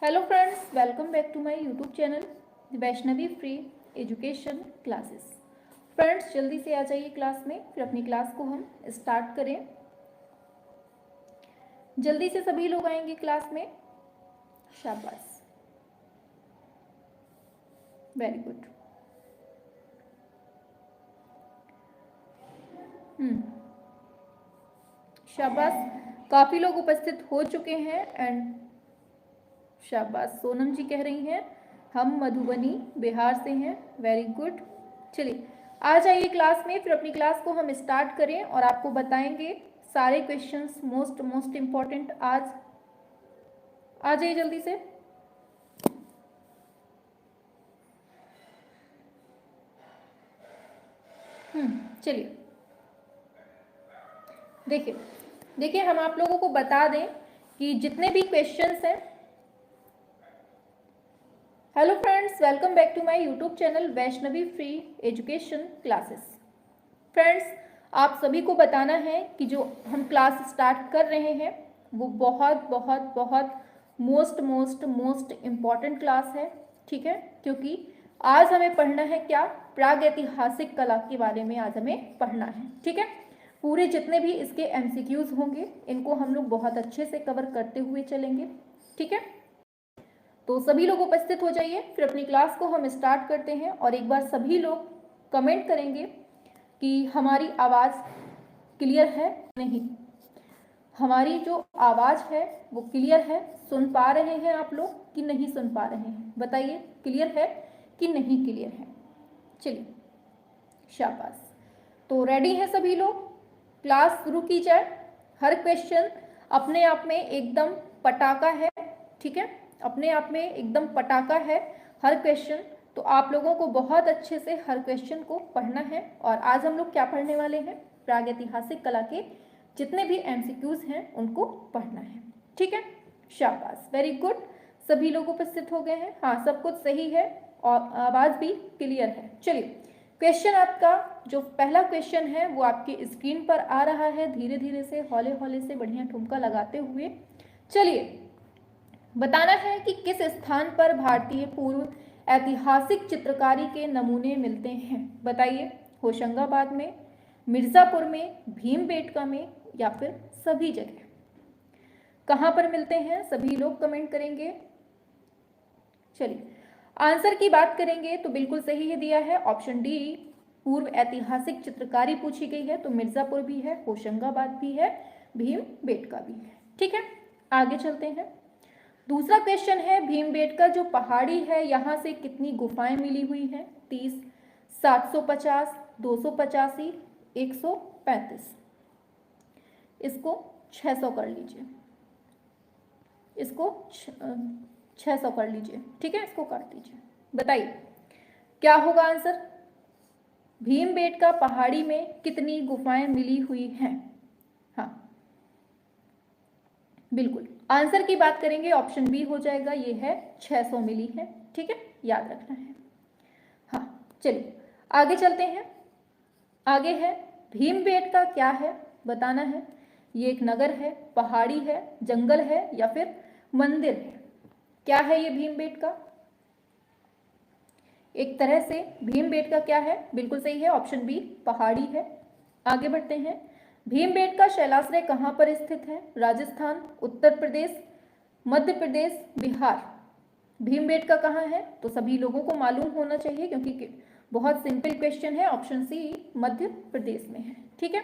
Hello friends, welcome back to my YouTube channel Vaishnavi free education classes. Friends, जल्दी से आ जाइए class में, फिर अपनी क्लास को हम स्टार्ट करें। जल्दी से सभी लोग आएंगे क्लास में। शाबाश, वेरी गुड। शाबाश, काफ़ी लोग उपस्थित हो चुके हैं। एंड शाबाश, सोनम जी कह रही हैं हम मधुबनी बिहार से हैं। Very good. चलिए आ जाइए क्लास में, फिर अपनी क्लास को हम स्टार्ट करें और आपको बताएंगे सारे क्वेश्चंस मोस्ट इम्पॉर्टेंट। आज आ जाइए जल्दी से। चलिए देखिए देखिए हम आप लोगों को बता दें कि जितने भी क्वेश्चंस हैं। Hello friends, welcome back to my YouTube channel Vaishnavi free education classes. Friends, आप सभी को बताना है कि जो हम क्लास स्टार्ट कर रहे हैं वो बहुत बहुत बहुत मोस्ट इम्पॉर्टेंट क्लास है। ठीक है, क्योंकि आज हमें पढ़ना है क्या, प्रागैतिहासिक कला के बारे में आज हमें पढ़ना है। ठीक है, पूरे जितने भी इसके एमसीक्यूज होंगे इनको हम लोग बहुत अच्छे से कवर करते हुए चलेंगे। ठीक है, तो सभी लोग उपस्थित हो जाइए, फिर अपनी क्लास को हम स्टार्ट करते हैं। और एक बार सभी लोग कमेंट करेंगे कि हमारी आवाज़ क्लियर है नहीं। हमारी जो आवाज़ है वो क्लियर है, सुन पा रहे हैं आप लोग कि नहीं सुन पा रहे हैं? बताइए, क्लियर है कि नहीं क्लियर है? चलिए शाबाश, तो रेडी हैं सभी लोग, क्लास शुरू की जाए। हर क्वेश्चन अपने आप में एकदम पटाखा है। ठीक है, अपने आप में एकदम पटाखा है हर क्वेश्चन। तो आप लोगों को बहुत अच्छे से हर क्वेश्चन को पढ़ना है। और आज हम लोग क्या पढ़ने वाले हैं, प्रागैतिहासिक कला के जितने भी एमसीक्यूज हैं उनको पढ़ना है। ठीक है, शाबाश, वेरी गुड। सभी लोग उपस्थित हो गए हैं। हाँ, सब कुछ सही है और आवाज़ भी क्लियर है। चलिए, क्वेश्चन आपका जो पहला क्वेश्चन है वो आपकी स्क्रीन पर आ रहा है। धीरे धीरे से, हौले हौले से, बढ़िया ठुमका लगाते हुए चलिए, बताना है कि किस स्थान पर भारतीय पूर्व ऐतिहासिक चित्रकारी के नमूने मिलते हैं। बताइए, होशंगाबाद में, मिर्ज़ापुर में, भीमबेटका में, या फिर सभी जगह? कहाँ पर मिलते हैं? सभी लोग कमेंट करेंगे। चलिए, आंसर की बात करेंगे तो बिल्कुल सही है दिया है ऑप्शन डी, पूर्व ऐतिहासिक चित्रकारी पूछी गई है। तो मिर्ज़ापुर भी है, होशंगाबाद भी है, भीमबेटका भी है। ठीक है, आगे चलते हैं। दूसरा क्वेश्चन है, भीमबेटका जो पहाड़ी है यहाँ से कितनी गुफाएं मिली हुई हैं? 30, 750, 285, 135। इसको 600 कर लीजिए, इसको 600 कर लीजिए। ठीक है, इसको काट दीजिए। बताइए क्या होगा आंसर। भीमबेटका पहाड़ी में कितनी गुफाएं मिली हुई हैं? हाँ, बिल्कुल आंसर की बात करेंगे ऑप्शन बी हो जाएगा, ये है 600 मिली है। ठीक है, याद रखना है। हाँ, चलिए आगे चलते हैं। आगे है, भीमबेटका क्या है? बताना है। ये एक नगर है, पहाड़ी है, जंगल है, या फिर मंदिर है? क्या है ये भीमबेटका? एक तरह से भीमबेटका क्या है? बिल्कुल सही है, ऑप्शन बी, पहाड़ी है। आगे बढ़ते हैं। भीमबेटका शैलाश्रय कहाँ पर स्थित है? राजस्थान, उत्तर प्रदेश, मध्य प्रदेश, बिहार? भीमबेटका कहाँ है? तो सभी लोगों को मालूम होना चाहिए क्योंकि बहुत सिंपल क्वेश्चन है। ऑप्शन सी, मध्य प्रदेश में है। ठीक है,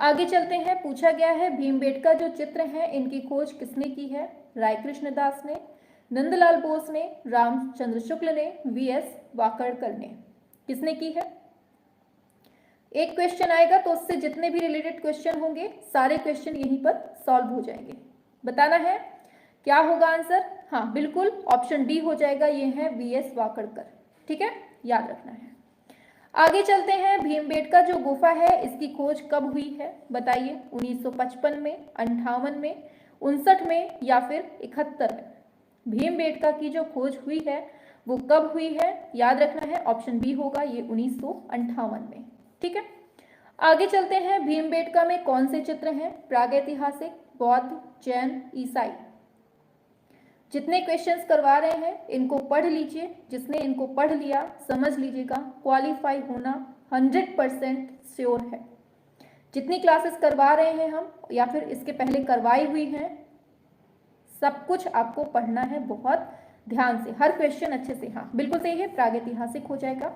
आगे चलते हैं। पूछा गया है भीमबेटका जो चित्र हैं इनकी खोज किसने की है? रायकृष्ण दास ने, नंदलाल बोस ने, रामचंद्र शुक्ल ने, वीएस वाकड़कर ने? किसने की है? एक क्वेश्चन आएगा तो उससे जितने भी रिलेटेड क्वेश्चन होंगे सारे क्वेश्चन यहीं पर सॉल्व हो जाएंगे। बताना है क्या होगा आंसर। हाँ, बिल्कुल ऑप्शन डी हो जाएगा, ये है वीएस वाकड़कर। ठीक है, याद रखना है। आगे चलते हैं। भीमबेटका जो गुफा है इसकी खोज कब हुई है? बताइए, 1955 में, 58 में, 59 में, या फिर 71 में? भीमबेटका की जो खोज हुई है वो कब हुई है? याद रखना है, ऑप्शन बी होगा, ये 1958 में। ठीक है, आगे चलते हैं। भीमबेटका में कौन से चित्र हैं? प्रागैतिहासिक, बौद्ध, जैन, ईसाई? जितने क्वेश्चंस करवा रहे हैं इनको पढ़ लीजिए, जिसने इनको पढ़ लिया समझ लीजिएगा क्वालिफाई होना 100% श्योर है। जितनी क्लासेस करवा रहे हैं हम या फिर इसके पहले करवाई हुई हैं, सब कुछ आपको पढ़ना है बहुत ध्यान से, हर क्वेश्चन अच्छे से। हाँ बिल्कुल सही है, प्रागैतिहासिक हो जाएगा।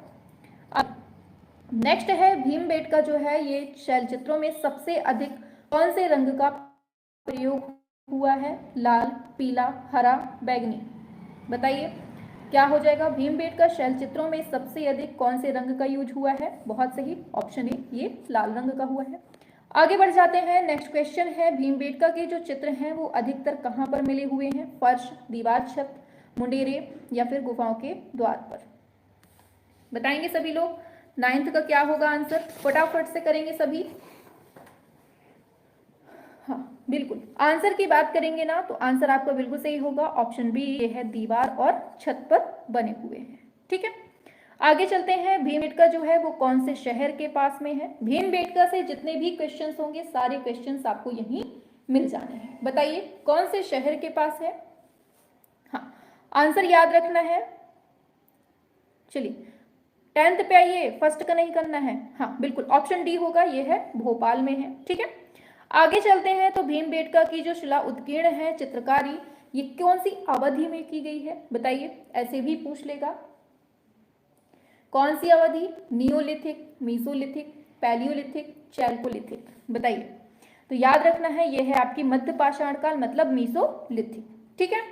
अब नेक्स्ट है भीमबेटका जो है, ये शैल चित्रों में सबसे अधिक कौन से रंग का प्रयोग हुआ है? लाल, पीला, हरा, बैंगनी। बताइए क्या हो जाएगा? भीमबेटका शैल चित्रों में सबसे अधिक कौन से रंग का यूज हुआ है? बहुत सही, ऑप्शन ए, ये लाल रंग का हुआ है। आगे बढ़ जाते हैं, नेक्स्ट क्वेश्चन है भीमबेटका के जो चित्र हैं वो अधिकतर कहाँ पर मिले हुए हैं? फर्श, दीवार, छत, मुंडेरे या फिर गुफाओं के द्वार पर। बताएंगे सभी लोग। 9th का क्या होगा आंसर? फटाफट से करेंगे सभी। हाँ बिल्कुल, आंसर की बात करेंगे ना तो आंसर आपका बिल्कुल सही होगा, ऑप्शन बी ये है, दीवार और छत पर बने हुए हैं। ठीक है, आगे चलते हैं। भीमबेटका जो है वो कौन से शहर के पास में है? भीमबेटका से जितने भी क्वेश्चंस होंगे सारे क्वेश्चंस आपको यहीं मिल जाने हैं। बताइए कौन से शहर के पास है? हाँ आंसर याद रखना है। चलिए 10th पे आइए, फर्स्ट का नहीं करना है। हाँ बिल्कुल, ऑप्शन डी होगा, ये है भोपाल में है। ठीक है, आगे चलते हैं। तो भीमबेटका की जो शिला उत्कीर्ण है चित्रकारी, ये कौन सी अवधि में की गई है? बताइए, ऐसे भी पूछ लेगा। कौन सी अवधि? Neolithic, Mesolithic, Palaeolithic, Chalcolithic. बताइए, तो याद रखना है ये है आपकी मध्य पाषाण काल, मतलब मीसोलिथिक। ठीक है,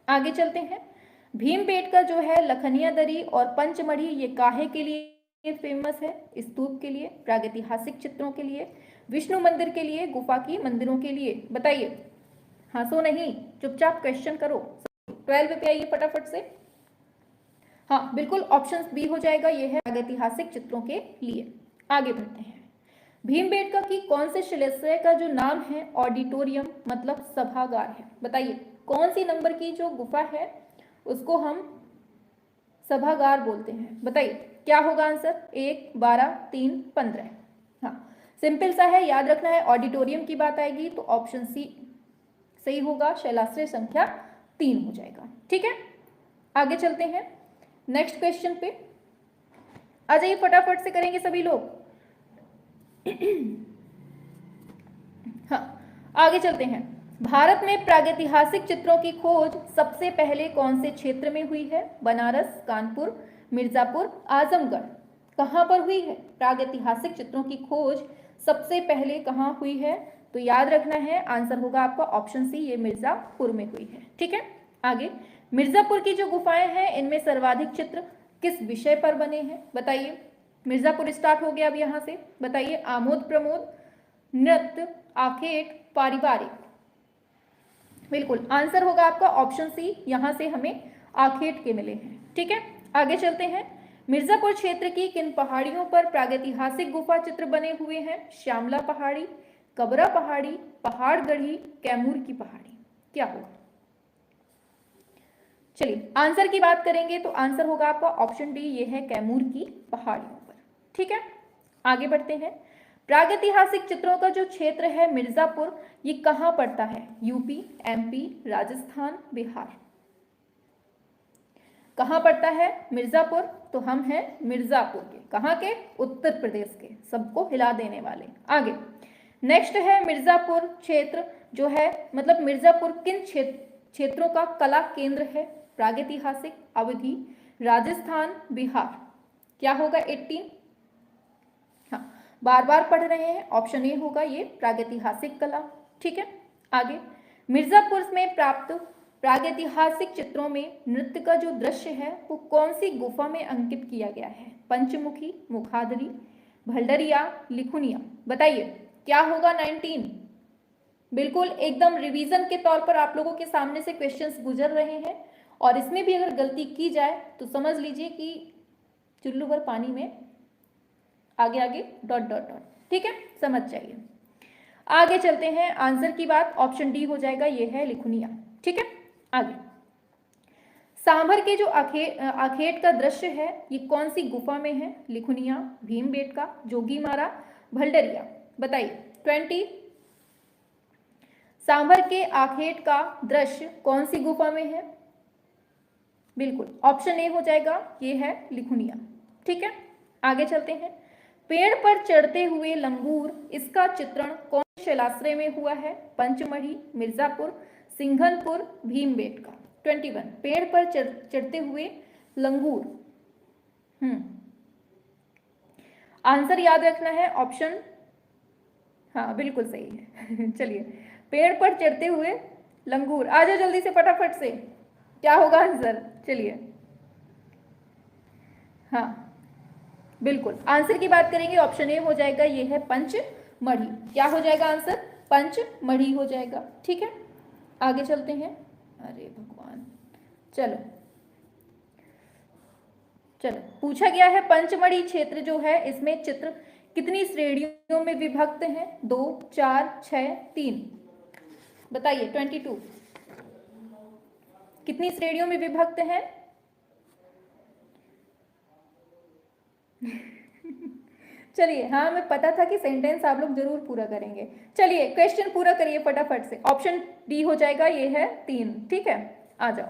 आगे चलते हैं। भीमबेटका जो है लखनिया दरी और पंचमढ़ी, ये काहे के लिए फेमस है? स्तूप के लिए, प्रागैतिहासिक चित्रों के लिए, विष्णु मंदिर के लिए, गुफा की मंदिरों के लिए। बताइए, हंसो नहीं, चुपचाप क्वेश्चन करो। 12 पे आइए फटाफट से। हाँ बिल्कुल, ऑप्शन बी हो जाएगा, ये है प्रागैतिहासिक चित्रों के लिए। आगे बढ़ते हैं। भीमबेटका की कौन से शिलाशय का जो नाम है ऑडिटोरियम, मतलब सभागार है? बताइए कौन सी नंबर की जो गुफा है उसको हम सभागार बोलते हैं? बताइए क्या होगा आंसर? 1, 12, 3, 15। हाँ सिंपल सा है, याद रखना है। ऑडिटोरियम की बात आएगी तो ऑप्शन सी सही होगा, शैलाश्रय संख्या 3 हो जाएगा। ठीक है, आगे चलते हैं नेक्स्ट क्वेश्चन पे। आ जाइए फटाफट से, करेंगे सभी लोग। हाँ आगे चलते हैं। भारत में प्रागैतिहासिक चित्रों की खोज सबसे पहले कौन से क्षेत्र में हुई है? बनारस, कानपुर, मिर्जापुर, आजमगढ़। कहाँ पर हुई है प्रागैतिहासिक चित्रों की खोज सबसे पहले? कहाँ हुई है? तो याद रखना है, आंसर होगा आपका ऑप्शन सी, ये मिर्जापुर में हुई है। ठीक है, आगे। मिर्जापुर की जो गुफाएं हैं इनमें सर्वाधिक चित्र किस विषय पर बने हैं? बताइए, मिर्जापुर स्टार्ट हो गया अब यहाँ से। बताइए, आमोद प्रमोद, नृत्य, आखेट, पारिवारिक। बिल्कुल आंसर होगा आपका ऑप्शन सी, यहां से हमें आखेट के मिले हैं। ठीक है, आगे चलते हैं। मिर्जापुर क्षेत्र की किन पहाड़ियों पर प्रागैतिहासिक गुफा चित्र बने हुए हैं? श्यामला पहाड़ी, कबरा पहाड़ी, पहाड़गढ़ी, कैमूर की पहाड़ी। क्या होगा? चलिए आंसर की बात करेंगे तो आंसर होगा आपका ऑप्शन डी, ये है कैमूर की पहाड़ियों पर। ठीक है, आगे बढ़ते हैं। प्रागैतिहासिक चित्रों का जो क्षेत्र है मिर्जापुर, ये कहां पड़ता है? UP, MP, Rajasthan, Bihar. कहां पड़ता है मिर्जापुर? तो हम हैं मिर्जापुर के। कहां के? उत्तर प्रदेश के, सबको हिला देने वाले। आगे नेक्स्ट है मिर्जापुर क्षेत्र जो है, मतलब मिर्जापुर किन क्षेत्रों का कला केंद्र है? प्रागैतिहासिक, अवधि, राजस्थान, बिहार। क्या होगा? 18। हाँ बार बार पढ़ रहे हैं, ऑप्शन ए होगा ये प्रागैतिहासिक कला। ठीक है, आगे। मिर्जापुर में प्राप्त प्रागैतिहासिक चित्रों में नृत्य का जो दृश्य है वो कौन सी गुफा में अंकित किया गया है? पंचमुखी, मुखादरी, भल्डरिया, लिखुनिया। बताइए क्या होगा? 19। बिल्कुल एकदम रिवीजन के तौर पर आप लोगों के सामने से क्वेश्चंस गुजर रहे हैं, और इसमें भी अगर गलती की जाए तो समझ लीजिए कि चुल्लू भर पानी में आगे आगे डॉट डॉट डॉट। ठीक है, समझ जाइए। आगे चलते हैं, आंसर की बात ऑप्शन डी हो जाएगा, ये है लिखुनिया। ठीक है, आगे। सांभर के जो आखेट का दृश्य है ये कौन सी गुफा में है? लिखुनिया, भीमबेटका, जोगीमारा, भल्डरिया। बताइए 20। सांभर के आखेट का दृश्य कौन सी गुफा में है? बिल्कुल ऑप्शन ए हो जाएगा, ये है लिखुनिया। ठीक है, आगे चलते हैं। पेड़ पर चढ़ते हुए लंगूर, इसका चित्रण कौन से शिलाश्रय में हुआ है? पंचमढ़ी, मिर्जापुर, सिंघनपुर, भीमबेटका। 21 पेड़ पर चढ़ते हुए लंगूर। आंसर याद रखना है ऑप्शन, हाँ बिल्कुल सही है। चलिए, पेड़ पर चढ़ते हुए लंगूर, आ जाओ जल्दी से फटाफट से, क्या होगा आंसर? चलिए, हाँ बिल्कुल आंसर की बात करेंगे, ऑप्शन ए हो जाएगा, ये है पंचमढ़ी। क्या हो जाएगा आंसर? पंचमढ़ी हो जाएगा। ठीक है, आगे चलते हैं। अरे भगवान, चलो चलो, पूछा गया है पंचमढ़ी क्षेत्र जो है, इसमें चित्र कितनी श्रेणियों में विभक्त हैं? 2, 4, 6, 3। बताइए 22 कितनी श्रेणियों में विभक्त है? चलिए, हाँ मैं पता था कि सेंटेंस आप लोग जरूर पूरा करेंगे। चलिए क्वेश्चन पूरा करिए फटाफट से। ऑप्शन डी हो जाएगा, ये है 3। ठीक है, आ जाओ।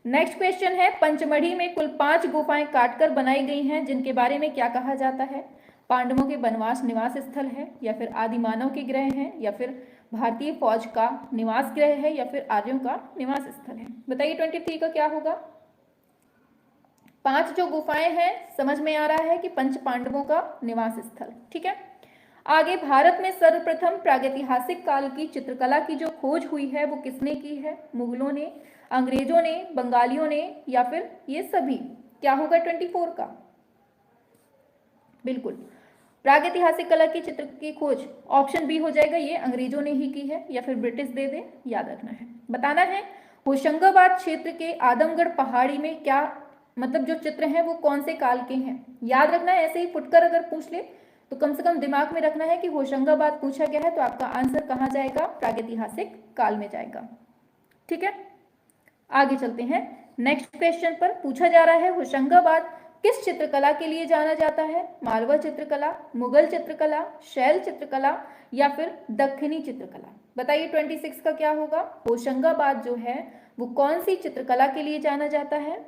नेक्स्ट क्वेश्चन है, पंचमढ़ी में कुल 5 गुफाएं काटकर बनाई गई हैं, जिनके बारे में क्या कहा जाता है? पांडवों के वनवास निवास स्थल है, या फिर आदि मानव के ग्रह हैं, या फिर भारतीय फौज का निवास ग्रह है, या फिर आर्यों का निवास स्थल है? बताइए 23 का क्या होगा? 5 जो गुफाएं हैं, समझ में आ रहा है कि पंच पांडवों का निवास स्थल। ठीक है, आगे, भारत में सर्वप्रथम प्रागैतिहासिक काल की चित्रकला की जो खोज हुई है वो किसने की है? मुगलों ने, अंग्रेजों ने, बंगालियों ने, या फिर ये सभी? क्या होगा 24 का? बिल्कुल, प्रागैतिहासिक कला की चित्र की खोज ऑप्शन बी हो जाएगा, ये अंग्रेजों ने ही की है, या फिर ब्रिटिश दे दे, याद रखना है। बताना है होशंगाबाद क्षेत्र के आदमगढ़ पहाड़ी में क्या, मतलब जो चित्र हैं वो कौन से काल के हैं? याद रखना है, ऐसे ही फुटकर अगर पूछ ले तो कम से कम दिमाग में रखना है कि होशंगाबाद पूछा गया है तो आपका आंसर कहाँ जाएगा? प्रागैतिहासिक काल में जाएगा। ठीक है, आगे चलते हैं। नेक्स्ट क्वेश्चन पर पूछा जा रहा है, होशंगाबाद किस चित्रकला के लिए जाना जाता है? मालवा चित्रकला, मुगल चित्रकला, शैल चित्रकला, या फिर दक्षिणी चित्रकला? बताइए 26 का क्या होगा? होशंगाबाद जो है वो कौन सी चित्रकला के लिए जाना जाता है?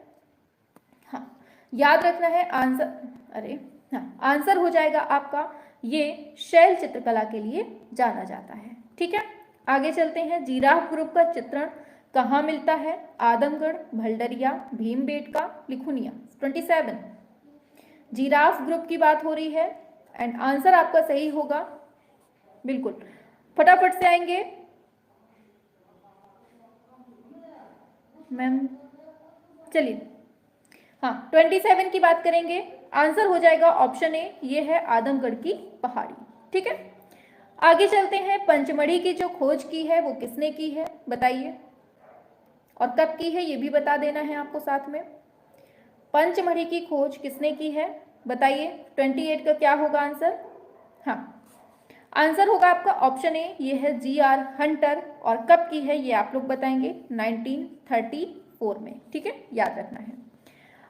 हाँ याद रखना है आंसर, अरे हाँ आंसर हो जाएगा आपका, ये शैल चित्रकला के लिए जाना जाता है। ठीक है, आगे चलते हैं। जिराफ ग्रुप का चित्रण कहाँ मिलता है? आदमगढ़, भलडरिया, भीमबेटका, लिखुनिया। 27 जिराफ ग्रुप की बात हो रही है एंड आंसर आपका सही होगा, बिल्कुल फटाफट से आएंगे मैम। चलिए, हाँ 27 की बात करेंगे, आंसर हो जाएगा ऑप्शन ए, ये है आदमगढ़ की पहाड़ी। ठीक है, आगे चलते हैं। पंचमढ़ी की जो खोज की है वो किसने की है? बताइए, और कब की है ये भी बता देना है आपको साथ में। पंचमढ़ी की खोज किसने की है? बताइए 28 का क्या होगा आंसर? हाँ आंसर होगा आपका ऑप्शन ए, ये है GR हंटर, और कब की है ये आप लोग बताएंगे? 1934 में। ठीक है, याद रखना है।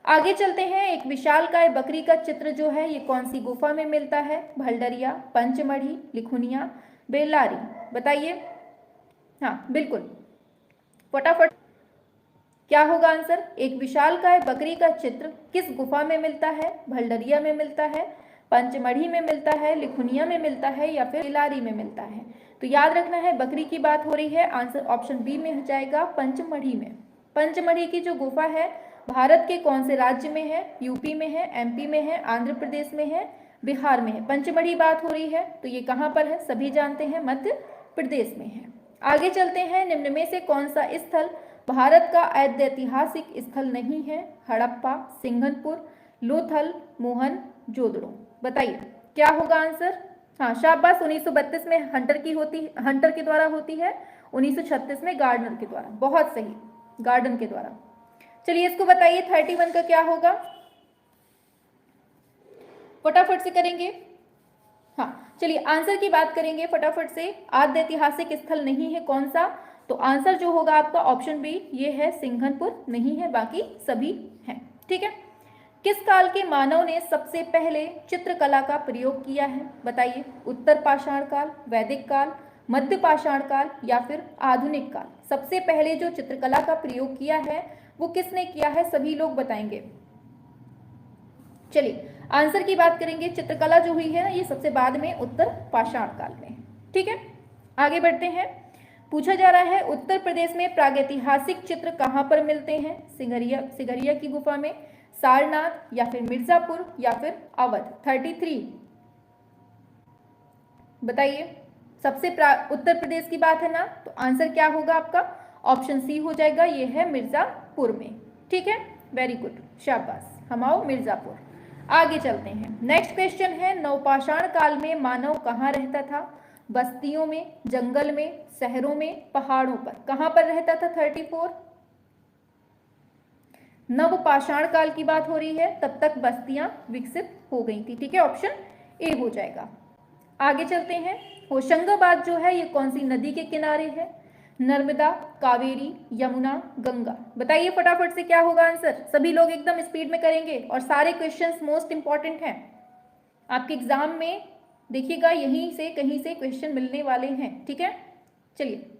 आगे चलते हैं। एक विशालकाय बकरी का चित्र जो है ये कौन सी गुफा में मिलता है? भलडरिया, पंचमढ़ी, लिखुनिया, बेल्लारी? बताइए, हाँ बिल्कुल फटाफट, क्या होगा आंसर? एक विशालकाय बकरी का चित्र किस गुफा में मिलता है? भलडरिया में मिलता है, पंचमढ़ी में मिलता है, लिखुनिया में मिलता है, या फिर बेल्लारी में मिलता है? तो याद रखना है बकरी की बात हो रही है, आंसर ऑप्शन बी में हो जाएगा, पंचमढ़ी में। पंचमढ़ी की जो गुफा है भारत के कौन से राज्य में है? यूपी में है, MP में है, आंध्र प्रदेश में है, बिहार में है? पंचमढ़ी बात हो रही है तो ये कहाँ पर है? सभी जानते हैं, मध्य प्रदेश में है। आगे चलते हैं। निम्न में से कौन सा स्थल भारत का ऐतिहासिक स्थल नहीं है? हड़प्पा, सिंघनपुर, लोथल, मोहन जोदड़ो? बताइए क्या होगा आंसर? हाँ शाबाश, 1932 में हंटर के द्वारा होती है, 1936 में गार्डनर के द्वारा। बहुत सही, गार्डन के द्वारा। चलिए इसको बताइए 31 का क्या होगा? फटाफट से करेंगे। हाँ चलिए आंसर की बात करेंगे फटाफट से। आद्य ऐतिहासिक स्थल नहीं है कौन सा? तो आंसर जो होगा आपका ऑप्शन बी, ये है सिंघनपुर, नहीं है, बाकी सभी हैं। ठीक है, किस काल के मानव ने सबसे पहले चित्रकला का प्रयोग किया है? बताइए, उत्तर पाषाण काल, वैदिक काल, मध्य पाषाण काल, या फिर आधुनिक काल? सबसे पहले जो चित्रकला का प्रयोग किया है वो किसने किया है, सभी लोग बताएंगे। चलिए आंसर की बात करेंगे। चित्रकला जो हुई है ना, ये सबसे बाद में उत्तर पाषाण काल में। ठीक है, आगे बढ़ते हैं। पूछा जा रहा है उत्तर प्रदेश में प्रागैतिहासिक चित्र कहां पर मिलते हैं? सिगरिया की गुफा में, सारनाथ, या फिर मिर्जापुर, या फिर अवध। 33 बताइए। सबसे उत्तर प्रदेश की बात है ना, तो आंसर क्या होगा आपका? ऑप्शन सी हो जाएगा, ये है मिर्जापुर में। ठीक है, वेरी गुड, शाबाश, हम आओ मिर्जापुर। आगे चलते हैं। नेक्स्ट क्वेश्चन है, नवपाषाण काल में मानव कहाँ रहता था? बस्तियों में, जंगल में, शहरों में, पहाड़ों पर। कहां पर रहता था? 34। नवपाषाण काल की बात हो रही है, तब तक बस्तियां विकसित हो गई थी। ठीक है, ऑप्शन ए हो जाएगा। आगे चलते हैं। होशंगाबाद जो है ये कौन सी नदी के किनारे है? नर्मदा, कावेरी, यमुना, गंगा। बताइए फटाफट से क्या होगा आंसर। सभी लोग एकदम स्पीड में करेंगे और सारे क्वेश्चंस मोस्ट इंपॉर्टेंट हैं आपके एग्जाम में। देखिएगा यहीं से कहीं से क्वेश्चन मिलने वाले हैं। ठीक है, चलिए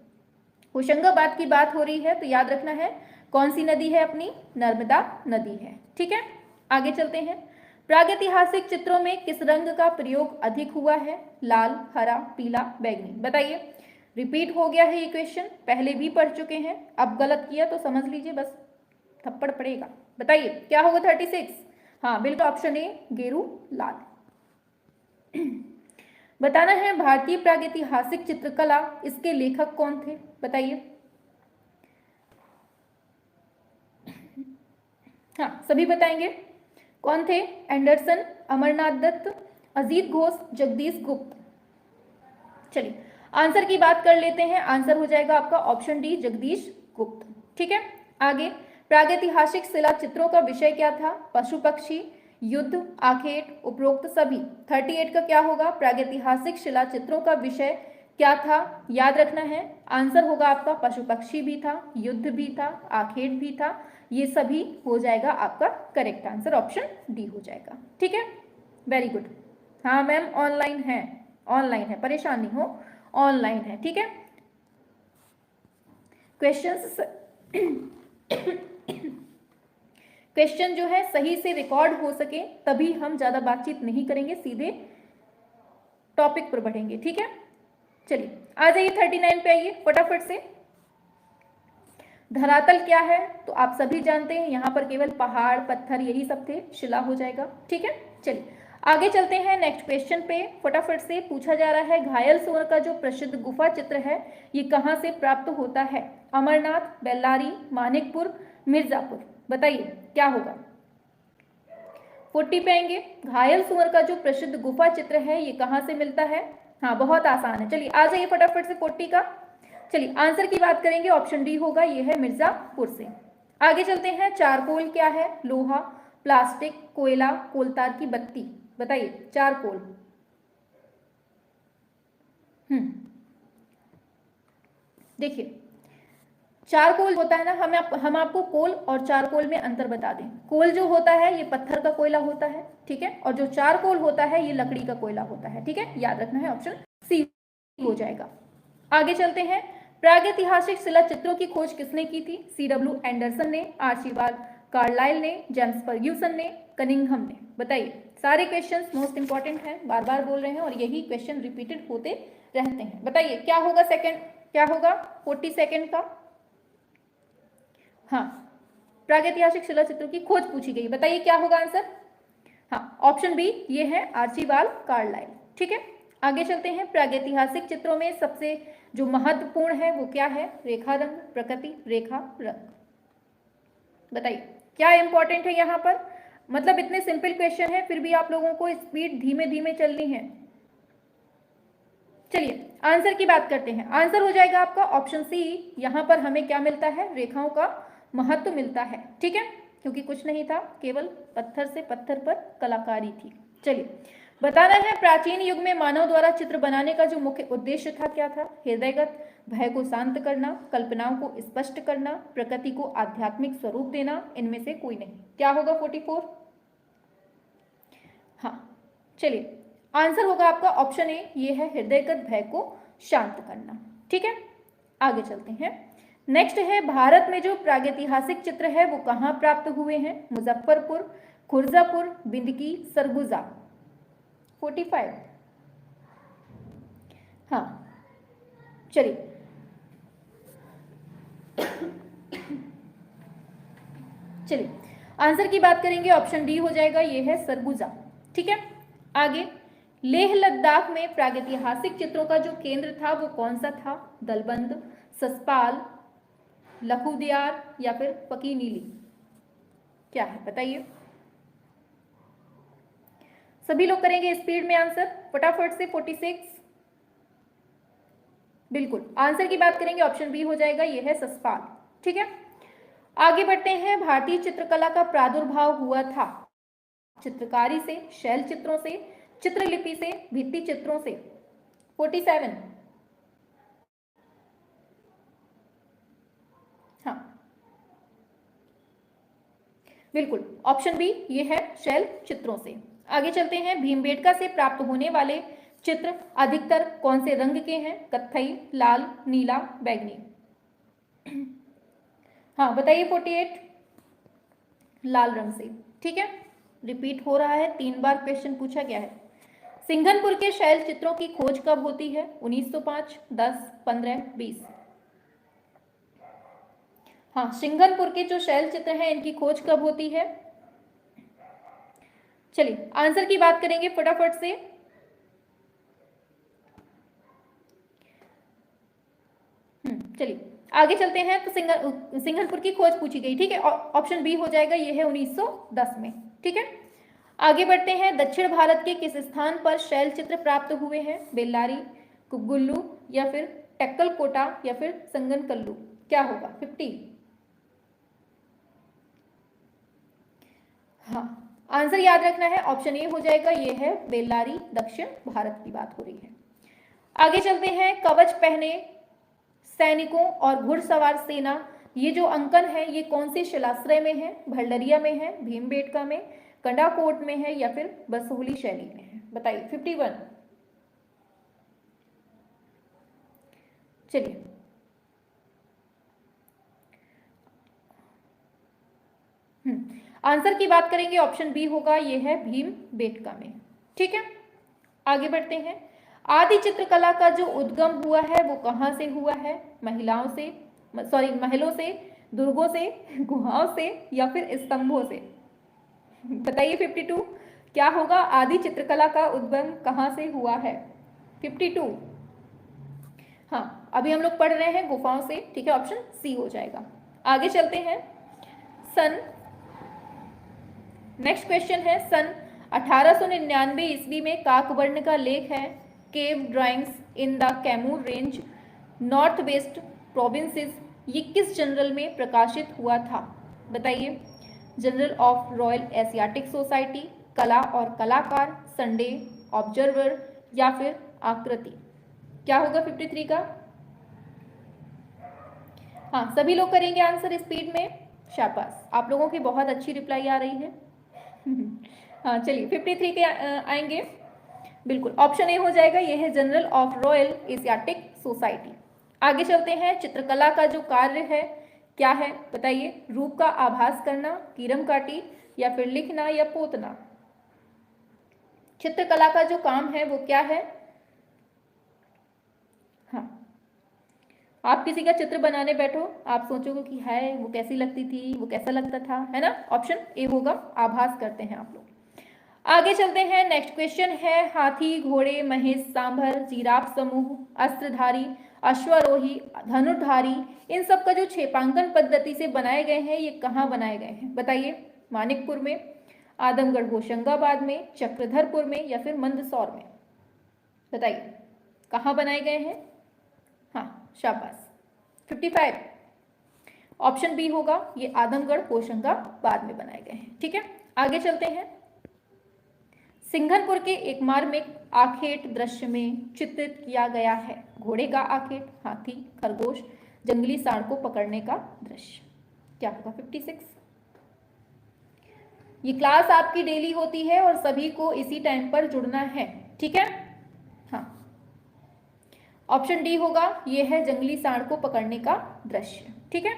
होशंगाबाद की बात हो रही है तो याद रखना है कौन सी नदी है अपनी? नर्मदा नदी है। ठीक है, आगे चलते हैं। प्रागैतिहासिक चित्रों में किस रंग का प्रयोग अधिक हुआ है? लाल, हरा, पीला, बैंगनी। बताइए। रिपीट हो गया है ये क्वेश्चन, पहले भी पढ़ चुके हैं, अब गलत किया तो समझ लीजिए बस थप्पड़ पड़ेगा। बताइए क्या होगा? 36। हाँ बिल्कुल, ऑप्शन ए गेरू लाल। बताना है भारतीय प्रागैतिहासिक चित्रकला, इसके लेखक कौन थे? बताइए। हाँ सभी बताएंगे कौन थे? एंडरसन, अमरनाथ दत्त, अजीत घोष, जगदीश गुप्त। चलिए आंसर की बात कर लेते हैं। आंसर हो जाएगा आपका ऑप्शन डी, जगदीश गुप्त। ठीक है, आगे। प्रागैतिहासिक शिला चित्रों का विषय क्या था? पशु पक्षी, युद्ध, आखेट, उपरोक्त सभी। 38 का क्या होगा? प्रागैतिहासिक शिला चित्रों का विषय क्या था? याद रखना है आंसर होगा आपका पशु पक्षी भी था, युद्ध भी था, आखेट भी था, ये सभी हो जाएगा आपका करेक्ट आंसर, ऑप्शन डी हो जाएगा। ठीक है, वेरी गुड। हाँ मैम ऑनलाइन है, ऑनलाइन है, परेशान नहीं हो, ऑनलाइन है। ठीक है, क्वेश्चन जो है सही से रिकॉर्ड हो सके तभी हम ज्यादा बातचीत नहीं करेंगे, सीधे टॉपिक पर बढ़ेंगे। ठीक है, चलिए आ जाइए 39 पे आइए फटाफट से। धरातल क्या है? तो आप सभी जानते हैं यहाँ पर केवल पहाड़ पत्थर यही सब थे, शिला हो जाएगा। ठीक है, चलिए आगे चलते हैं नेक्स्ट क्वेश्चन पे। फटाफट से पूछा जा रहा है घायल सुअर का जो प्रसिद्ध गुफा चित्र है ये कहाँ से प्राप्त होता है? अमरनाथ, बेल्लारी, मानिकपुर, मिर्जापुर। बताइए क्या होगा? 40 पे आएंगे। घायल सुअर का जो प्रसिद्ध गुफा चित्र है ये कहाँ से मिलता है? हाँ बहुत आसान है, चलिए आ जाइए फटाफट से 40 का। चलिए आंसर की बात करेंगे, ऑप्शन डी होगा, ये है मिर्जापुर से। आगे चलते हैं। चारकोल क्या है? लोहा, प्लास्टिक, कोयला, कोलतार की बत्ती। बताइए चारकोल। देखिए चारकोल होता है ना, हम आपको कोल और चारकोल में अंतर बता दें। कोल जो होता है ये पत्थर का कोयला होता है, ठीक है, और जो चारकोल होता है ये लकड़ी का कोयला होता है। ठीक है, याद रखना है, ऑप्शन सी हो जाएगा। आगे चलते हैं। प्रागैतिहासिक शिला चित्रों की खोज किसने की थी? CW एंडरसन ने, आर्चिबाल्ड कार्लाइल ने, जेम्स फर्ग्यूसन ने, कनिंघम ने। बताइए। सारे क्वेश्चंस मोस्ट इंपॉर्टेंट हैं, बार बार बोल रहे हैं और यही क्वेश्चन रिपीटेड होते रहते हैं। बताइए क्या होगा सेकंड, क्या होगा 42 का? हाँ प्रागैतिहासिक शिला चित्रों की खोज पूछी गई, बताइए क्या होगा आंसर? हाँ ऑप्शन बी, ये है आर्चिबाल्ड कार्लाइल। ठीक है, आगे चलते हैं। प्रागैतिहासिक चित्रों में सबसे जो महत्वपूर्ण है वो क्या है? रेखा रंग, प्रकृति रेखा रंग। बताइए क्या इंपॉर्टेंट है यहाँ पर? मतलब इतने सिंपल क्वेश्चन है फिर भी आप लोगों को स्पीड धीमे धीमे चलनी है। चलिए आंसर की बात करते हैं। आंसर हो जाएगा आपका ऑप्शन सी। यहाँ पर हमें क्या मिलता है? रेखाओं का महत्व मिलता है। ठीक है, क्योंकि कुछ नहीं था, केवल पत्थर से पत्थर पर कलाकारी थी। चलिए बताना है प्राचीन युग में मानव द्वारा चित्र बनाने का जो मुख्य उद्देश्य था क्या था? हृदयगत भय को शांत करना, कल्पनाओं को स्पष्ट करना, प्रकृति को आध्यात्मिक स्वरूप देना, इनमें से कोई नहीं। क्या होगा 44? हाँ चलिए आंसर होगा आपका ऑप्शन ए, ये है हृदयगत भय को शांत करना। ठीक है, आगे चलते हैं। नेक्स्ट है भारत में जो प्रागैतिहासिक चित्र है वो कहाँ प्राप्त हुए हैं? मुजफ्फरपुर, खुर्जापुर, बिंदकी, सरगुजा। 45। हाँ चलिए चलिए आंसर की बात करेंगे, ऑप्शन डी हो जाएगा, ये है सरगुजा। ठीक है, आगे लेह लद्दाख में प्रागैतिहासिक चित्रों का जो केंद्र था वो कौन सा था? दलबंद, ससपाल, लखुदियार या फिर फकीनीली, क्या है बताइए? सभी लोग करेंगे स्पीड में आंसर फटाफट से। 46। बिल्कुल आंसर की बात करेंगे, ऑप्शन बी हो जाएगा, ये है ससपाल। ठीक है, आगे बढ़ते हैं। भारतीय चित्रकला का प्रादुर्भाव हुआ था चित्रकारी से, शैल चित्रों से, चित्रलिपि से, भित्ति चित्रों से। 47। हाँ बिल्कुल ऑप्शन बी ये है, शैल चित्रों से। आगे चलते हैं। भीमबेटका से प्राप्त होने वाले चित्र अधिकतर कौन से रंग के हैं? कत्थई, लाल, नीला, बैंगनी। हाँ बताइए। 48 लाल रंग से। ठीक है, रिपीट हो रहा है, 3 बार क्वेश्चन पूछा गया है। सिंघनपुर के शैल चित्रों की खोज कब होती है? 1905, 10, 15, 20। हाँ सिंघनपुर के जो शैल चित्र हैं इनकी खोज कब होती है? चलिए आंसर की बात करेंगे फटाफट से। चलिए आगे चलते हैं। तो सिंघनपुर की खोज पूछी गई। ठीक है, ऑप्शन बी हो जाएगा, ये है 1910 में। ठीक है, आगे बढ़ते हैं। दक्षिण भारत के किस स्थान पर शैल चित्र प्राप्त हुए हैं? बेल्लारी, कुग्गुल्लू या फिर टेक्कलकोटा या फिर संगनकल्लू, क्या होगा? 50। हाँ आंसर याद रखना है, ऑप्शन ए हो जाएगा, ये है बेल्लारी, दक्षिण भारत की बात हो रही है। आगे चलते हैं। कवच पहने सैनिकों और घुड़सवार सेना, ये जो अंकन है ये कौन से शिलाश्रय में है? भंडरिया में है, भीमबेटका में, कंडाकोट में है या फिर बसोहली शैली में है? बताइए। 51। चलिए आंसर की बात करेंगे, ऑप्शन बी होगा, ये है भीमबेटका में। ठीक है, आगे बढ़ते हैं। आदि चित्रकला का जो उद्गम हुआ है वो कहाँ से हुआ है? महलों से, दुर्गों से, गुहाओं से या फिर स्तंभों से? बताइए। 52 क्या होगा? आदि चित्रकला का उद्गम कहाँ से हुआ है? 52। हाँ अभी हम लोग पढ़ रहे हैं गुफाओं से। ठीक है, ऑप्शन सी हो जाएगा। आगे चलते हैं। नेक्स्ट क्वेश्चन है, सन 1899 ईस्वी में काकवर्ण का लेख है cave drawings in the Kaimur range, North West Provinces, ये किस जर्नल में प्रकाशित हुआ था? बताइए। Journal of Royal Asiatic Society, कला और कलाकार, संडे, ऑब्जर्वर या फिर आकृति, क्या होगा 53 का? हाँ सभी लोग करेंगे आंसर स्पीड में। शाबाश, आप लोगों की बहुत अच्छी रिप्लाई आ रही है। हाँ चलिए 53 के आएंगे। बिल्कुल ऑप्शन ए हो जाएगा, ये है journal of Royal Asiatic society. आगे चलते हैं। चित्रकला का जो कार्य है क्या है? बताइए। रूप का आभास करना, कीरम काटी या फिर लिखना या पोतना? चित्रकला का जो काम है वो क्या है? हाँ आप किसी का चित्र बनाने बैठो, आप सोचोगे कि है वो कैसी लगती थी, वो कैसा लगता था, है ना? ऑप्शन ए होगा, आभास करते हैं आप लोग। आगे चलते हैं। नेक्स्ट क्वेश्चन है, हाथी, घोड़े, महेश, सांभर, जिराफ समूह, अस्त्रधारी, अश्वारोही, धनुर्धारी, इन सब का जो छेपांकन पद्धति से बनाए गए हैं ये कहाँ बनाए गए हैं? बताइए। मानिकपुर में, आदमगढ़ होशंगाबाद में, चक्रधरपुर में या फिर मंदसौर में? बताइए कहाँ बनाए गए हैं? हाँ शाबाश, 55 ऑप्शन बी होगा, ये आदमगढ़ होशंगाबाद में बनाए गए हैं। ठीक है, आगे चलते हैं। सिंघनपुर के एक मार्मिक आखेट दृश्य में चित्रित किया गया है घोड़े का आखेट, हाथी, खरगोश, जंगली सांड को पकड़ने का दृश्य, क्या होगा? 56। ये क्लास आपकी डेली होती है और सभी को इसी टाइम पर जुड़ना है। ठीक है, हाँ ऑप्शन डी होगा, ये है जंगली सांड को पकड़ने का दृश्य। ठीक है,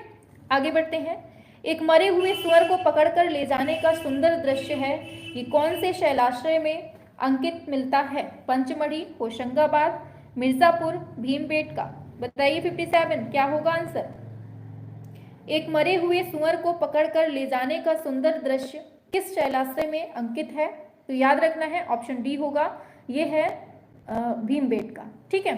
आगे बढ़ते हैं। एक मरे हुए सुअर को पकड़कर ले जाने का सुंदर दृश्य है, ये कौन से शैलाश्रय में अंकित मिलता है? पंचमढ़ी, होशंगाबाद, मिर्जापुर, भीमबेटका। बताइए 57 क्या होगा आंसर? एक मरे हुए सुअर को पकड़कर ले जाने का सुंदर दृश्य किस शैलाश्रय में अंकित है? तो याद रखना है ऑप्शन डी होगा, ये है भीमबेटका। ठीक है,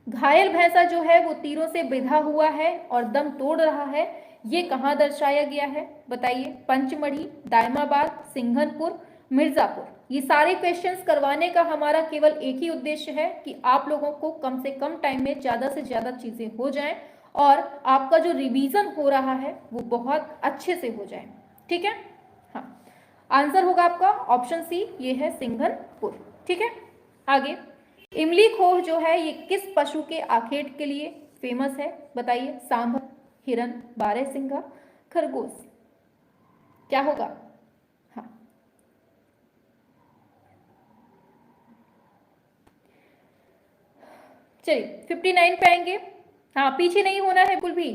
घायल भैंसा जो है वो तीरों से बिधा हुआ है और दम तोड़ रहा है, ये कहाँ दर्शाया गया है? बताइए। पंचमढ़ी, दायमाबाद, सिंघनपुर, मिर्जापुर। ये सारे क्वेश्चंस करवाने का हमारा केवल एक ही उद्देश्य है कि आप लोगों को कम से कम टाइम में ज़्यादा से ज़्यादा चीज़ें हो जाएं और आपका जो रिवीजन हो रहा है वो बहुत अच्छे से हो जाए। ठीक है, हाँ, आंसर होगा आपका ऑप्शन सी, ये है सिंघनपुर। ठीक है, आगे। इमली खोह जो है ये किस पशु के आखेट के लिए फेमस है? बताइए। सांभर, हिरन, बारहसिंगा, खरगोश। क्या होगा? हाँ, चलिए 59 पे आएंगे। हाँ, पीछे नहीं होना है बिल्कुल भी।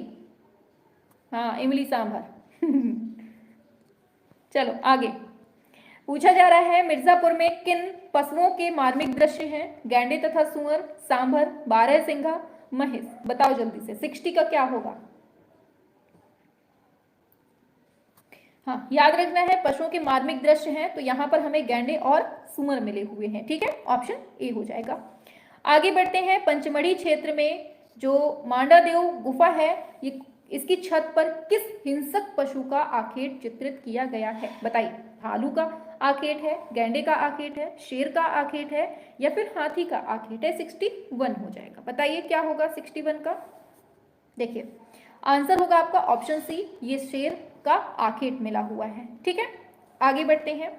हाँ, इमली सांभर। चलो आगे पूछा जा रहा है, मिर्जापुर में किन पशुओं के मार्मिक दृश्य हैं? गैंडे तथा सुअर, सांभर, बारहसिंघा, महेश। बताओ जल्दी से, 60 का क्या होगा? हाँ, याद रखना है पशुओं के मार्मिक दृश्य हैं, तो यहाँ पर हमें गैंडे और सुअर मिले हुए हैं। ठीक है, ऑप्शन ए हो जाएगा। आगे बढ़ते हैं। पंचमढ़ी क्षेत्र में जो मांडादेव गुफा है, ये इसकी छत पर किस हिंसक पशु का आखेट चित्रित किया गया है? बताइए। भालू का आखेट है, गैंडे का आखेट है, शेर का आखेट है, या फिर हाथी का आखेट है? 61 हो जाएगा। बताइए क्या होगा 61 का? देखिए, आंसर होगा आपका ऑप्शन सी, ये शेर का आखेट मिला हुआ है। ठीक है, आगे बढ़ते हैं।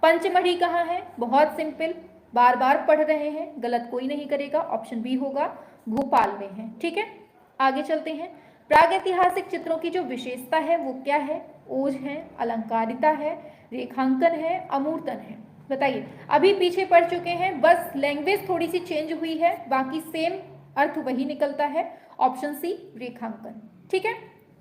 पंचमढ़ी कहाँ है? बहुत सिंपल, बार बार पढ़ रहे हैं, गलत कोई नहीं करेगा। ऑप्शन बी होगा, भोपाल में है। ठीक है, आगे चलते हैं। प्रागैतिहासिक चित्रों की जो विशेषता है वो क्या है? ओज है, अलंकारिता है, रेखांकन है, अमूर्तन है। बताइए। अभी पीछे पढ़ चुके हैं, बस लैंग्वेज थोड़ी सी चेंज हुई है, बाकी सेम अर्थ वही निकलता है। ऑप्शन सी, रेखांकन। ठीक है,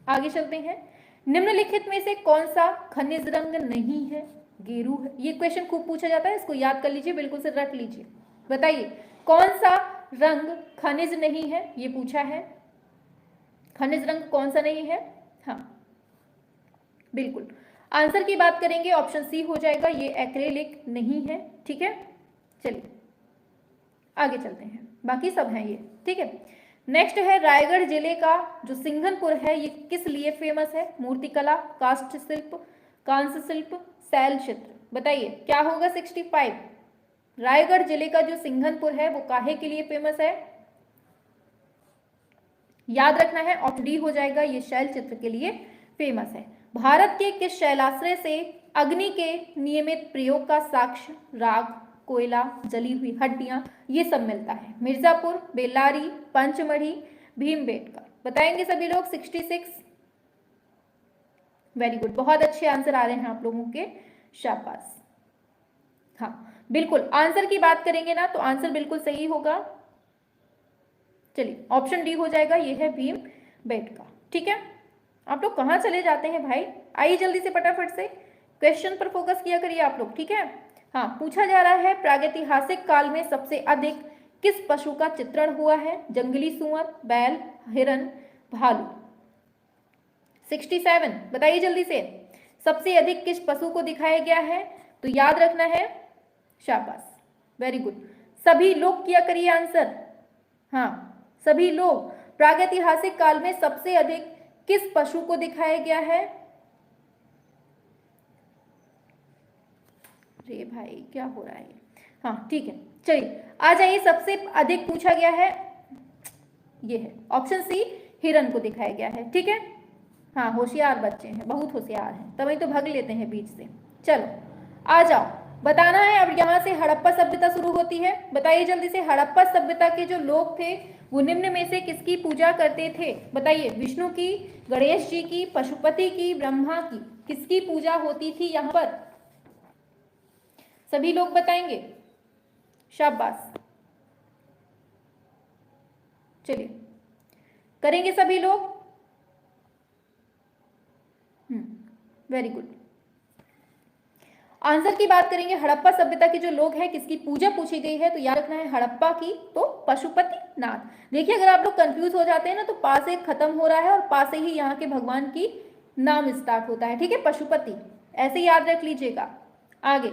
आगे चलते हैं। निम्नलिखित में से कौन सा खनिज रंग नहीं है? गेरू है। ये क्वेश्चन खूब पूछा जाता है, इसको याद कर लीजिए, बिल्कुल से रट लीजिए। बताइए कौन सा रंग खनिज नहीं है? ये पूछा है, खनिज रंग कौन सा नहीं है? हाँ, बिल्कुल। आंसर की बात करेंगे, ऑप्शन सी हो जाएगा, ये एक्रेलिक नहीं है। ठीक है, चलिए आगे चलते हैं, बाकी सब हैं ये। ठीक है, नेक्स्ट है रायगढ़ जिले का जो सिंघनपुर है, ये किस लिए फेमस है? मूर्तिकला, काष्ठ शिल्प, कांस्य शिल्प, शैल चित्र। बताइए क्या होगा 65? रायगढ़ जिले का जो सिंघनपुर है वो काहे के लिए फेमस है? याद रखना है, ऑप्शन डी हो जाएगा, ये शैल चित्र के लिए फेमस है। भारत के किस शैलाश्रय से अग्नि के नियमित प्रयोग का साक्ष्य राग, कोयला, जली हुई हड्डियां, ये सब मिलता है? मिर्जापुर, बेल्लारी, पंचमढ़ी, भीमबेटका। बताएंगे सभी लोग 66? वेरी गुड, बहुत अच्छे आंसर आ रहे हैं आप लोगों के, शाबाश। हाँ बिल्कुल, आंसर की बात करेंगे ना तो आंसर बिल्कुल सही होगा। चलिए ऑप्शन डी हो जाएगा, ये है भीमबेटका। ठीक है, आप लोग कहाँ चले जाते हैं भाई? आइए जल्दी से फटाफट से क्वेश्चन पर फोकस किया करिए आप लोग। ठीक है, हाँ, पूछा जा रहा है प्रागैतिहासिक काल में सबसे अधिक किस पशु का चित्रण हुआ है? जंगली सुअर, बैल, हिरन, भालू। 67 बताइए जल्दी से, सबसे अधिक किस पशु को दिखाया गया है? तो याद रखना है, शाबाश, वेरी गुड, सभी लोग किया करिए आंसर। हाँ सभी लोग, प्रागैतिहासिक काल में सबसे अधिक किस पशु को दिखाया गया है? रे भाई क्या हो रहा है? हाँ ठीक है, चलिए आ जाइए, सबसे अधिक पूछा गया है, ये है ऑप्शन सी, हिरन को दिखाया गया है। ठीक है, हाँ होशियार बच्चे हैं, बहुत होशियार हैं, तभी तो भाग लेते हैं बीच से। चलो आ जाओ, बताना है। अब यहाँ से हड़प्पा सभ्यता शुरू होती है। बताइए जल्दी से, हड़प्पा सभ्यता के जो लोग थे वो निम्न में से किसकी पूजा करते थे? बताइए, विष्णु की, गणेश जी की, पशुपति की, ब्रह्मा की, किसकी पूजा होती थी यहाँ पर? सभी लोग बताएंगे, शाबाश। चलिए करेंगे सभी लोग। Very good. आंसर की बात करेंगे, हड़प्पा सभ्यता के जो लोग हैं किसकी पूजा पूछी गई है, तो याद रखना है हड़प्पा की तो पशुपति नाथ। देखिए अगर आप लोग कंफ्यूज हो जाते हैं ना, तो पा से खत्म हो रहा है और पा से ही यहाँ के भगवान की नाम स्टार्ट होता है, ठीक है, पशुपति, ऐसे याद रख लीजिएगा। आगे,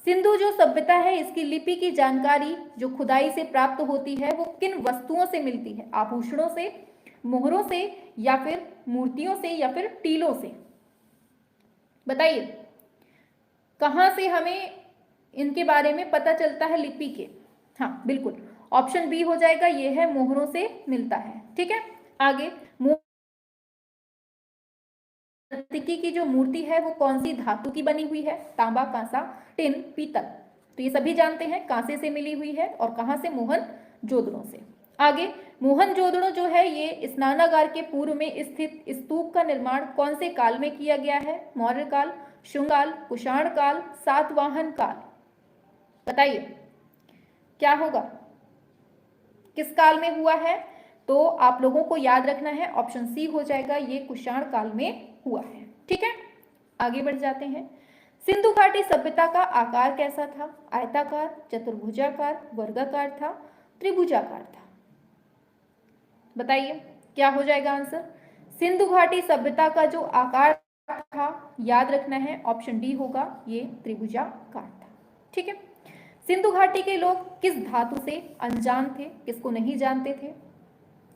सिंधु जो सभ्यता है इसकी लिपि की जानकारी जो खुदाई से प्राप्त होती है वो किन वस्तुओं से मिलती है, आभूषणों से, मोहरों से, या फिर मूर्तियों से, या फिर टीलों से, बताइए कहां से हमें इनके बारे में पता चलता है लिपि के। हाँ बिल्कुल, ऑप्शन बी हो जाएगा, ये है मोहरों से मिलता है, ठीक है। आगे, नर्तकी की जो मूर्ति है वो कौन सी धातु की बनी हुई है, तांबा, कांसा, टिन, पीतल, तो ये सभी जानते हैं कांसे से मिली हुई है, और कहां से, मोहन जोदड़ों से। आगे, मोहन जोदड़ो जो है ये स्नानागार के पूर्व में स्थित स्तूप का निर्माण कौन से काल में किया गया है, मौर्य काल, शुंग काल, कुषाण काल, सातवाहन काल, बताइए क्या होगा, किस काल में हुआ है, तो आप लोगों को याद रखना है ऑप्शन सी हो जाएगा, ये कुषाण काल में हुआ है, ठीक है। आगे बढ़ जाते हैं, सिंधु घाटी सभ्यता का आकार कैसा था, आयताकार, चतुर्भुजाकार, वर्गाकार था, त्रिभुजाकार था, बताइए क्या हो जाएगा आंसर। सिंधु घाटी सभ्यता का जो आकार था याद रखना है ऑप्शन डी होगा, ये त्रिभुजाकार था, ठीक है। सिंधु घाटी के लोग किस धातु से अनजान थे, किसको नहीं जानते थे,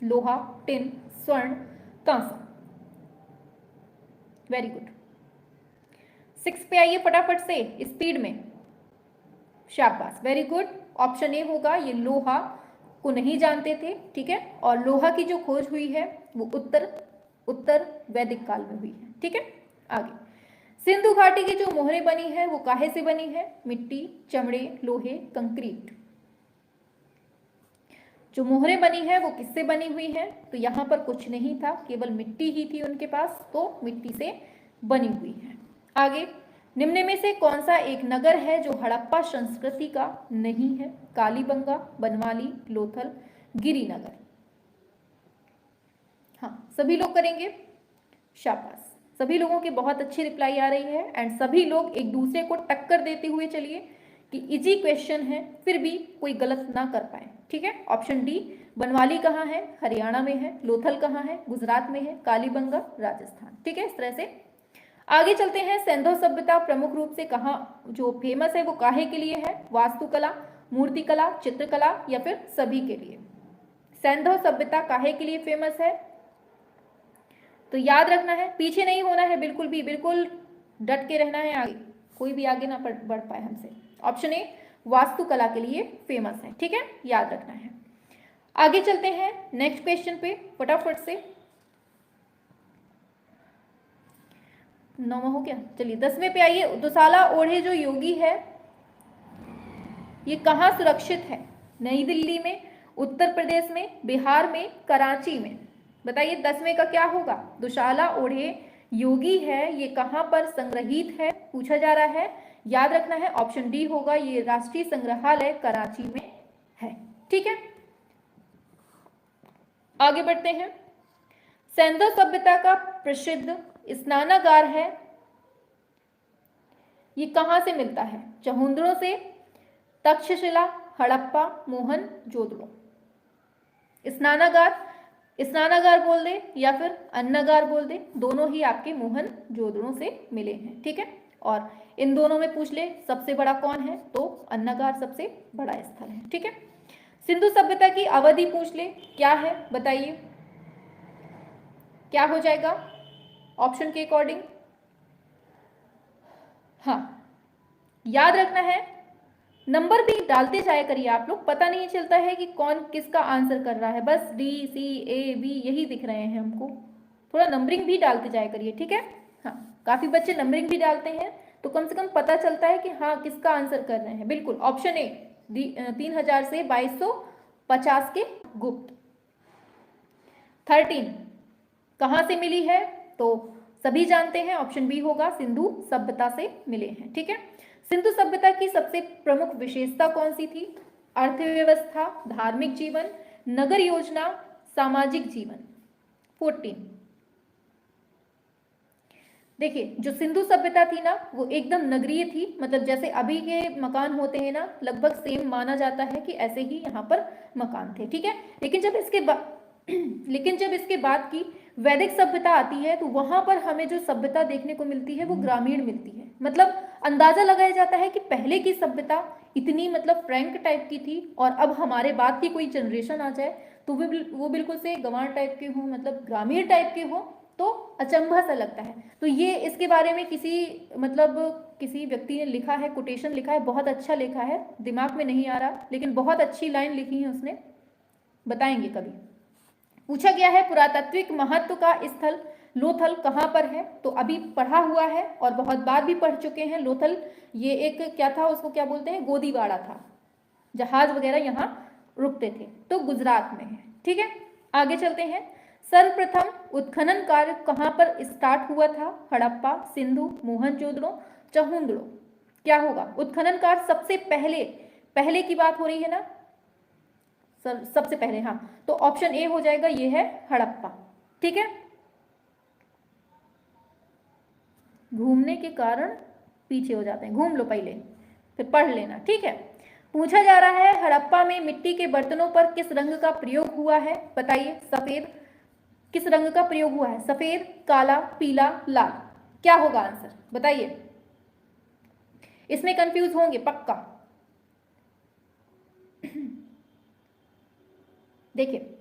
लोहा, टिन, स्वर्ण, कांसा, वेरी गुड। 6 पे आइए फटाफट से स्पीड में, शाबाश, वेरी गुड, ऑप्शन ए होगा, ये लोहा को नहीं जानते थे, ठीक है, और लोहा की जो खोज हुई है वो उत्तर वैदिक काल में हुई है, ठीक है। आगे, सिंधु घाटी की जो मोहरें बनी है वो काहे से बनी है, मिट्टी, चमड़े, लोहे, कंक्रीट, जो मोहरें बनी है वो किससे बनी हुई है, तो यहां पर कुछ नहीं था, केवल मिट्टी ही थी उनके पास, तो मिट्टी से बनी हुई है। आगे, निम्न में से कौन सा एक नगर है जो हड़प्पा संस्कृति का नहीं है, कालीबंगा, बनवाली, लोथल, गिरिनगर, हाँ सभी लोग करेंगे, शाबाश, सभी लोगों की बहुत अच्छी रिप्लाई आ रही है, एंड सभी लोग एक दूसरे को टक्कर देते हुए चलिए कि इजी क्वेश्चन है फिर भी कोई गलत ना कर पाए, ठीक है। ऑप्शन डी, बनवाली कहाँ है, हरियाणा में है, लोथल कहाँ है, गुजरात में है, कालीबंगा राजस्थान, ठीक है। इस तरह से आगे चलते हैं, सिंधु सभ्यता प्रमुख रूप से कहाँ जो फेमस है वो काहे के लिए है, वास्तुकला, मूर्तिकला, चित्रकला, या फिर सभी के लिए। सिंधु सभ्यता काहे के लिए फेमस है, तो याद रखना है, पीछे नहीं होना है बिल्कुल भी, बिल्कुल डट के रहना है, आगे कोई भी आगे ना बढ़ पाए हमसे। ऑप्शन ए, वास्तुकला के लिए फेमस है, ठीक है, याद रखना है। आगे चलते हैं नेक्स्ट क्वेश्चन पे फटाफट से, 9 हो गया, चलिए 10वें पे आइए, दुसाला ओढ़े जो योगी है ये कहाँ सुरक्षित है, नई दिल्ली में, उत्तर प्रदेश में, बिहार में, कराची में, बताइए 10वें का क्या होगा, दुशाला ओढ़े योगी है ये कहां पर संग्रहित है, पूछा जा रहा है, याद रखना है ऑप्शन डी होगा, ये राष्ट्रीय संग्रहालय कराची में है, ठीक है। आगे बढ़ते हैं, सिंधु सभ्यता का प्रसिद्ध स्नानागार है ये कहां से मिलता है, चहुंद्रों से, तक्षशिला, हड़प्पा, मोहन जोदड़ो, स्नानागार बोल दे या फिर अन्नागार बोल दे, दोनों ही आपके मोहन जोदड़ों से मिले हैं, ठीक है। और इन दोनों में पूछ ले सबसे बड़ा कौन है, तो अन्नागार सबसे बड़ा स्थल है, ठीक है। सिंधु सभ्यता की अवधि पूछ ले क्या है, बताइए क्या हो जाएगा ऑप्शन के अकॉर्डिंग, हाँ याद रखना है, नंबर भी डालते जाया करिए आप लोग, पता नहीं चलता है कि कौन किसका आंसर कर रहा है, बस डी, सी, ए, बी यही दिख रहे हैं हमको, थोड़ा नंबरिंग भी डालते जाया करिए, ठीक है। हाँ काफी बच्चे नंबरिंग भी डालते हैं तो कम से कम पता चलता है कि हाँ किसका आंसर कर रहे हैं, बिल्कुल ऑप्शन ए, 3000 से 2250 के गुप्त। 13 कहाँ से मिली है, तो सभी जानते हैं ऑप्शन बी होगा, सिंधु सभ्यता से मिले हैं, ठीक है। सिंधु सभ्यता की सबसे प्रमुख विशेषता कौन सी थी, अर्थव्यवस्था, धार्मिक जीवन, नगर योजना, सामाजिक जीवन। 14। देखिए जो सिंधु सभ्यता थी ना वो एकदम नगरीय थी, मतलब जैसे अभी के मकान होते हैं ना लगभग सेम माना जाता है कि ऐसे ही यहाँ पर मकान थे, ठीक है। लेकिन जब इसके बाद की वैदिक सभ्यता आती है तो वहां पर हमें जो सभ्यता देखने को मिलती है वो ग्रामीण मिलती है। मतलब अंदाजा लगाया जाता है कि पहले की सभ्यता इतनी मतलब फ्रैंक टाइप की थी, और अब हमारे बाद की कोई जनरेशन आ जाए तो वो बिल्कुल से गंवार टाइप के हो, मतलब ग्रामीण टाइप के हो, तो अचंभा सा लगता है। तो ये इसके बारे में किसी व्यक्ति ने लिखा है, कोटेशन लिखा है, बहुत अच्छा लिखा है, दिमाग में नहीं आ रहा लेकिन बहुत अच्छी लाइन लिखी है उसने, बताएंगे कभी। पूछा गया है पुरातात्विक महत्व का स्थल लोथल कहाँ पर है, तो अभी पढ़ा हुआ है और बहुत बार भी पढ़ चुके हैं। लोथल ये एक क्या था, उसको क्या बोलते हैं, गोदीवाड़ा था, जहाज वगैरह यहाँ रुकते थे, तो गुजरात में है, ठीक है। आगे चलते हैं। सर्वप्रथम उत्खनन कार्य कहाँ पर स्टार्ट हुआ था, हड़प्पा, सिंधु, मोहनजोदड़ो, चहुंदड़ो, क्या होगा उत्खनन कार्य सबसे पहले की बात हो रही है ना, सबसे पहले, हाँ, तो ऑप्शन ए हो जाएगा, ये है हड़प्पा, ठीक है। घूमने के कारण पीछे हो जाते हैं, घूम लो पहले फिर पढ़ लेना, ठीक है। पूछा जा रहा है हड़प्पा में मिट्टी के बर्तनों पर किस रंग का प्रयोग हुआ है, बताइए। सफेद, किस रंग का प्रयोग हुआ है, सफेद, काला, पीला, लाल, क्या होगा आंसर, बताइए। इसमें कंफ्यूज होंगे पक्का। देखिए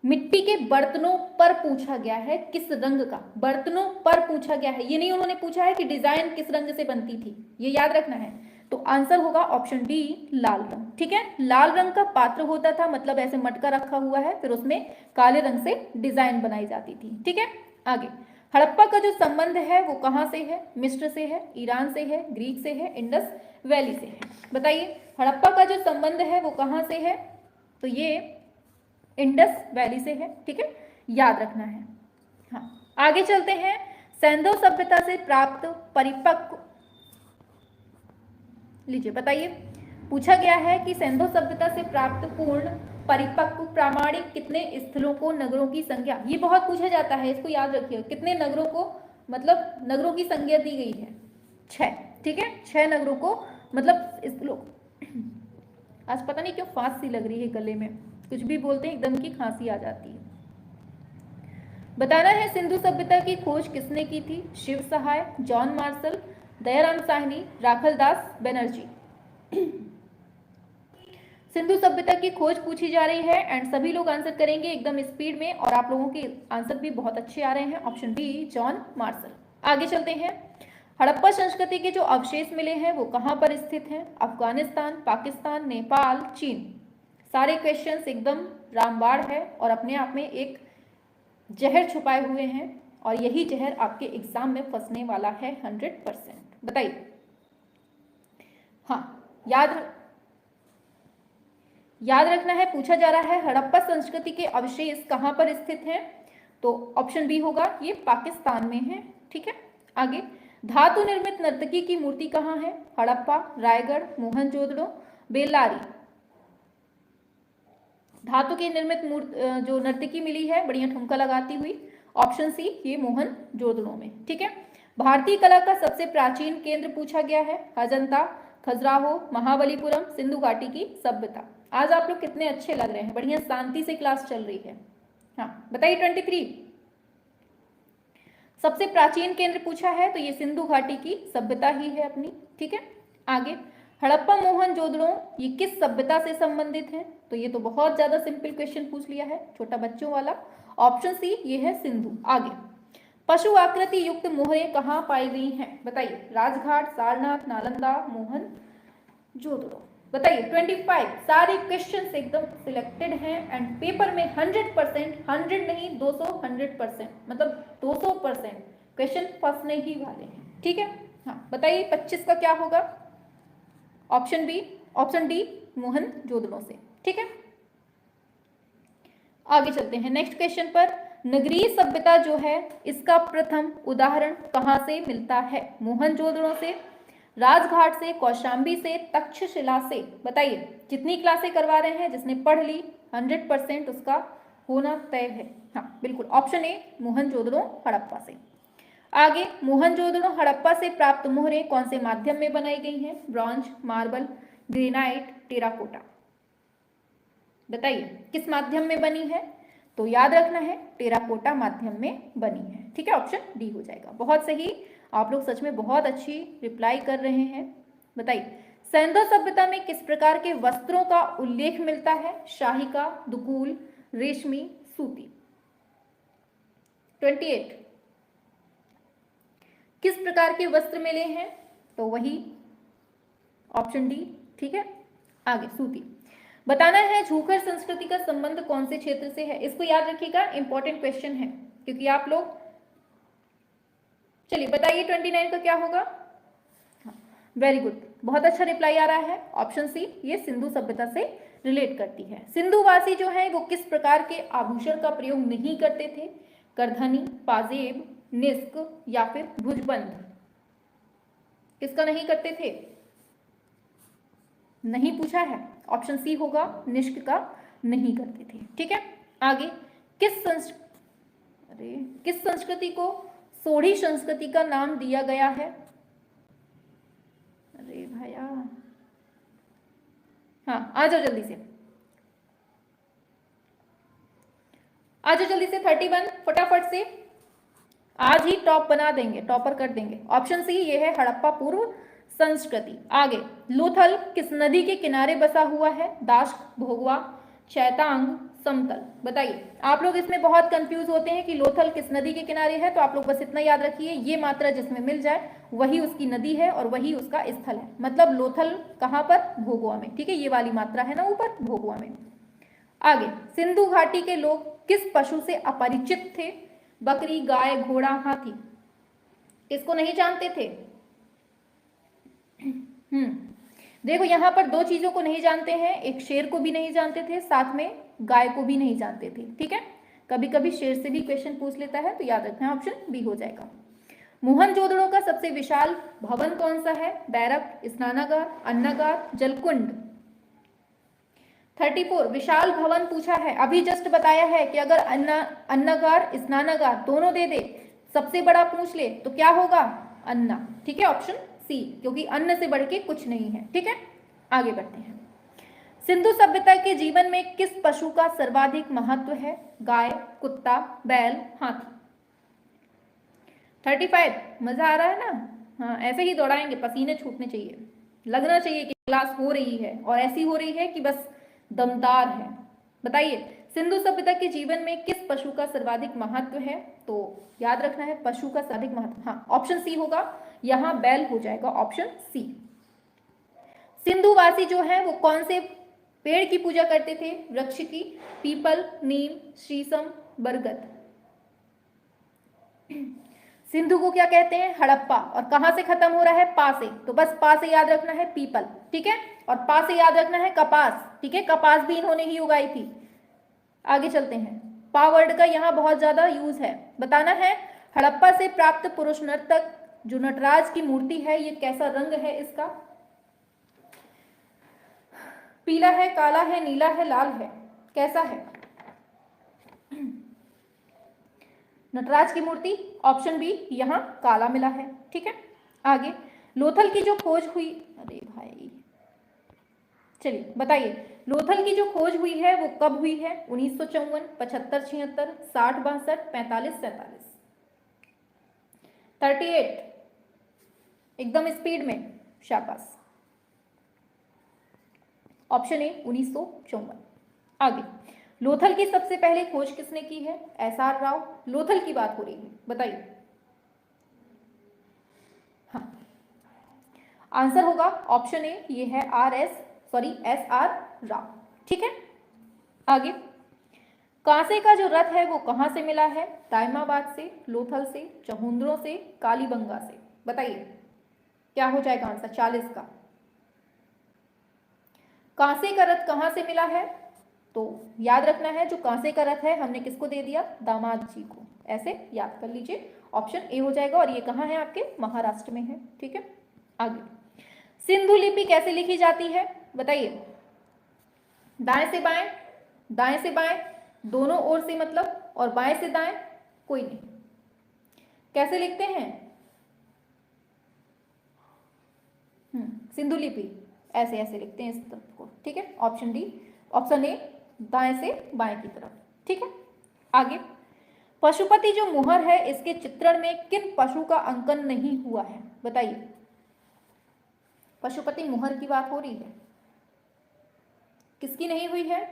मिट्टी के बर्तनों पर पूछा गया है, किस रंग का, बर्तनों पर पूछा गया है, ये नहीं उन्होंने पूछा है कि डिजाइन किस रंग से बनती थी, ये याद रखना है। तो आंसर होगा ऑप्शन डी, लाल रंग, ठीक है। लाल रंग का पात्र होता था, मतलब ऐसे मटका रखा हुआ है, फिर उसमें काले रंग से डिजाइन बनाई जाती थी, ठीक है। आगे, हड़प्पा का जो संबंध है वो कहाँ से है, मिस्र से है, ईरान से है, ग्रीक से है, इंडस वैली से है, बताइए। हड़प्पा का जो संबंध है वो कहाँ से है, तो ये इंडस वैली से है, ठीक है, याद रखना है। हाँ, आगे चलते हैं। सिंधु सभ्यता से प्राप्त परिपक्व, लीजिए बताइए। पूछा गया है कि सिंधु सभ्यता से प्राप्त पूर्ण परिपक्व प्रामाणिक कितने स्थलों को, नगरों की संख्या, ये बहुत पूछा जाता है, इसको याद रखिए। कितने नगरों को, मतलब नगरों की संख्या दी गई है 6, ठीक है, 6 नगरों को, मतलब स्थलों। आज पता नहीं क्यों फांसी लग रही है गले में, कुछ भी बोलते हैं एकदम की खांसी आ जाती है। बताना है सिंधु सभ्यता की खोज किसने की थी, शिव सहाय, जॉन मार्शल, दयाराम साहनी, राखल दास बनर्जी। सिंधु सभ्यता की खोज पूछी जा रही है एंड सभी लोग आंसर करेंगे एकदम स्पीड में, और आप लोगों के आंसर भी बहुत अच्छे आ रहे हैं, ऑप्शन बी, जॉन मार्शल। आगे चलते हैं। हड़प्पा संस्कृति के जो अवशेष मिले हैं वो कहाँ पर स्थित हैं, अफगानिस्तान, पाकिस्तान, नेपाल, चीन। सारे क्वेश्चंस एकदम रामबाण है और अपने आप में एक जहर छुपाए हुए हैं, और यही जहर आपके एग्जाम में फंसने वाला है 100%, बताइए। हाँ, याद रखना है, पूछा जा रहा है हड़प्पा संस्कृति के अवशेष कहाँ पर स्थित हैं, तो ऑप्शन बी होगा, ये पाकिस्तान में है, ठीक है। आगे, धातु निर्मित नर्तकी की मूर्ति कहाँ है, हड़प्पा, रायगढ़, मोहनजोदड़ो, बेल्लारी। धातु की निर्मित जो नर्तकी मिली है बढ़िया ठुमका लगाती हुई, ऑप्शन सी, ये मोहनजोदड़ो में, ठीक है। भारतीय कला का सबसे प्राचीन केंद्र पूछा गया है, अजंता, खजुराहो, महाबलीपुरम, सिंधु घाटी की सभ्यता। आज आप लोग कितने अच्छे लग रहे हैं, बढ़िया शांति से क्लास चल रही है। हाँ बताइए, 23 सबसे प्राचीन केंद्र पूछा है, तो ये सिंधु घाटी की सभ्यता ही है अपनी, ठीक है। आगे, हड़प्पा मोहनजोदड़ो ये किस सभ्यता से संबंधित है, तो ये तो बहुत ज्यादा सिंपल क्वेश्चन पूछ लिया है, छोटा बच्चों वाला, ऑप्शन सी, ये है सिंधु। आगे, पशु आकृति युक्त मोहरें कहाँ पाई गई हैं, बताइए। राजघाट, सारनाथ, नालंदा, मोहनजोदड़ो, बताइए। 25 सारे क्वेश्चन एकदम सिलेक्टेड हैं एंड पेपर में 100%, 100 नहीं 200, 100%, मतलब 200% क्वेश्चन फंसने ही वाले हैं, ठीक है। हाँ बताइए, 25 का क्या होगा, option B, option D, Mohenjodaro से, ठीक है। आगे चलते हैं नेक्स्ट क्वेश्चन पर। नगरीय सभ्यता जो है इसका प्रथम उदाहरण कहाँ से मिलता है, मोहनजोदड़ो से, राजघाट से, कौशाम्बी से, तक्षशिला से, बताइए। जितनी क्लासें करवा रहे हैं, जिसने पढ़ ली 100% उसका होना तय है। हाँ बिल्कुल, ऑप्शन ए मोहनजोदड़ो हड़प्पा से। आगे, मोहनजोदड़ो हड़प्पा से प्राप्त मोहरें कौन से माध्यम में बनाई गई हैं? Bronze, marble, granite, terracotta. बताइए किस माध्यम में बनी है? तो याद रखना है टेराकोटा माध्यम में बनी है। ठीक है, ऑप्शन डी हो जाएगा। बहुत सही, आप लोग सच में बहुत अच्छी रिप्लाई कर रहे हैं। बताइए सिंधु सभ्यता में किस प्रकार के वस्त्रों का उल्लेख मिलता है? शाही का, दुकूल, रेशमी, सूती। 28 किस प्रकार के वस्त्र मिले हैं? तो वही ऑप्शन डी। ठीक है, आगे सूती। बताना है झूकर संस्कृति का संबंध कौन से क्षेत्र से है? इसको याद रखिएगा, इंपॉर्टेंट क्वेश्चन है, क्योंकि आप लोग, चलिए बताइए 29 का क्या होगा? वेरी गुड, बहुत अच्छा रिप्लाई आ रहा है। ऑप्शन सी, ये सिंधु सभ्यता से रिलेट करती है। सिंधुवासी जो है वो किस प्रकार के आभूषण का प्रयोग नहीं करते थे? करधनी, पाजेब, निष्क या फिर भुजबंद। किसका नहीं करते थे? नहीं पूछा है, ऑप्शन सी होगा, निष्क का नहीं करते थे। ठीक है, आगे, किस संस्कृति को सोढ़ी संस्कृति का नाम दिया गया है? अरे भैया, हाँ आ जाओ जल्दी से, आ जाओ जल्दी से। 31 फटाफट से, आज ही टॉप बना देंगे, टॉपर कर देंगे। ऑप्शन सी ये है हड़प्पा पूर्व संस्कृति। आगे, लोथल किस नदी के किनारे बसा हुआ है? दाश्क, भोगवा, चैतांग, समतल। बताइए, आप लोग इसमें बहुत कंफ्यूज होते हैं कि लोथल किस नदी के किनारे है, तो आप लोग बस इतना याद रखिए, ये मात्रा जिसमें मिल जाए वही उसकी नदी है और वही उसका स्थल है। मतलब लोथल कहाँ पर? भोगवा में। ठीक है, ये वाली मात्रा है ना ऊपर, भोगवा में। आगे, सिंधु घाटी के लोग किस पशु से अपरिचित थे? बकरी, गाय, घोड़ा, हाथी। किसको नहीं जानते थे? देखो यहां पर दो चीजों को नहीं जानते हैं, एक शेर को भी नहीं जानते थे, साथ में गाय को भी नहीं जानते थे। ठीक है, कभी कभी शेर से भी क्वेश्चन पूछ लेता है, तो याद रखना ऑप्शन बी हो जाएगा। मोहनजोदड़ो का सबसे विशाल भवन कौन सा है? बैरक, स्नानागार, अन्नागार, जलकुंड। 34 विशाल भवन पूछा है, अभी जस्ट बताया है कि अगर अन्नागार स्नानागार दोनों दे दे, सबसे बड़ा पूछ ले तो क्या होगा? अन्ना। ठीक है, ऑप्शन सी, क्योंकि अन्न से बढ़ के कुछ नहीं है। ठीक है, आगे बढ़ते हैं। सिंधु सभ्यता के जीवन में किस पशु का सर्वाधिक महत्व है? गाय, कुत्ता, बैल, हाथी। 35 मजा आ रहा है ना? हाँ, ऐसे ही दौड़ाएंगे, पसीने छूटने चाहिए, लगना चाहिए कि क्लास हो रही है, और ऐसी हो रही है कि बस दमदार है। बताइए सिंधु सभ्यता के जीवन में किस पशु का सर्वाधिक महत्व है? तो याद रखना है पशु का सर्वाधिक महत्व, हाँ ऑप्शन सी होगा, यहां बैल हो जाएगा, ऑप्शन सी। सिंधुवासी जो है वो कौन से पेड़ की पूजा करते थे? वृक्ष की, पीपल, नीम, शीशम, बरगद। सिंधु को क्या कहते हैं? हड़प्पा। और कहां से खत्म हो रहा है? पा से, तो बस पा से याद रखना है पीपल। ठीक है, और पा से याद रखना है कपास। ठीक है, कपास भी इन्होंने ही उगाई थी। आगे चलते हैं, पा वर्ड का यहाँ बहुत ज्यादा यूज है। बताना है हड़प्पा से प्राप्त पुरुष नर्तक जो नटराज की मूर्ति है, ये कैसा रंग है इसका? पीला है, काला है, नीला है, लाल है, कैसा है नटराज की मूर्ति? ऑप्शन बी, यहाँ काला मिला है। ठीक है, आगे, लोथल की जो खोज हुई, अरे भाई चलिए बताइए, लोथल की जो खोज हुई है वो कब हुई है? 1954, 75, 76, 60, 62, 45, 47। 38 एकदम स्पीड में, शाबाश, ऑप्शन ए 1954। आगे, लोथल की सबसे पहले खोज किसने की है? एसआर राव। लोथल की बात हो रही है, बताइए। हाँ, आंसर होगा ऑप्शन ए, ये है एसआर राव। ठीक है, आगे, कांसे का जो रथ है वो कहां से मिला है? दायमाबाद से, लोथल से, चहुंद्रों से, कालीबंगा से। बताइए क्या हो जाएगा आंसर 40 का? कांसे का रथ कहां से मिला है? तो याद रखना है जो कांसे का रथ है हमने किसको दे दिया? दामाद जी को। ऐसे याद कर लीजिए, ऑप्शन ए हो जाएगा, और ये कहाँ है आपके? महाराष्ट्र में है। ठीक है, आगे, सिंधु लिपि कैसे लिखी जाती है? बताइए, दाएं से बाएं, दाएं से बाएं, दोनों ओर से मतलब, और बाएं से दाएं कोई नहीं। कैसे लिखते हैं? सिंधु लिपि, ऐसे ऐसे लिखते हैं इस तरफ को, ठीक है। ऑप्शन डी, ऑप्शन ए दाएं से बाएं की तरफ, ठीक है। आगे, पशुपति जो मुहर है इसके चित्रण में किन पशु का अंकन नहीं हुआ है? बताइए, पशुपति मुहर की बात हो रही है, किसकी नहीं हुई है?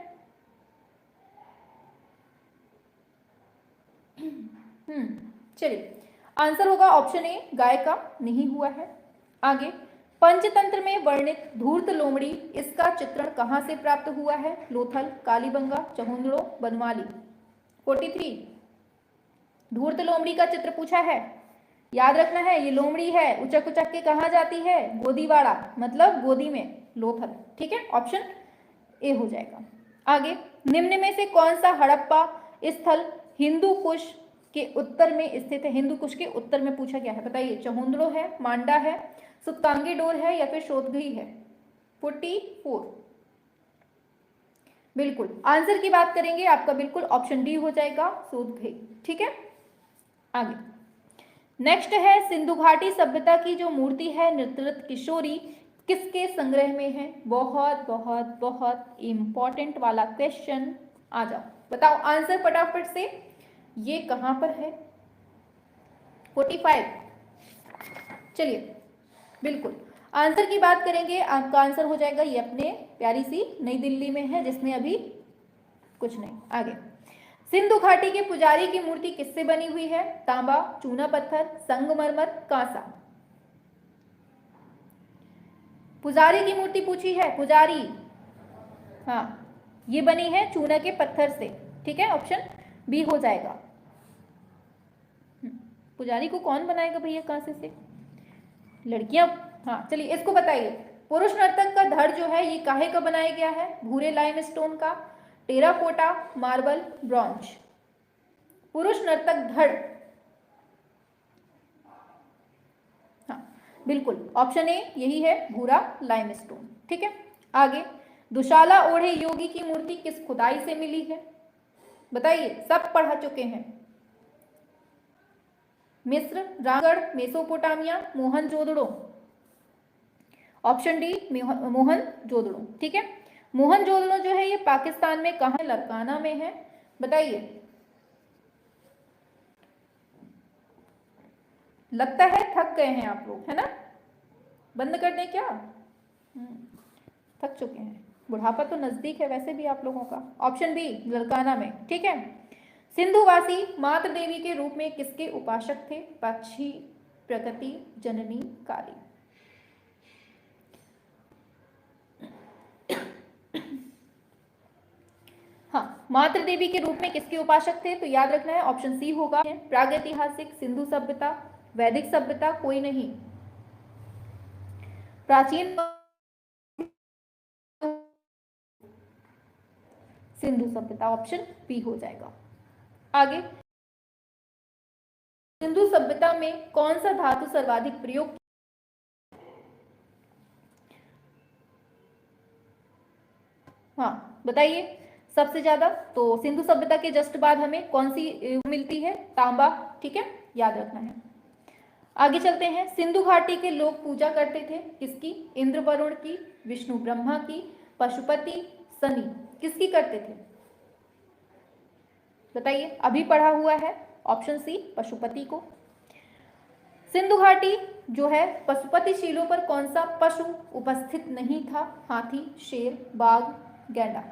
चलिए, आंसर होगा ऑप्शन ए, गाय का नहीं हुआ है। आगे, पंचतंत्र में वर्णित धूर्त लोमड़ी, इसका चित्रण कहां से प्राप्त हुआ है? लोथल, कालीबंगा, चहुंदड़ो, बनवाली। 43, धूर्त लोमड़ी का चित्र पूछा है, याद रखना है ये लोमड़ी है, उचक उचक के कहा जाती है? गोदीवाड़ा, मतलब गोदी में, लोथल, ठीक है। ऑप्शन ए हो जाएगा। आगे, निम्न में से कौन सा हड़प्पा स्थल हिंदू कुश के उत्तर में स्थित है? हिंदू कुश के उत्तर में पूछा गया है, बताइए। चहुंदड़ो है, मांडा है, सुक्तांगी डोर है, या फिर शोधगई है? 44, बिल्कुल आंसर की बात करेंगे आपका बिल्कुल ऑप्शन डी हो जाएगा, शोधगई, ठीक है। आगे, नेक्स्ट है, सिंधु घाटी सभ्यता की जो मूर्ति है नृत्यरत किशोरी, किसके संग्रह में है? बहुत बहुत बहुत इंपॉर्टेंट वाला क्वेश्चन, आ जाओ बताओ आंसर फटाफट से, ये कहां पर है? 45, चलिए बिल्कुल आंसर की बात करेंगे, आपका आंसर हो जाएगा ये अपने प्यारी सी नई दिल्ली में है, जिसमें अभी कुछ नहीं। आगे, सिंधु घाटी के पुजारी की मूर्ति किससे बनी हुई है? तांबा, चूना पत्थर, संगमरमर, कांसा। पुजारी की मूर्ति पूछी है, पुजारी, हाँ ये बनी है चूना के पत्थर से, ठीक है। ऑप्शन बी हो जाएगा। पुजारी को कौन बनाएगा भैया कांसे से? लड़कियां, हाँ चलिए इसको बताइए। पुरुष नर्तक का धड़ जो है ये काहे का बनाया गया है? भूरे लाइमस्टोन का, टेराकोटा, मार्बल, ब्रॉन्ज। पुरुष नर्तक धड़, हाँ बिल्कुल ऑप्शन ए यही है, भूरा लाइमस्टोन, ठीक है। आगे, दुशाला ओढ़े योगी की मूर्ति किस खुदाई से मिली है? बताइए, सब पढ़ा चुके हैं। मिस्र, Ramgarh, Mesopotamia, Mohenjodaro. Option D Mohenjodaro, ठीक है। मोहनजोदड़ो जो है ये पाकिस्तान में कहां? लरकाना में है, बताइए। लगता है थक गए हैं आप लोग, है ना? बंद कर दें क्या? थक चुके हैं, बुढ़ापा तो नजदीक है वैसे भी आप लोगों का। ऑप्शन बी लरकाना में, ठीक है। सिंधुवासी मातृ देवी के रूप में किसके उपासक थे? पक्षी, प्रकृति, जननी, काली। हाँ, मातृ देवी के रूप में किसके उपासक थे? तो याद रखना है ऑप्शन सी होगा, प्रागैतिहासिक, सिंधु सभ्यता, वैदिक सभ्यता, कोई नहीं। प्राचीन सिंधु सभ्यता, ऑप्शन बी हो जाएगा। आगे, सिंधु सभ्यता में कौन सा धातु सर्वाधिक प्रयोग? हाँ बताइए, सबसे ज्यादा तो सिंधु सभ्यता के जस्ट बाद हमें कौन सी मिलती है? तांबा, ठीक है, याद रखना है। आगे चलते हैं, सिंधु घाटी के लोग पूजा करते थे किसकी? इंद्र वरुण की, विष्णु ब्रह्मा की, पशुपति, शनि, किसकी करते थे? बताइए, अभी पढ़ा हुआ है, ऑप्शन सी पशुपति को। सिंधु घाटी जो है पशुपति शिलों पर कौन सा पशु उपस्थित नहीं था? हाथी, शेर, बाघ, गैंडा।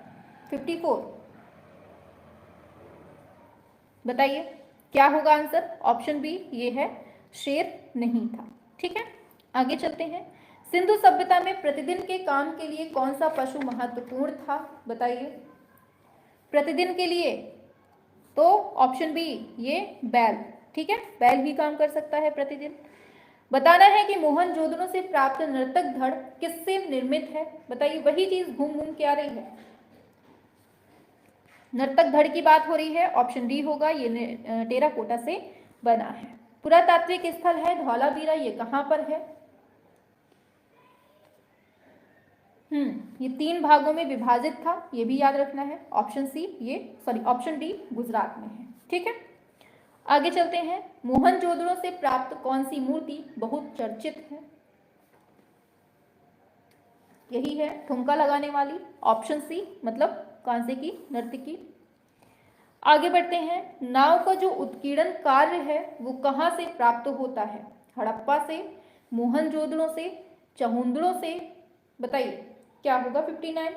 54, बताइए क्या होगा आंसर? ऑप्शन बी ये है, शेर नहीं था, ठीक है। आगे चलते हैं, सिंधु सभ्यता में प्रतिदिन के काम के लिए कौन सा पशु महत्वपूर्ण था? बताइए, प्रतिदिन के लिए तो ऑप्शन बी ये बैल, ठीक है, बैल भी काम कर सकता है प्रतिदिन। बताना है कि मोहनजोदड़ो से प्राप्त नर्तक धड़ किससे निर्मित है? बताइए, वही चीज घूम घूम के आ रही है, नर्तक धड़ की बात हो रही है, ऑप्शन डी होगा, ये टेराकोटा से बना है। पुरातात्विक स्थल है धौलावीरा, ये कहां पर है? ये 3 भागों में विभाजित था, ये भी याद रखना है। ऑप्शन डी गुजरात में है। ठीक है, आगे चलते हैं। मोहनजोदड़ो से प्राप्त कौन सी मूर्ति बहुत चर्चित है? यही है ठुमका लगाने वाली। ऑप्शन सी मतलब कांसे की नर्तकी। आगे बढ़ते हैं। नाव का जो उत्कीर्णन कार्य है वो कहाँ से प्राप्त होता है? हड़प्पा से, मोहनजोदड़ो से, चहुंदड़ो से? बताइए क्या होगा 59।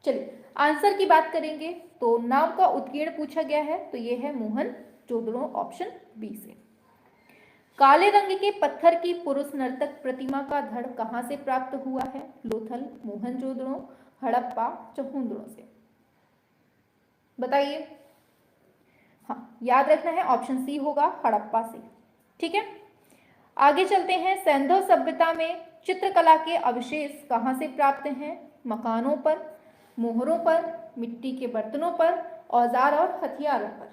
चलिए आंसर की बात करेंगे तो नाव का उत्कीर्ण पूछा गया है तो ये है मोहनजोदड़ो, ऑप्शन बी से। काले रंग के पत्थर की पुरुष नर्तक प्रतिमा का धड़ कहां से प्राप्त हुआ है? लोथल, मोहनजोदड़ो, हड़प्पा, चहुंदड़ो से? बताइए। हाँ, याद रखना है ऑप्शन सी होगा हड़प्पा से। ठीक है, आगे चलते हैं। सैंधव सभ्यता में चित्रकला के अवशेष कहां से प्राप्त हैं? मकानों पर, मोहरों पर, मिट्टी के बर्तनों पर, औजार और हथियारों पर?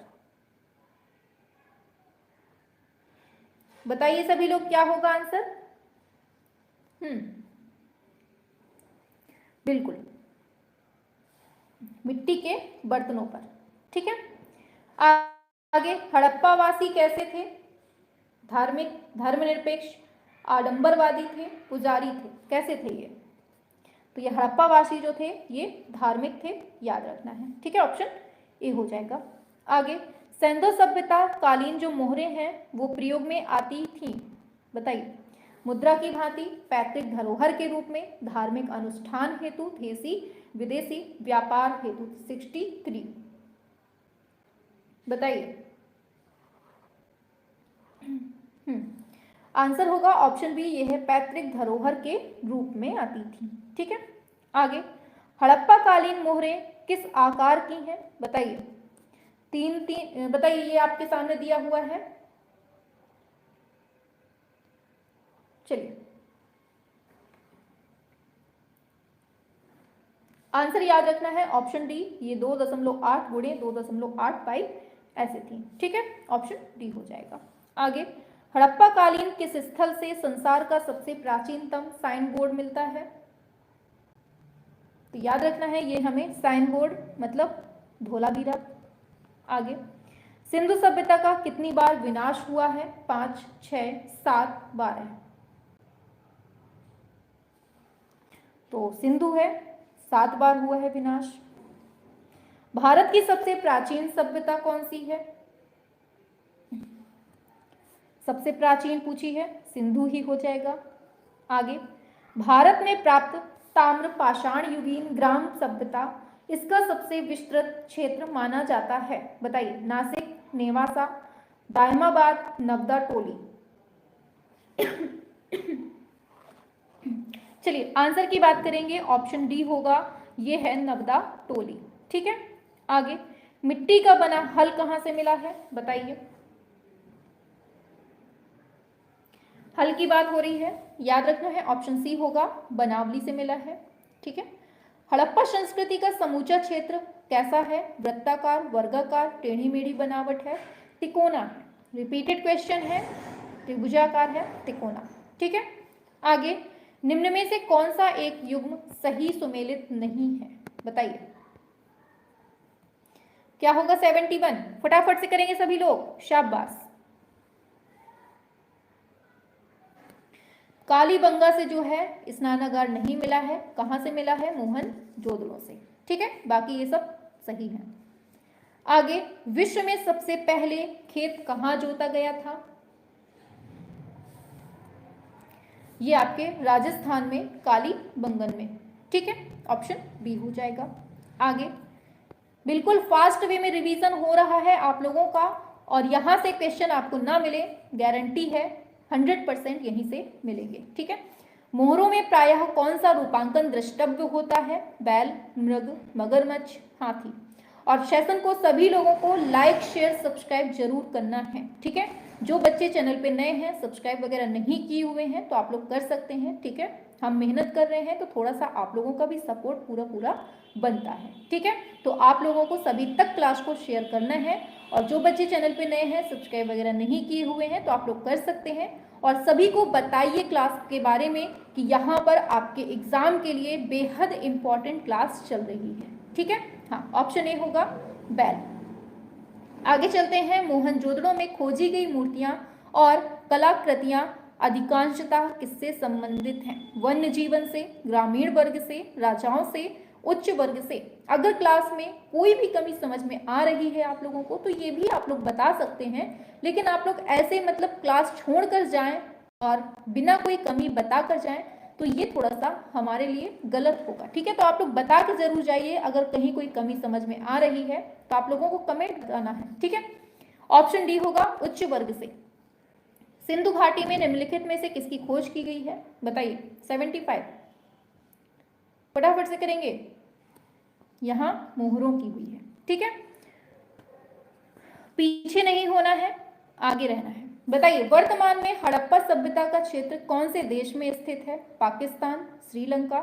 बताइए सभी लोग क्या होगा आंसर? बिल्कुल मिट्टी के बर्तनों पर। ठीक है, आगे हड़प्पा वासी कैसे थे? धार्मिक, धर्मनिरपेक्ष, आडंबरवादी थे, पुजारी थे? कैसे थे ये? तो ये हड़प्पा वासी जो थे ये धार्मिक थे, याद रखना है। ठीक है, ऑप्शन ए हो जाएगा। आगे सैंधव सभ्यता कालीन जो मोहरें हैं वो प्रयोग में आती थी? बताइए। मुद्रा की भांति, पैतृक धरोहर के रूप में, धार्मिक अनुष्ठान हेतु, देसी विदेशी व्यापार हेतु? 63। बताइए। आंसर होगा ऑप्शन बी, ये है पैतृक धरोहर के रूप में आती थी। ठीक है, आगे हड़प्पा कालीन मोहरें किस आकार की हैं? बताइए। बताइए, ये आपके सामने दिया हुआ है। चलिए आंसर याद रखना है ऑप्शन डी, ये 2.8 गुणे 2.85 ऐसे थी। ठीक है, ऑप्शन डी हो जाएगा। आगे हड़प्पा कालीन किस स्थल से संसार का सबसे प्राचीनतम साइन बोर्ड मिलता है? तो याद रखना है ये हमें साइन बोर्ड मतलब धोलावीरा। आगे सिंधु सभ्यता का कितनी बार विनाश हुआ है? 5, 6, 7, 12? तो सिंधु है, 7 बार हुआ है विनाश। भारत की सबसे प्राचीन सभ्यता कौन सी है? सबसे प्राचीन पूछी है, सिंधु ही हो जाएगा। आगे भारत में प्राप्त ताम्र पाषाण युगीन ग्राम सभ्यता, इसका सबसे विस्तृत क्षेत्र माना जाता है? बताइए। नासिक, नेवासा, दायमाबाद, नवदा टोली? चलिए आंसर की बात करेंगे, ऑप्शन डी होगा, ये है नवदा टोली। ठीक है, आगे मिट्टी का बना हल कहां से मिला है? बताइए। हल की बात हो रही है, याद रखना है ऑप्शन सी होगा, बनावली से मिला है। ठीक है, हड़प्पा संस्कृति का समूचा क्षेत्र कैसा है? वृत्ताकार, वर्गाकार, टेढ़ी मेढ़ी बनावट है, तिकोना है? रिपीटेड क्वेश्चन है, त्रिभुजाकार है, तिकोना। ठीक है, आगे निम्न में से कौन सा एक युग्म सही सुमेलित नहीं है? बताइए क्या होगा 71? फटाफट से करेंगे सभी लोग, शाबाश। कालीबंगा से जो है स्नानागार नहीं मिला है, कहां से मिला है? मोहनजोदड़ो से। ठीक है, बाकी ये सब सही है। आगे विश्व में सबसे पहले खेत कहां जोता गया था? ये आपके राजस्थान में कालीबंगन में। ठीक है, ऑप्शन बी हो जाएगा। आगे बिल्कुल फास्ट वे में रिवीजन हो रहा है आप लोगों का, और यहां से क्वेश्चन आपको ना मिले गारंटी है, 100% यहीं से मिलेंगे। ठीक है, मोहरों में प्रायः कौन सा रूपांकन द्रष्टव्य होता है? बैल, मृग, मगरमच्छ, हाथी? और सेशन को सभी लोगों को लाइक, शेयर, सब्सक्राइब जरूर करना है। ठीक है, जो बच्चे चैनल पे नए हैं, सब्सक्राइब वगैरह नहीं किए हुए हैं तो आप लोग कर सकते हैं। ठीक है, हम मेहनत कर रहे हैं तो थोड़ा सा आप लोगों का भी सपोर्ट पूरा बनता है। ठीक है, तो आप लोगों को सभी तक क्लास को शेयर करना है, और जो बच्चे चैनल पे नए हैं, सब्सक्राइब वगैरह नहीं किए हुए हैं तो आप लोग कर सकते हैं। और सभी को बताइए क्लास के बारे में कि यहाँ पर आपके एग्जाम के लिए बेहद इंपॉर्टेंट क्लास चल रही है। ठीक है, हाँ, ऑप्शन ए होगा बैल। आगे चलते हैं। मोहनजोदड़ो में खोजी गई मूर्तियां और कलाकृतियां अधिकांशतः किससे संबंधित हैं? वन्य जीवन से, ग्रामीण वर्ग से, राजाओं से, उच्च वर्ग से। अगर क्लास में कोई भी कमी समझ में आ रही है आप लोगों को तो ये भी आप लोग बता सकते हैं, लेकिन आप लोग ऐसे मतलब क्लास छोड़कर जाएं और बिना कोई कमी बता कर जाएं तो ये थोड़ा सा हमारे लिए गलत होगा। ठीक है, तो आप लोग बता के जरूर जाइए अगर कहीं कोई कमी समझ में आ रही है तो आप लोगों को कमेंट करना है। ठीक है, ऑप्शन डी होगा उच्च वर्ग से। सिंधु घाटी में निम्नलिखित में से किसकी खोज की गई है? बताइए। 75 फटाफट से करेंगे। यहां मोहरों की हुई है। ठीक है, पीछे नहीं होना है, आगे रहना है। बताइए, वर्तमान में हड़प्पा सभ्यता का क्षेत्र कौन से देश में स्थित है? पाकिस्तान, श्रीलंका,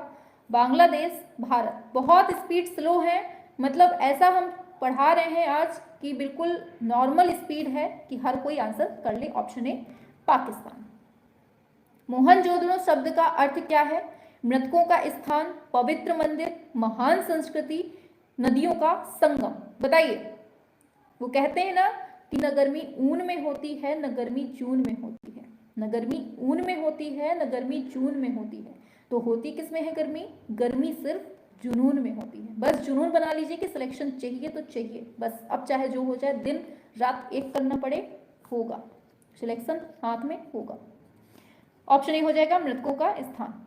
बांग्लादेश, भारत। बहुत स्पीड स्लो है, मतलब ऐसा हम पढ़ा रहे हैं आज कि बिल्कुल नॉर्मल स्पीड है कि हर कोई आंसर कर ले। Option A Pakistan. मोहनजोदड़ो शब्द का अर्थ क्या है? मृतकों का स्थान, पवित्र मंदिर, महान संस्कृति, नदियों का संगम। बताइए, वो कहते हैं ना कि न गर्मी ऊन में होती है न गर्मी जून में होती है, न गर्मी ऊन में होती है न गर्मी जून में होती है, तो होती किस में है गर्मी? गर्मी सिर्फ जुनून में होती है। बस जुनून बना लीजिए कि सिलेक्शन चाहिए तो चाहिए, बस अब चाहे जो हो जाए, दिन रात एक करना पड़े, होगा सिलेक्शन, हाथ में होगा। ऑप्शन ए हो जाएगा मृतकों का स्थान।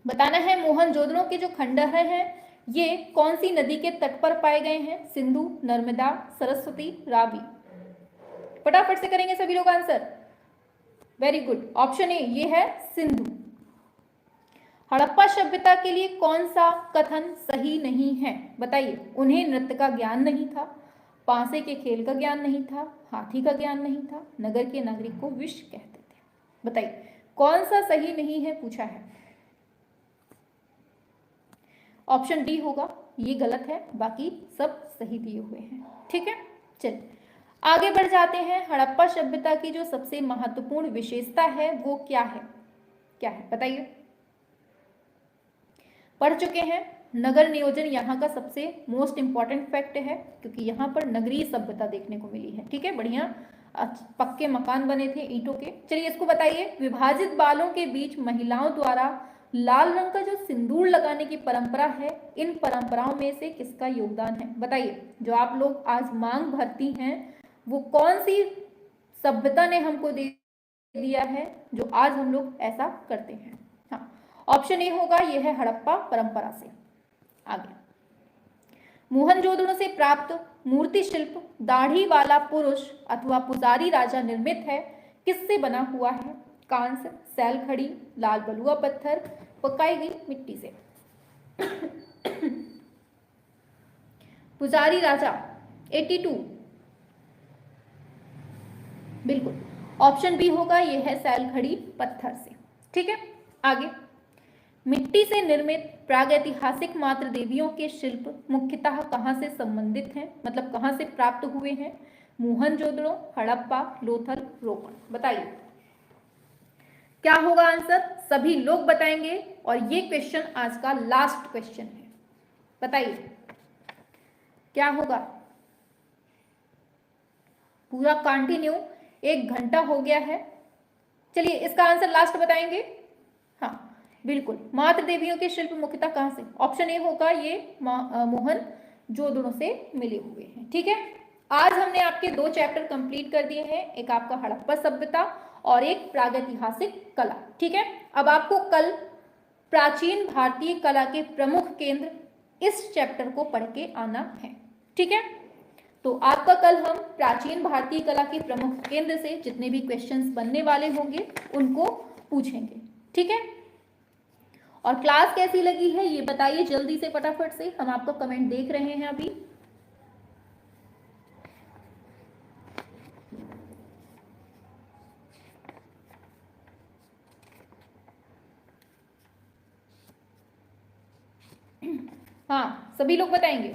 बताना है मोहनजोदड़ो के जो खंडहर हैं ये कौन सी नदी के तट पर पाए गए हैं? सिंधु, नर्मदा, सरस्वती, रावी। फटाफट से करेंगे सभी लोग answer. Very good, option A ये है सिंधु। हड़प्पा सभ्यता के लिए कौन सा कथन सही नहीं है? बताइए। उन्हें नृत्य का ज्ञान नहीं था, पांसे के खेल का ज्ञान नहीं था, हाथी का ज्ञान नहीं था, नगर के नागरिक को विष कहते थे। बताइए कौन सा सही नहीं है पूछा है। ऑप्शन डी होगा, ये गलत है, बाकी सब सही दिए हुए हैं। ठीक है, चलिए आगे बढ़ जाते हैं। हड़प्पा सभ्यता की जो सबसे महत्वपूर्ण विशेषता है वो क्या है? क्या है बताइए। पढ़ चुके हैं, नगर नियोजन यहाँ का सबसे मोस्ट इंपॉर्टेंट फैक्ट है क्योंकि यहाँ पर नगरीय सभ्यता देखने को मिली है। ठीक है, बढ़िया पक्के मकान बने थे ईंटों के। चलिए इसको बताइए। विभाजित बालों के बीच महिलाओं द्वारा लाल रंग का जो सिंदूर लगाने की परंपरा है, इन परंपराओं में से किसका योगदान है? बताइए। जो आप लोग आज मांग भरती हैं वो कौन सी सभ्यता ने हमको दे दिया है जो आज हम लोग ऐसा करते हैं? हाँ, ऑप्शन ए होगा, यह है हड़प्पा परंपरा से। आगे, मोहनजोदड़ो से प्राप्त मूर्ति शिल्प दाढ़ी वाला पुरुष अथवा पुजारी राजा निर्मित है, किससे बना हुआ है? कांस्य, सैलखड़ी, लाल बलुआ पत्थर, पकाई गई मिट्टी से। पुजारी राजा 82 बिल्कुल, ऑप्शन बी होगा, यह है सैलखड़ी पत्थर से। ठीक है, आगे, मिट्टी से निर्मित प्रागैतिहासिक मातृ देवियों के शिल्प मुख्यतः कहां से संबंधित हैं, मतलब कहां से प्राप्त हुए हैं? मोहनजोदड़ो, हड़प्पा, लोथल, रोपण। बताइए क्या होगा आंसर? सभी लोग बताएंगे और ये क्वेश्चन आज का लास्ट क्वेश्चन है। बताइए क्या होगा? पूरा कंटिन्यू 1 घंटा हो गया है। चलिए इसका आंसर लास्ट बताएंगे। हाँ बिल्कुल, मातृ देवियों के शिल्प मुख्यतः कहां से? ऑप्शन ए होगा, ये मोहनजोदड़ो से मिले हुए हैं। ठीक है, आज हमने आपके 2 चैप्टर कंप्लीट कर दिए हैं, एक आपका हड़प्पा सभ्यता और एक प्रागैतिहासिक कला। ठीक है, अब आपको कल प्राचीन भारतीय कला के प्रमुख केंद्र इस चैप्टर को पढ़ के आना है। ठीक है, तो आपका कल हम प्राचीन भारतीय कला के प्रमुख केंद्र से जितने भी क्वेश्चंस बनने वाले होंगे उनको पूछेंगे। ठीक है, और क्लास कैसी लगी है ये बताइए जल्दी से फटाफट से, हम आपका कमेंट देख रहे हैं अभी। हाँ सभी लोग बताएंगे।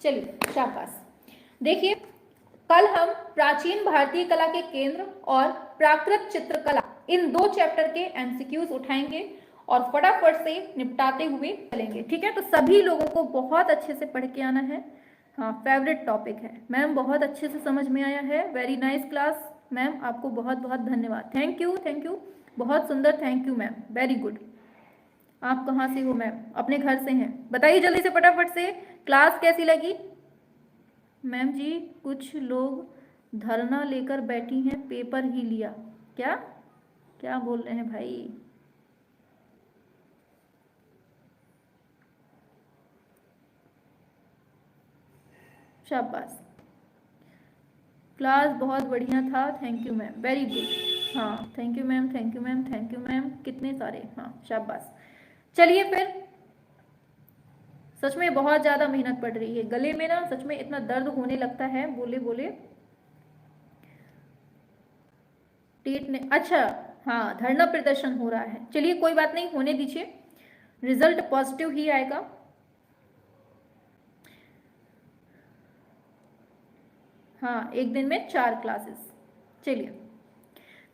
चलिए शाबाश। देखिए, कल हम प्राचीन भारतीय कला के केंद्र और प्राकृत चित्रकला इन 2 चैप्टर के एमसीक्यूज उठाएंगे और फटाफट से निपटाते हुए चलेंगे। ठीक है, तो सभी लोगों को बहुत अच्छे से पढ़ के आना है। हाँ, फेवरेट टॉपिक है मैम, बहुत अच्छे से समझ में आया है। वेरी नाइस क्लास मैम, आपको बहुत बहुत धन्यवाद। थैंक यू, थैंक यू, बहुत सुंदर, thank you ma'am, very good. आप कहाँ से हो मैम? अपने घर से हैं। बताइए जल्दी से फटाफट से, क्लास कैसी लगी? मैम जी कुछ लोग धरना लेकर बैठी हैं, पेपर ही लिया। क्या क्या बोल रहे हैं भाई? शाबाश, क्लास बहुत बढ़िया था, thank you ma'am, very good. हाँ thank you ma'am, thank you ma'am, thank you ma'am, कितने सारे, हाँ शाबाश। चलिए फिर, सच में बहुत ज़्यादा मेहनत पड़ रही है, गले में ना सच में इतना दर्द होने लगता है, बोले बोले टेट ने, अच्छा हाँ धरना प्रदर्शन हो रहा है। चलिए कोई बात नहीं, होने दीजिए, रिजल्ट पॉजिटिव ही आएगा। हाँ, एक दिन में 4 क्लासेस। चलिए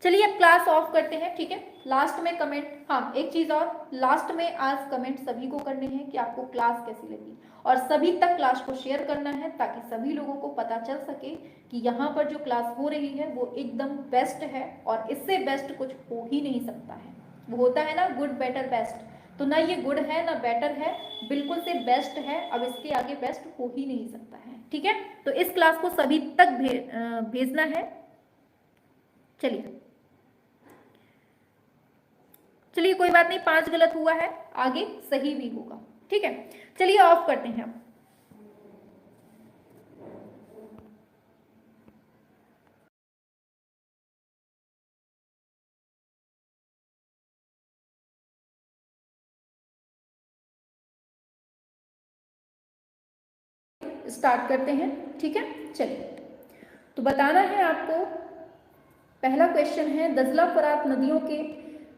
चलिए अब क्लास ऑफ करते हैं। ठीक है, लास्ट में कमेंट, हाँ एक चीज और, लास्ट में आज कमेंट सभी को करने हैं कि आपको क्लास कैसी लगी, और सभी तक क्लास को शेयर करना है ताकि सभी लोगों को पता चल सके कि यहाँ पर जो क्लास हो रही है वो एकदम बेस्ट है और इससे बेस्ट कुछ हो ही नहीं सकता है। वो होता है ना गुड बेटर बेस्ट, तो ना ये गुड है ना बेटर है, बिल्कुल से बेस्ट है। अब इसके आगे बेस्ट हो ही नहीं सकता है। ठीक है, तो इस क्लास को सभी तक भेजना है। चलिए चलिए कोई बात नहीं, 5 गलत हुआ है, आगे सही भी होगा। ठीक है, चलिए ऑफ करते हैं अब। स्टार्ट करते हैं। ठीक है, चलिए तो बताना है आपको। पहला क्वेश्चन है, दजला फरात नदियों के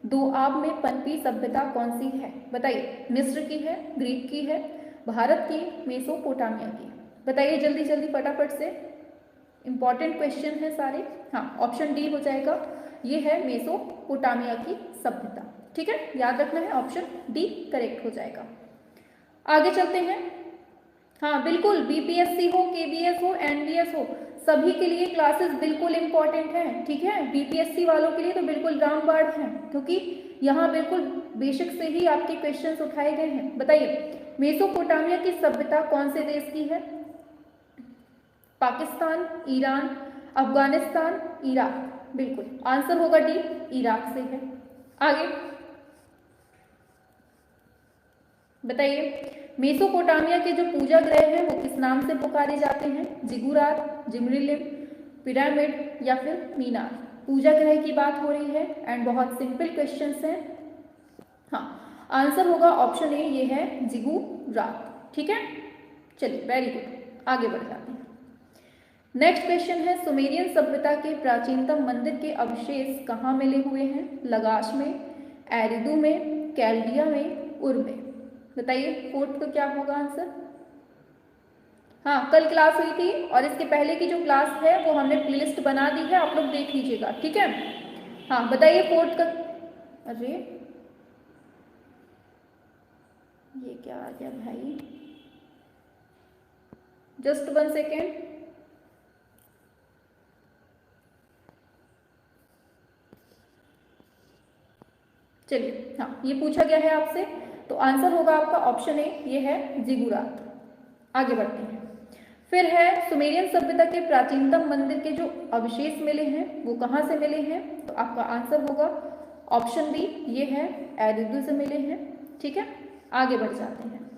दोआब में पनपी सभ्यता कौन सी है? बताइए, मिस्र की है, ग्रीक की है, भारत की, मेसोपोटामिया की? बताइए जल्दी जल्दी फटाफट से, इंपॉर्टेंट क्वेश्चन है सारे। हाँ, ऑप्शन डी हो जाएगा, ये है मेसोपोटामिया की सभ्यता। ठीक है, याद रखना है, ऑप्शन डी करेक्ट हो जाएगा। आगे चलते हैं। हाँ बिल्कुल, बीपीएससी हो, केवीएस हो, एनवीएस हो, सभी के लिए क्लासेस बिल्कुल इंपॉर्टेंट हैं। ठीक है, बीपीएससी वालों के लिए तो बिल्कुल रामबाण है, क्योंकि यहाँ बिल्कुल बेसिक से ही आपके क्वेश्चंस उठाए गए हैं। बताइए, मेसोपोटामिया की सभ्यता कौन से देश की है? Pakistan, Iran, Afghanistan, Iraq? बिल्कुल आंसर होगा डी, इराक से है। आगे बताइए, मेसोपोटामिया के जो पूजा ग्रह हैं वो किस नाम से पुकारे जाते हैं? जिगुरात, जिमरिलिम, पिरामिड या फिर मीनार? पूजा ग्रह की बात हो रही है एंड बहुत सिंपल क्वेश्चंस हैं। हाँ, आंसर होगा ऑप्शन ए, ये है जिगुरात। ठीक है, चलिए वेरी गुड, आगे बढ़ जाते हैं। नेक्स्ट क्वेश्चन है, सुमेरियन सभ्यता के प्राचीनतम मंदिर के अवशेष कहाँ मिले हुए हैं? लगाश में, एरिदू में, कैल्डिया में, उर में? बताइए फोर्थ का क्या होगा आंसर? हाँ, कल क्लास हुई थी और इसके पहले की जो क्लास है वो हमने प्लेलिस्ट बना दी है, आप लोग देख लीजिएगा। ठीक है, हाँ बताइए फोर्थ का। अरे ये क्या आ गया भाई, जस्ट 1 सेकेंड। चलिए, हाँ ये पूछा गया है आपसे, तो आंसर होगा आपका ऑप्शन ए, ये है जिगुरात। आगे बढ़ते हैं। फिर है, सुमेरियन सभ्यता के प्राचीनतम मंदिर के जो अवशेष मिले हैं वो कहाँ से मिले हैं? तो आपका आंसर होगा ऑप्शन बी, ये है एरिदू से मिले हैं। ठीक है, आगे बढ़ जाते हैं।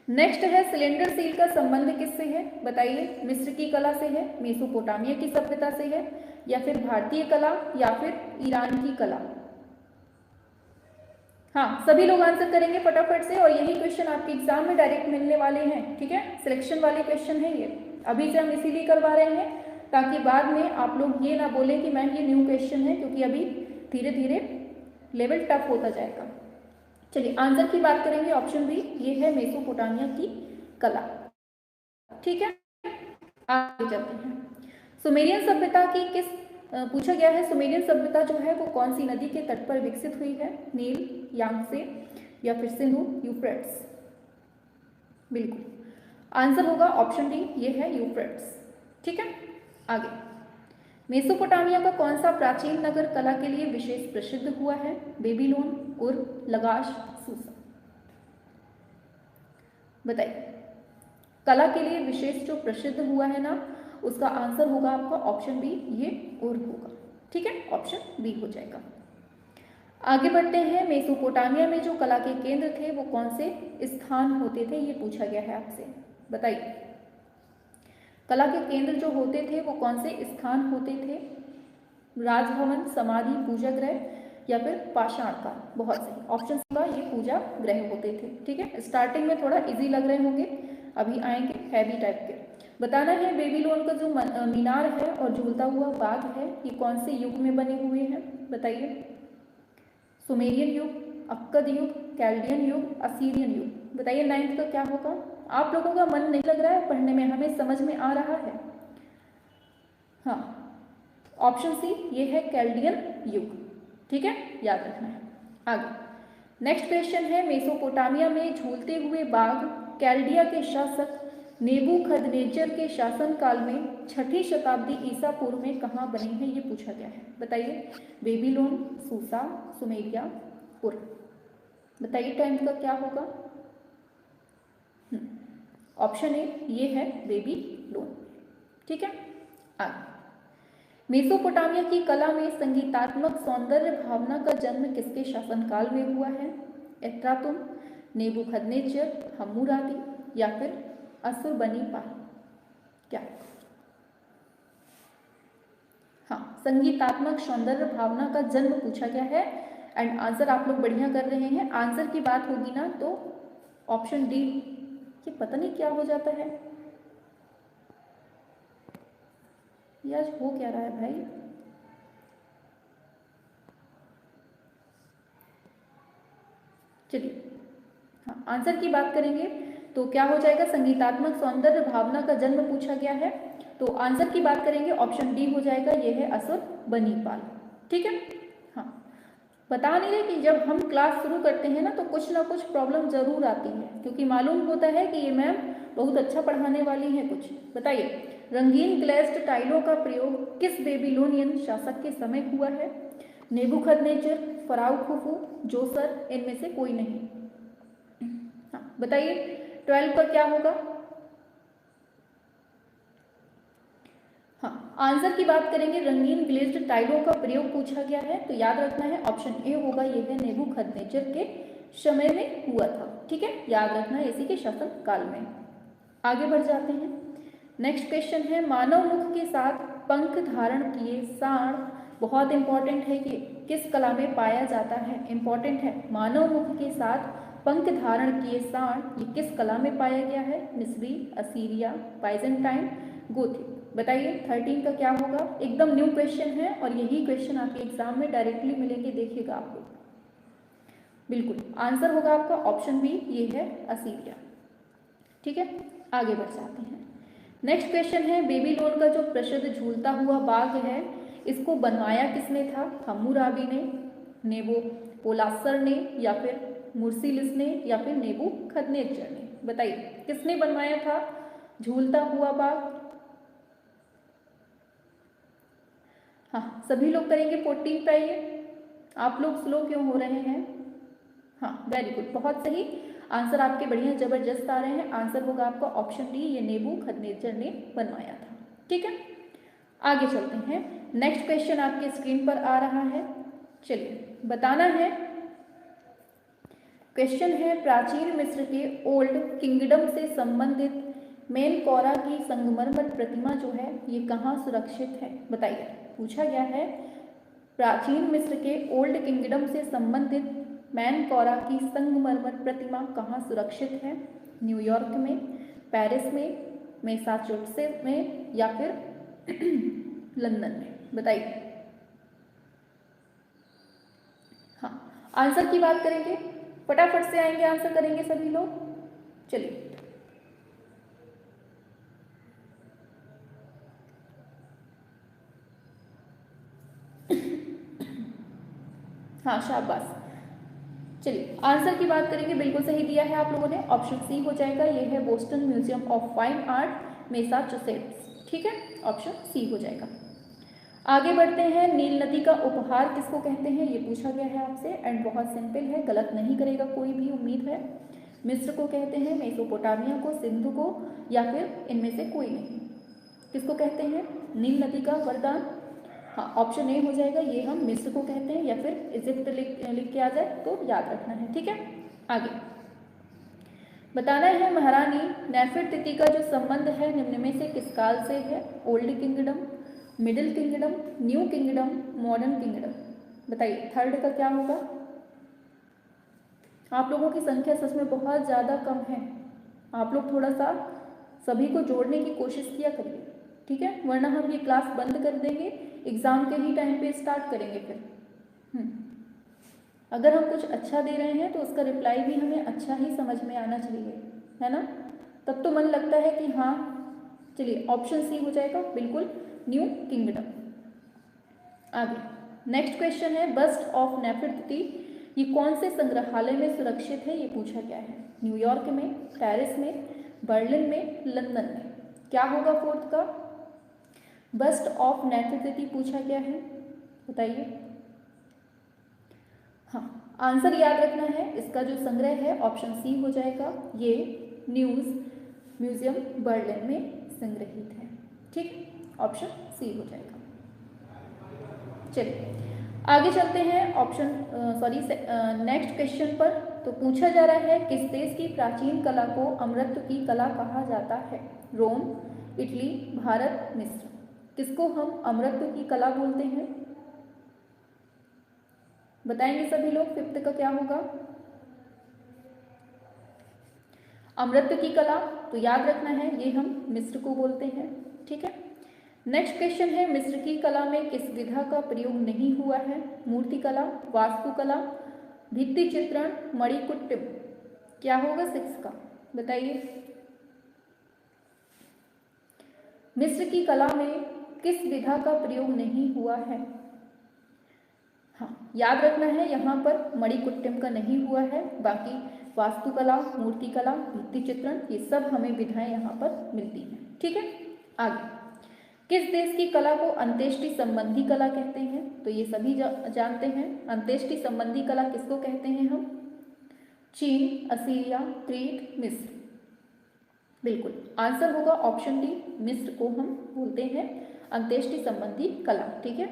नेक्स्ट है, सिलेंडर सील का संबंध किससे है? बताइए, मिस्र की कला से है, मेसोपोटामिया की सभ्यता से है, या फिर भारतीय कला, या फिर ईरान की कला? हाँ, सभी लोग आंसर करेंगे फटाफट से, और यही क्वेश्चन आपके एग्जाम में डायरेक्ट मिलने वाले हैं। ठीक है, सिलेक्शन वाले क्वेश्चन है ये, अभी से हम इसीलिए करवा रहे हैं ताकि बाद में आप लोग ये ना बोलें कि मैम ये न्यू क्वेश्चन है, क्योंकि अभी धीरे धीरे लेवल टफ होता जाएगा। चलिए आंसर की बात करेंगे, ऑप्शन बी, ये है मेसोपोटामिया की कला। ठीक है, आगे चलते हैं। सुमेरियन सभ्यता की किस पूछा गया है, सुमेरियन सभ्यता जो है वो कौन सी नदी के तट पर विकसित हुई है? नील, यांगसे या फिर सिंधु, यूफ्रेट्स? बिल्कुल, आंसर होगा ऑप्शन डी, ये है यूफ्रेट्स। ठीक है, आगे। मेसोपोटामिया का कौन सा प्राचीन नगर कला के लिए विशेष प्रसिद्ध हुआ है? बेबीलोन, उर, लगाश, सूसा? बताइए, कला के लिए विशेष जो प्रसिद्ध हुआ है ना, उसका आंसर होगा आपका ऑप्शन बी, ये उर होगा। ठीक है, ऑप्शन बी हो जाएगा। आगे बढ़ते हैं। मेसोपोटामिया में जो कला के केंद्र थे वो कौन से स्थान होते थे, ये पूछा गया है आपसे। बताइए, कला के केंद्र जो होते थे वो कौन से स्थान होते थे? राजभवन, समाधि, पूजा गृह या फिर पाषाण काल? बहुत सही, ऑप्शन का ये पूजा गृह होते थे। ठीक है, स्टार्टिंग में थोड़ा इजी लग रहे होंगे, अभी आएंगे हैवी टाइप के। बताना है बेबीलोन का जो मीनार है और झूलता हुआ बाग है, ये कौन से युग में बने हुए हैं? बताइए, सुमेरियन युग, अक्कद युग, कैल्डियन युग, असीरियन युग? बताइए, 9th का क्या होगा? आप लोगों का मन नहीं लग रहा है पढ़ने में, हमें समझ में आ रहा है। हाँ, ऑप्शन सी, ये है कैल्डियन युग। ठीक है, याद रखना है। आगे नेक्स्ट क्वेश्चन है, मेसोपोटामिया में झूलते हुए बाग कैल्डिया के शासक नेबूखदनेस्सर के शासनकाल में 6ठी शताब्दी ईसा पूर्व में कहाँ बने हैं, ये पूछा गया है। बताइए, बेबीलोन, सूसा, सुमेरिया, उर? बताइए, 10th का क्या होगा? ऑप्शन ए, ये है बेबीलोन। ठीक है, आगे। मेसोपोटामिया की कला में संगीतात्मक सौंदर्य भावना का जन्म किसके शासनकाल में हुआ है? एत्रातुम, नेबूखदनेस्सर, हम्मुराबी या फिर अशुरबनीपाल? क्या? हाँ, संगीतात्मक सौंदर्य भावना का जन्म पूछा गया है। एंड आंसर आप लोग बढ़िया कर रहे हैं। आंसर की बात होगी ना तो ऑप्शन डी, ये पता नहीं क्या हो जाता है यार, हो क्या रहा है भाई? चलिए, हाँ, आंसर की बात करेंगे तो क्या हो जाएगा? संगीतात्मक सौंदर्य भावना का जन्म पूछा गया है, तो आंसर की बात करेंगे ऑप्शन डी हो जाएगा, ये है अशुरबनीपाल। ठीक है, हाँ, बता नहीं रहे कि जब हम क्लास शुरू करते हैं ना कुछ प्रॉब्लम जरूर आती है, क्योंकि मालूम होता है कि ये मैम बहुत अच्छा पढ़ाने वाली है कुछ। बताइए, रंगीन ग्लेज्ड टाइलों का प्रयोग किस बेबीलोनियन शासक के समय हुआ है? नेबूखदनेस्सर, फराओ खुफू, जोसर, इनमें से कोई नहीं? हाँ, बताइए, 12 पर क्या होगा? हाँ, आंसर की बात करेंगे, रंगीन ग्लेज्ड टाइलों का प्रयोग पूछा गया है, तो याद रखना है ऑप्शन ए होगा, ये है नेबूखदनेस्सर के समय में हुआ था। ठीक है, याद रखना है, इसी के शासन काल में। आगे बढ़ जाते हैं। नेक्स्ट क्वेश्चन है, मानव मुख के साथ पंख धारण किए सांड बहुत इंपॉर्टेंट है कि किस कला में पाया जाता है? इंपॉर्टेंट है, मानव मुख के साथ पंख धारण किए सांड ये किस कला में पाया गया है? मिस्री, असीरिया, बाइजेंटाइन, गोथिक? बताइए, 13 का क्या होगा? एकदम न्यू क्वेश्चन है और यही क्वेश्चन आपके एग्जाम में डायरेक्टली मिलेंगे, देखिएगा आप लोग। बिल्कुल, आंसर होगा आपका ऑप्शन बी, ये है असीरिया। ठीक है, आगे बढ़ जाते हैं। नेक्स्ट क्वेश्चन है, बेबीलोन का जो प्रसिद्ध झूलता हुआ बाग है इसको बनवाया किसने था? हम्मुराबी ने, नेबूपोलासर ने या फिर मुर्सिलिस ने या फिर नेबूखदनेस्सर ने? बताइए, किसने बनवाया था झूलता हुआ बाग? हाँ, सभी लोग करेंगे 14 पे। आइए, आप लोग स्लो क्यों हो रहे हैं? हाँ, वेरी गुड, बहुत सही, आंसर आपके बढ़िया जबरदस्त आ रहे हैं। आंसर होगा आपका ऑप्शन डी, ये नेबूखदनेस्सर ने बनवाया था। ठीक है, आगे चलते हैं। नेक्स्ट क्वेश्चन आपके स्क्रीन पर आ रहा है, चलिए बताना है। क्वेश्चन है, प्राचीन मिस्र के ओल्ड किंगडम से संबंधित मेनकोरा की संगमरमर प्रतिमा जो है ये कहाँ सुरक्षित है? बताइए, पूछा गया है प्राचीन मिस्र के ओल्ड किंगडम से संबंधित मेनकोरा की संगमरमर प्रतिमा कहाँ सुरक्षित है? न्यूयॉर्क में, पेरिस में, मैसाचुसेट्स में या फिर लंदन में? बताइए। हाँ, आंसर की बात करेंगे, फटाफट से आएंगे, आंसर करेंगे सभी लोग। चलिए, हाँ शाबाश। चलिए आंसर की बात करेंगे, बिल्कुल सही दिया है आप लोगों ने, ऑप्शन सी हो जाएगा। ये है Boston museum of fine art Massachusetts, ठीक है, ऑप्शन सी हो जाएगा। आगे बढ़ते हैं, नील नदी का उपहार किसको कहते हैं, ये पूछा गया है आपसे एंड बहुत सिंपल है, गलत नहीं करेगा कोई भी, उम्मीद है। मिस्र को कहते हैं, मेसोपोटामिया को, सिंधु को, या फिर इनमें से कोई नहीं। किसको कहते हैं नील नदी का वरदान? हाँ ऑप्शन ए हो जाएगा, ये हम मिस्र को कहते हैं, या फिर इजिप्ट लिख के आ जाए तो याद रखना है, ठीक है। आगे बताना है, महारानी नेफरतिति का जो संबंध है निम्न में से किस काल से है? Old kingdom, middle kingdom, new kingdom, modern kingdom, बताइए थर्ड का क्या होगा? आप लोगों की संख्या सच में बहुत ज़्यादा कम है, आप लोग थोड़ा सा सभी को जोड़ने की कोशिश किया करिए, ठीक है, वरना हम ये क्लास बंद कर देंगे, एग्ज़ाम के ही टाइम पे स्टार्ट करेंगे फिर। अगर हम कुछ अच्छा दे रहे हैं तो उसका रिप्लाई भी हमें अच्छा ही समझ में आना चाहिए, है ना, तब तो मन लगता है कि हाँ। चलिए ऑप्शन सी हो जाएगा बिल्कुल, न्यू किंगडम। आगे नेक्स्ट क्वेश्चन है, बस्ट ऑफ नेफरतिति ये कौन से संग्रहालय में सुरक्षित है, ये पूछा गया है। न्यूयॉर्क में, पेरिस में, बर्लिन में, लंदन में, क्या होगा फोर्थ का? बस्ट ऑफ नेफरतिति पूछा गया है, बताइए। हाँ आंसर याद रखना है, इसका जो संग्रह है ऑप्शन सी हो जाएगा, ये न्यूज़ म्यूजियम बर्लिन में संग्रहित है, ठीक, ऑप्शन सी हो जाएगा। चलिए आगे चलते हैं ऑप्शन नेक्स्ट क्वेश्चन पर। तो पूछा जा रहा है, किस देश की प्राचीन कला को अमृत की कला कहा जाता है? रोम, इटली, भारत, मिस्र, किसको हम अमृत की कला बोलते हैं? बताएंगे सभी लोग, फिफ्थ का क्या होगा? अमृत की कला, तो याद रखना है ये हम मिस्र को बोलते हैं, ठीक है। नेक्स्ट क्वेश्चन है, मिस्र की कला में किस विधा का प्रयोग नहीं हुआ है? मूर्ति कला, वास्तुकला, भित्ति चित्रण, मणिकुट्टिम, क्या होगा सिक्स का? बताइए मिस्र की कला में किस विधा का प्रयोग नहीं हुआ है? हाँ याद रखना है, यहाँ पर मणिकुट्टिम का नहीं हुआ है, बाकी वास्तुकला, मूर्तिकला, भित्ति चित्रण ये सब हमें विधाएं यहाँ पर मिलती हैं, ठीक है। आगे किस देश की कला को अंत्येष्टि संबंधी कला कहते हैं? तो ये सभी जानते हैं, अंत्येष्टि संबंधी कला किसको कहते हैं हम? चीन, असीरिया, क्रीट, मिस्र, बिल्कुल आंसर होगा ऑप्शन डी, मिस्र को हम बोलते हैं अंत्येष्टि संबंधी कला, ठीक है।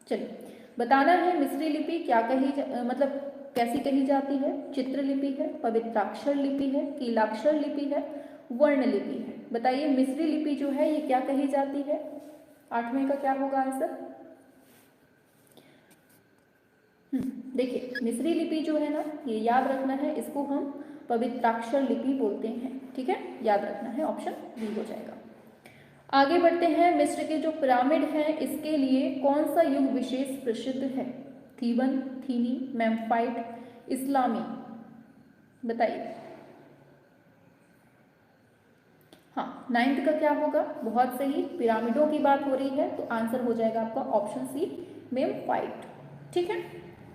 चलिए बताना है, मिस्री लिपि क्या मतलब कैसी कही जाती है? चित्रलिपि है, पवित्राक्षर लिपि है, कीलाक्षर लिपि है, वर्ण लिपि है, बताइए मिस्री लिपि जो है ये क्या कही जाती है? आठवें का क्या होगा आंसर? देखिए मिस्री लिपि जो है ना, ये याद रखना है, इसको हम पवित्राक्षर लिपि बोलते हैं, ठीक है, याद रखना है, ऑप्शन बी हो जाएगा। आगे बढ़ते हैं, मिस्र के जो पिरामिड हैं इसके लिए कौन सा युग विशेष प्रसिद्ध है? थीबन, थीनी, मेम्फाइट, इस्लामी, बताइए। हाँ नाइन्थ का क्या होगा? बहुत सही, पिरामिडों की बात हो रही है तो आंसर हो जाएगा आपका ऑप्शन सी, मेम्फाइट, ठीक है।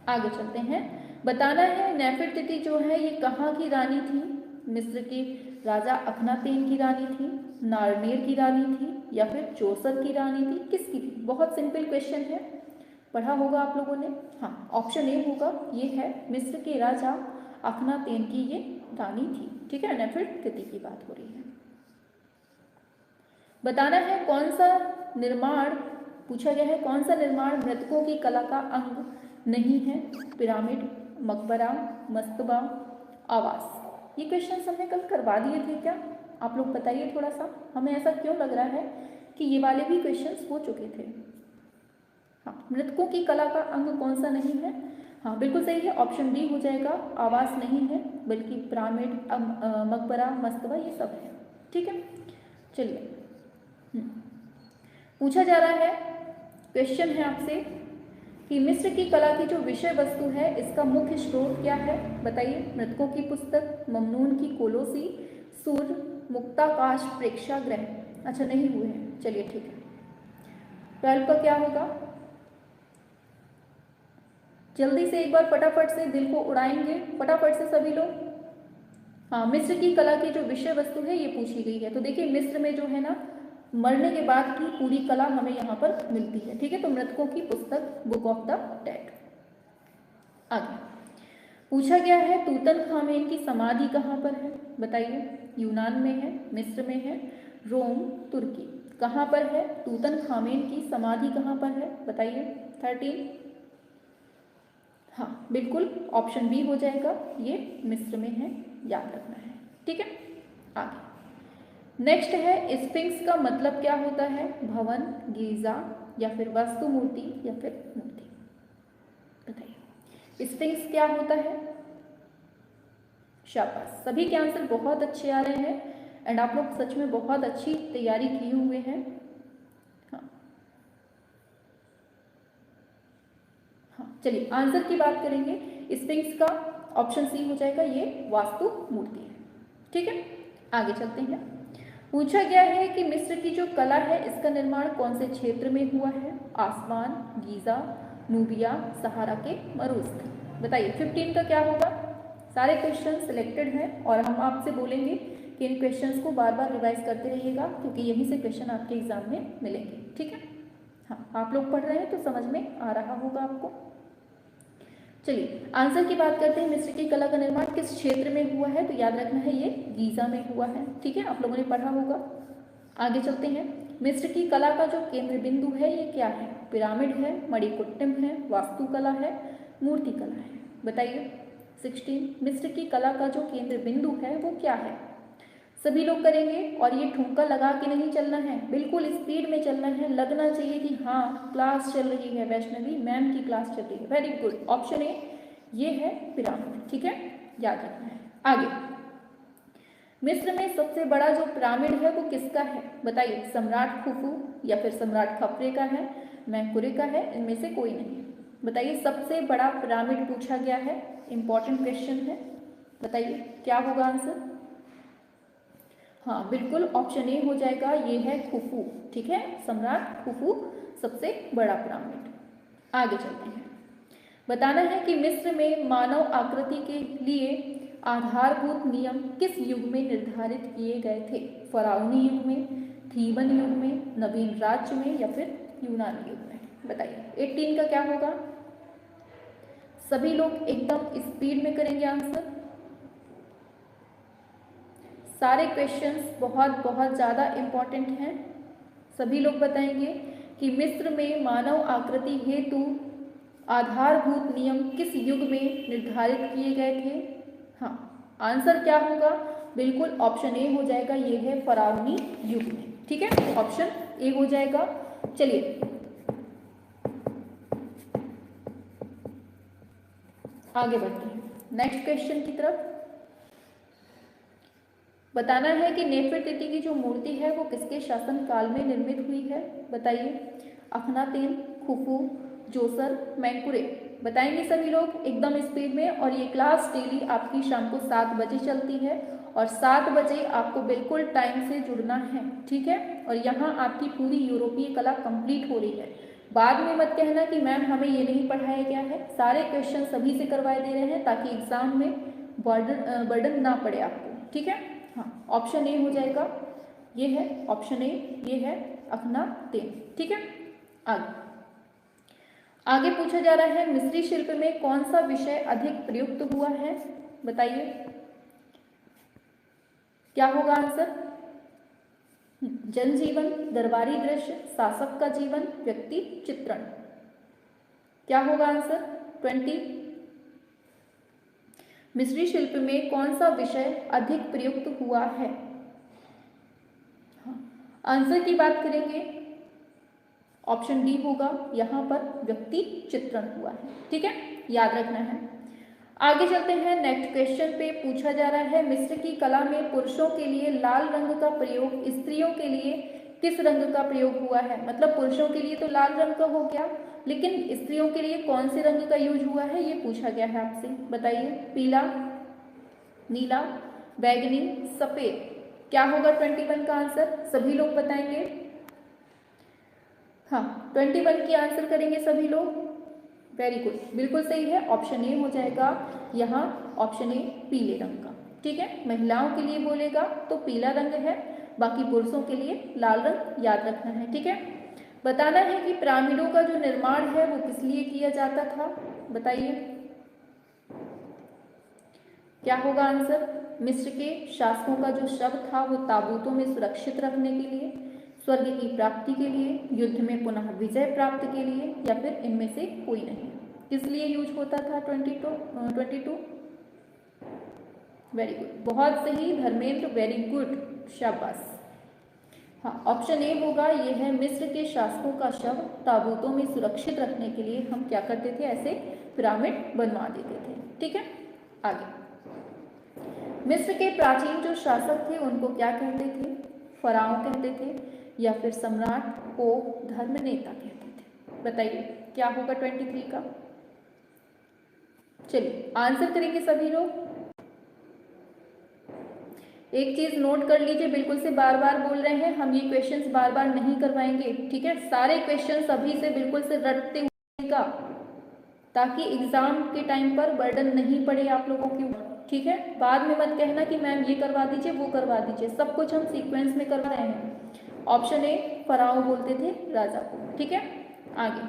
आगे चलते हैं, बताना है नेफरतिति जो है ये कहाँ की रानी थी? मिस्र के राजा अखनातेन की रानी थी, नारनेर की रानी थी, या फिर जोसर की रानी थी, किसकी थी? बहुत सिंपल क्वेश्चन है, पढ़ा होगा आप लोगों ने। हाँ ऑप्शन ए होगा, ये है मिस्र के राजा अखनातेन की ये रानी थी, ठीक है, नेफरतिति की बात हो रही है। बताना है कौन सा निर्माण पूछा गया है, कौन सा निर्माण मृतकों की कला का अंग नहीं है? पिरामिड, मकबरा, मस्तबा, आवास, ये क्वेश्चन हमने कल करवा दिए थे क्या? आप लोग बताइए थोड़ा सा, हमें ऐसा क्यों लग रहा है कि ये वाले भी क्वेश्चंस हो चुके थे। हाँ मृतकों की कला का अंग कौन सा नहीं है? हाँ बिल्कुल सही है, ऑप्शन डी हो जाएगा, आवास नहीं है, बल्कि पिरामिड, मकबरा, मस्तबा ये सब है, ठीक है। चलिए पूछा जा रहा है, क्वेश्चन है आपसे कि मिस्र की कला की जो विषय वस्तु है इसका मुख्य स्रोत क्या है? बताइए, मृतकों की पुस्तक, ममनून की कोलोसी, सूर्य, मुक्ताकाश प्रेक्षागृह, अच्छा नहीं हुए हैं, चलिए ठीक है। 12 का क्या होगा? जल्दी से एक बार फटाफट से दिल को उड़ाएंगे फटाफट से सभी लोग। हाँ, मिस्र की कला की जो विषय वस्तु है ये पूछी गई है। तो देखिए मिस्र में जो है ना मरने के बाद की पूरी कला हमें यहाँ पर मिलती है। ठीक है, तो मृतकों की पुस्तक, बुक ऑफ द डेड। आगे पूछा गया है तूतनखामेन की समाधि कहाँ पर है, बताइए। यूनान में है, मिस्र में है, रोम, तुर्की, कहाँ पर है तूतनखामेन की समाधि कहाँ पर है, बताइए। 13। हाँ बिल्कुल, ऑप्शन बी हो जाएगा, ये मिस्र में है, याद रखना है। ठीक है, आगे नेक्स्ट है स्फिंक्स का मतलब क्या होता है, भवन, गिरजा या फिर वास्तु मूर्ति या फिर मूर्ति, बताइए। स्फिंक्स क्या होता है, शाबाश, सभी के आंसर बहुत अच्छे आ रहे हैं एंड आप लोग सच में बहुत अच्छी तैयारी किए हुए हैं। हाँ चलिए आंसर की बात करेंगे, स्फिंक्स का ऑप्शन सी हो जाएगा, ये वास्तु मूर्ति है। ठीक है, आगे चलते हैं। पूछा गया है कि मिस्र की जो कला है इसका निर्माण कौन से क्षेत्र में हुआ है, आसमान, गीजा, नूबिया, सहारा के मरुस्थल, बताइए। 15 का क्या होगा। सारे क्वेश्चन सिलेक्टेड हैं और हम आपसे बोलेंगे कि इन क्वेश्चंस को बार बार रिवाइज करते रहिएगा क्योंकि यहीं से क्वेश्चन आपके एग्जाम में मिलेंगे। ठीक है, हाँ आप लोग पढ़ रहे हैं तो समझ में आ रहा होगा आपको। चलिए आंसर की बात करते हैं, मिस्र की कला का निर्माण किस क्षेत्र में हुआ है, तो याद रखना है ये गीजा में हुआ है। ठीक है, आप लोगों ने पढ़ा होगा। आगे चलते हैं, मिस्र की कला का जो केंद्र बिंदु है ये क्या है, पिरामिड है, मणिकुट्टिम है, वास्तुकला है, मूर्ति कला है, बताइए। 16, मिस्र की कला का जो केंद्र बिंदु है वो क्या है, सभी लोग करेंगे और ये ठुमका लगा के नहीं चलना है, बिल्कुल स्पीड में चलना है, लगना चाहिए कि हाँ क्लास चल रही है, वैष्णवी मैम की क्लास चल रही है। वेरी गुड, ऑप्शन ए ये है पिरामिड। ठीक है, याद रखना है। आगे मिस्र में सबसे बड़ा जो पिरामिड है वो किसका है, बताइए। सम्राट खुफू या फिर सम्राट खफरे का है, मैकुरे का है, इनमें से कोई नहीं है, बताइए। सबसे बड़ा पिरामिड पूछा गया है, इंपॉर्टेंट क्वेश्चन है, बताइए क्या होगा आंसर। हाँ बिल्कुल, ऑप्शन ए हो जाएगा, ये है खुफू। ठीक है, सम्राट खुफू सबसे बड़ा पिरामिड। आगे चलते हैं, बताना है कि मिस्र में मानव आकृति के लिए आधारभूत नियम किस युग में निर्धारित किए गए थे, फराउनी युग में, थीबन युग में, नवीन राज्य में या फिर यूनानी युग में, बताइए। 18 का क्या होगा, सभी लोग एकदम स्पीड में करेंगे आंसर। सारे क्वेश्चंस बहुत बहुत ज़्यादा इम्पॉर्टेंट हैं, सभी लोग बताएंगे कि मिस्र में मानव आकृति हेतु आधारभूत नियम किस युग में निर्धारित किए गए थे। हाँ आंसर क्या होगा, बिल्कुल ऑप्शन ए हो जाएगा, ये है फराउनी युग में। ठीक है, ऑप्शन ए हो जाएगा। चलिए आगे बढ़ते हैं नेक्स्ट क्वेश्चन की तरफ। बताना है कि नेफरतिति की जो मूर्ति है वो किसके शासन काल में निर्मित हुई है, बताइए। अखनातेन, खुफू, जोसर, मैंकुरे, बताएंगे सभी लोग एकदम स्पीड में। और ये क्लास डेली आपकी शाम को 7 बजे चलती है और 7 बजे आपको बिल्कुल टाइम से जुड़ना है। ठीक है, और यहाँ आपकी पूरी यूरोपीय कला कंप्लीट हो रही है। बाद में मत कहना कि मैम हमें ये नहीं पढ़ाया गया है, सारे क्वेश्चन सभी से करवाए दे रहे हैं ताकि एग्जाम में बर्डन ना पड़े आपको। ठीक है, हाँ ऑप्शन ए हो जाएगा, ये है ऑप्शन ए, ये है अखनातेन। ठीक है, आगे पूछा जा रहा है मिस्री शिल्प में कौन सा विषय अधिक प्रयुक्त हुआ है, बताइए क्या होगा आंसर। जनजीवन, दरबारी दृश्य, शासक का जीवन, व्यक्ति चित्रण, क्या होगा आंसर। 20, मिस्री शिल्प में कौन सा विषय अधिक प्रयुक्त हुआ है। हाँ, आंसर की बात करेंगे, ऑप्शन डी होगा, यहाँ पर व्यक्ति चित्रण हुआ है। ठीक है, याद रखना है। आगे चलते हैं नेक्स्ट क्वेश्चन पे। पूछा जा रहा है मिस्र की कला में पुरुषों के लिए लाल रंग का प्रयोग स्त्रियों के लिए किस रंग का प्रयोग हुआ है, मतलब पुरुषों के लिए तो लाल रंग का हो गया, लेकिन स्त्रियों के लिए कौन से रंग का यूज हुआ है ये पूछा गया है आपसे, बताइए। पीला, नीला, बैगनी, सफेद, क्या होगा 21 का आंसर, सभी लोग बताएंगे। हाँ 21 की आंसर करेंगे सभी लोग। वेरी गुड, बिल्कुल सही है, ऑप्शन ए हो जाएगा यहाँ, ऑप्शन ए पीले रंग का। ठीक है, महिलाओं के लिए बोलेगा तो पीला रंग है, बाकी पुरुषों के लिए लाल रंग याद रखना है। ठीक है, बताना है कि पिरामिडों का जो निर्माण है वो किस लिए किया जाता था, बताइए क्या होगा आंसर। मिस्र के शासकों का जो शव था वो ताबूतों में सुरक्षित रखने के लिए, स्वर्ग की प्राप्ति के लिए, युद्ध में पुनः विजय प्राप्त के लिए, या फिर इनमें से कोई नहीं। किस लिए यूज होता था 22? वेरी गुड, बहुत सही धर्मेंद्र, वेरी गुड, शाबाश। हाँ, ऑप्शन ए होगा, ये है मिस्र के शासकों का शव ताबूतों में सुरक्षित रखने के लिए हम क्या करते थे, ऐसे पिरामिड बनवा देते थे। ठीक है, आगे। मिस्र के प्राचीन जो शासक थे उनको क्या कहते थे, फराओ कहते थे, या फिर सम्राट को धर्म नेता कहते थे, बताइए क्या होगा 23 का। चलिए आंसर करेंगे सभी लोग। एक चीज नोट कर लीजिए, बिल्कुल से बार बार बोल रहे हैं, हम ये क्वेश्चंस बार बार नहीं करवाएंगे। ठीक है, सारे क्वेश्चंस अभी से बिल्कुल से रटते हुए का, ताकि एग्जाम के टाइम पर बर्डन नहीं पड़े आप लोगों के ऊपर। ठीक है, बाद में मत कहना कि मैम ये करवा दीजिए वो करवा दीजिए, सब कुछ हम सीक्वेंस में करवा रहे हैं। ऑप्शन ए फराओ बोलते थे राजा को। ठीक है, आगे।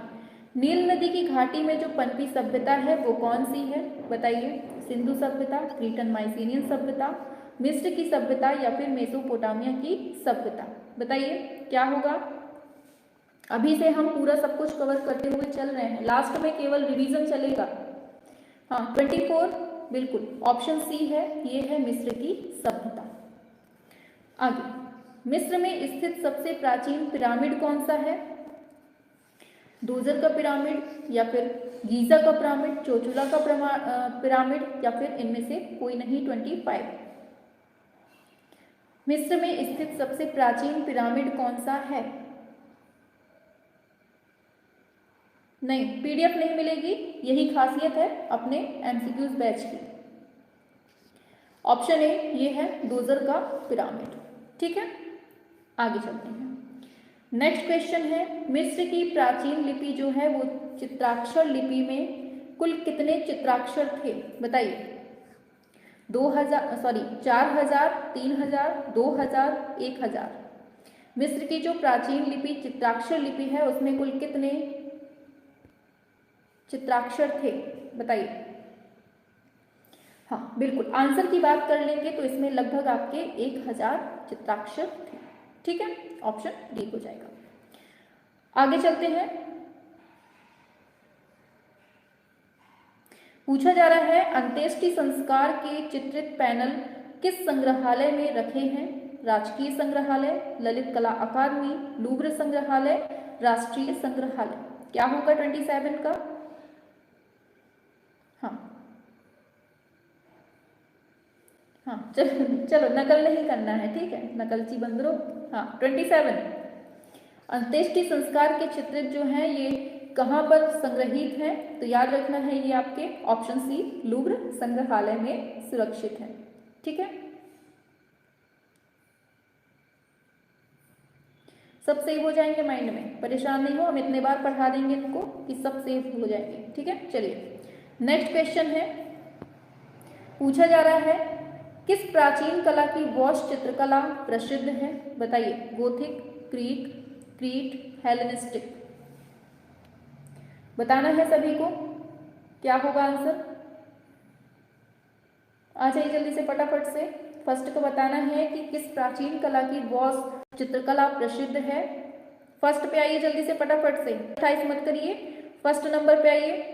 नील नदी की घाटी में जो पनपी सभ्यता है वो कौन सी है, बताइए। सिंधु सभ्यता, क्रीटन माइसीनियन सभ्यता, मिस्र की सभ्यता, या फिर मेसोपोटामिया की सभ्यता, बताइए क्या होगा। अभी से हम पूरा सब कुछ कवर करते हुए चल रहे हैं, लास्ट में केवल रिवीजन चलेगा। हाँ 24 बिल्कुल, ऑप्शन सी है, ये है मिस्र की सभ्यता। आगे, मिस्र में स्थित सबसे प्राचीन पिरामिड कौन सा है, दूजर का पिरामिड, या फिर गीजा का पिरामिड, चोचुला का पिरामिड, या फिर इनमें से कोई नहीं 25। मिस्र में स्थित सबसे प्राचीन पिरामिड कौन सा है। नहीं, पीडीएफ नहीं मिलेगी, यही खासियत है अपने एमसीक्यूज बैच की। ऑप्शन ए ये है दूजर का पिरामिड। ठीक है, आगे चलते हैं। नेक्स्ट क्वेश्चन है, मिस्र की प्राचीन लिपि जो है वो चित्राक्षर लिपि में कुल कितने चित्राक्षर थे, बताइए। 4000, 3000, 2000, 1000। मिस्र की जो प्राचीन लिपि चित्राक्षर लिपि है उसमें कुल कितने चित्राक्षर थे, बताइए। हाँ बिल्कुल, आंसर की बात कर लेंगे तो इसमें लगभग आपके 1000 चित्राक्षर थे। ठीक है, ऑप्शन डी हो जाएगा। आगे चलते हैं। पूछा जा रहा है, अंत्येष्टि संस्कार के चित्रित पैनल किस संग्रहालय में रखे हैं, राजकीय संग्रहालय, ललित कला अकादमी, लूव्र संग्रहालय, राष्ट्रीय संग्रहालय, क्या होगा 27 का। हाँ चलो नकल नहीं करना है, ठीक है, नकलची बंदरो। हाँ 27, अंत्येष्टि संस्कार के चित्रित जो हैं ये कहाँ पर संग्रहित हैं, तो याद रखना है ये आपके ऑप्शन सी लूव्र संग्रहालय में सुरक्षित है। ठीक है, सब सेव हो जाएंगे माइंड में, परेशान नहीं हो, हम इतने बार पढ़ा देंगे इनको कि सब सेव हो जाएंगे। ठीक है, चलिए नेक्स्ट क्वेश्चन है, पूछा जा रहा है, किस प्राचीन कला की वॉश चित्रकला प्रसिद्ध है, बताइए। गोथिक, क्रीट, हेलेनिस्टिक, बताना है सभी को क्या होगा आंसर। आ जाइए जल्दी से फटाफट से। फर्स्ट को बताना है कि किस प्राचीन कला की वॉश चित्रकला प्रसिद्ध है। फर्स्ट पे आइए जल्दी से फटाफट से, 28 मत करिए, फर्स्ट नंबर पे आइए।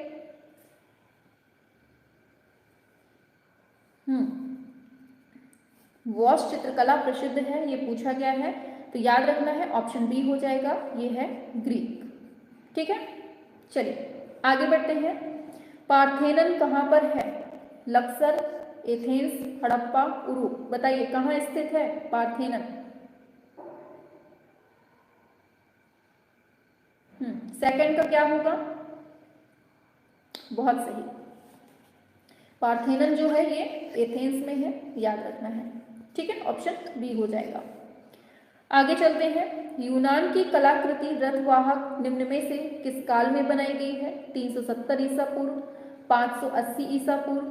वॉश चित्रकला प्रसिद्ध है, ये पूछा गया है, तो याद रखना है ऑप्शन बी हो जाएगा, ये है ग्रीक। ठीक है, चलिए आगे बढ़ते हैं। पार्थेनन कहाँ पर है, लक्सर, एथेंस, हड़प्पा, उरू, बताइए कहाँ स्थित है पार्थेनन। सेकंड का क्या होगा, बहुत सही, पार्थेनन जो है ये एथेंस में है, याद रखना है। ठीक है, ऑप्शन बी हो जाएगा। आगे चलते हैं, यूनान की कलाकृति रथवाहक निम्न में से किस काल में बनाई गई है? 370 ईसा पूर्व, 580 ईसा पूर्व,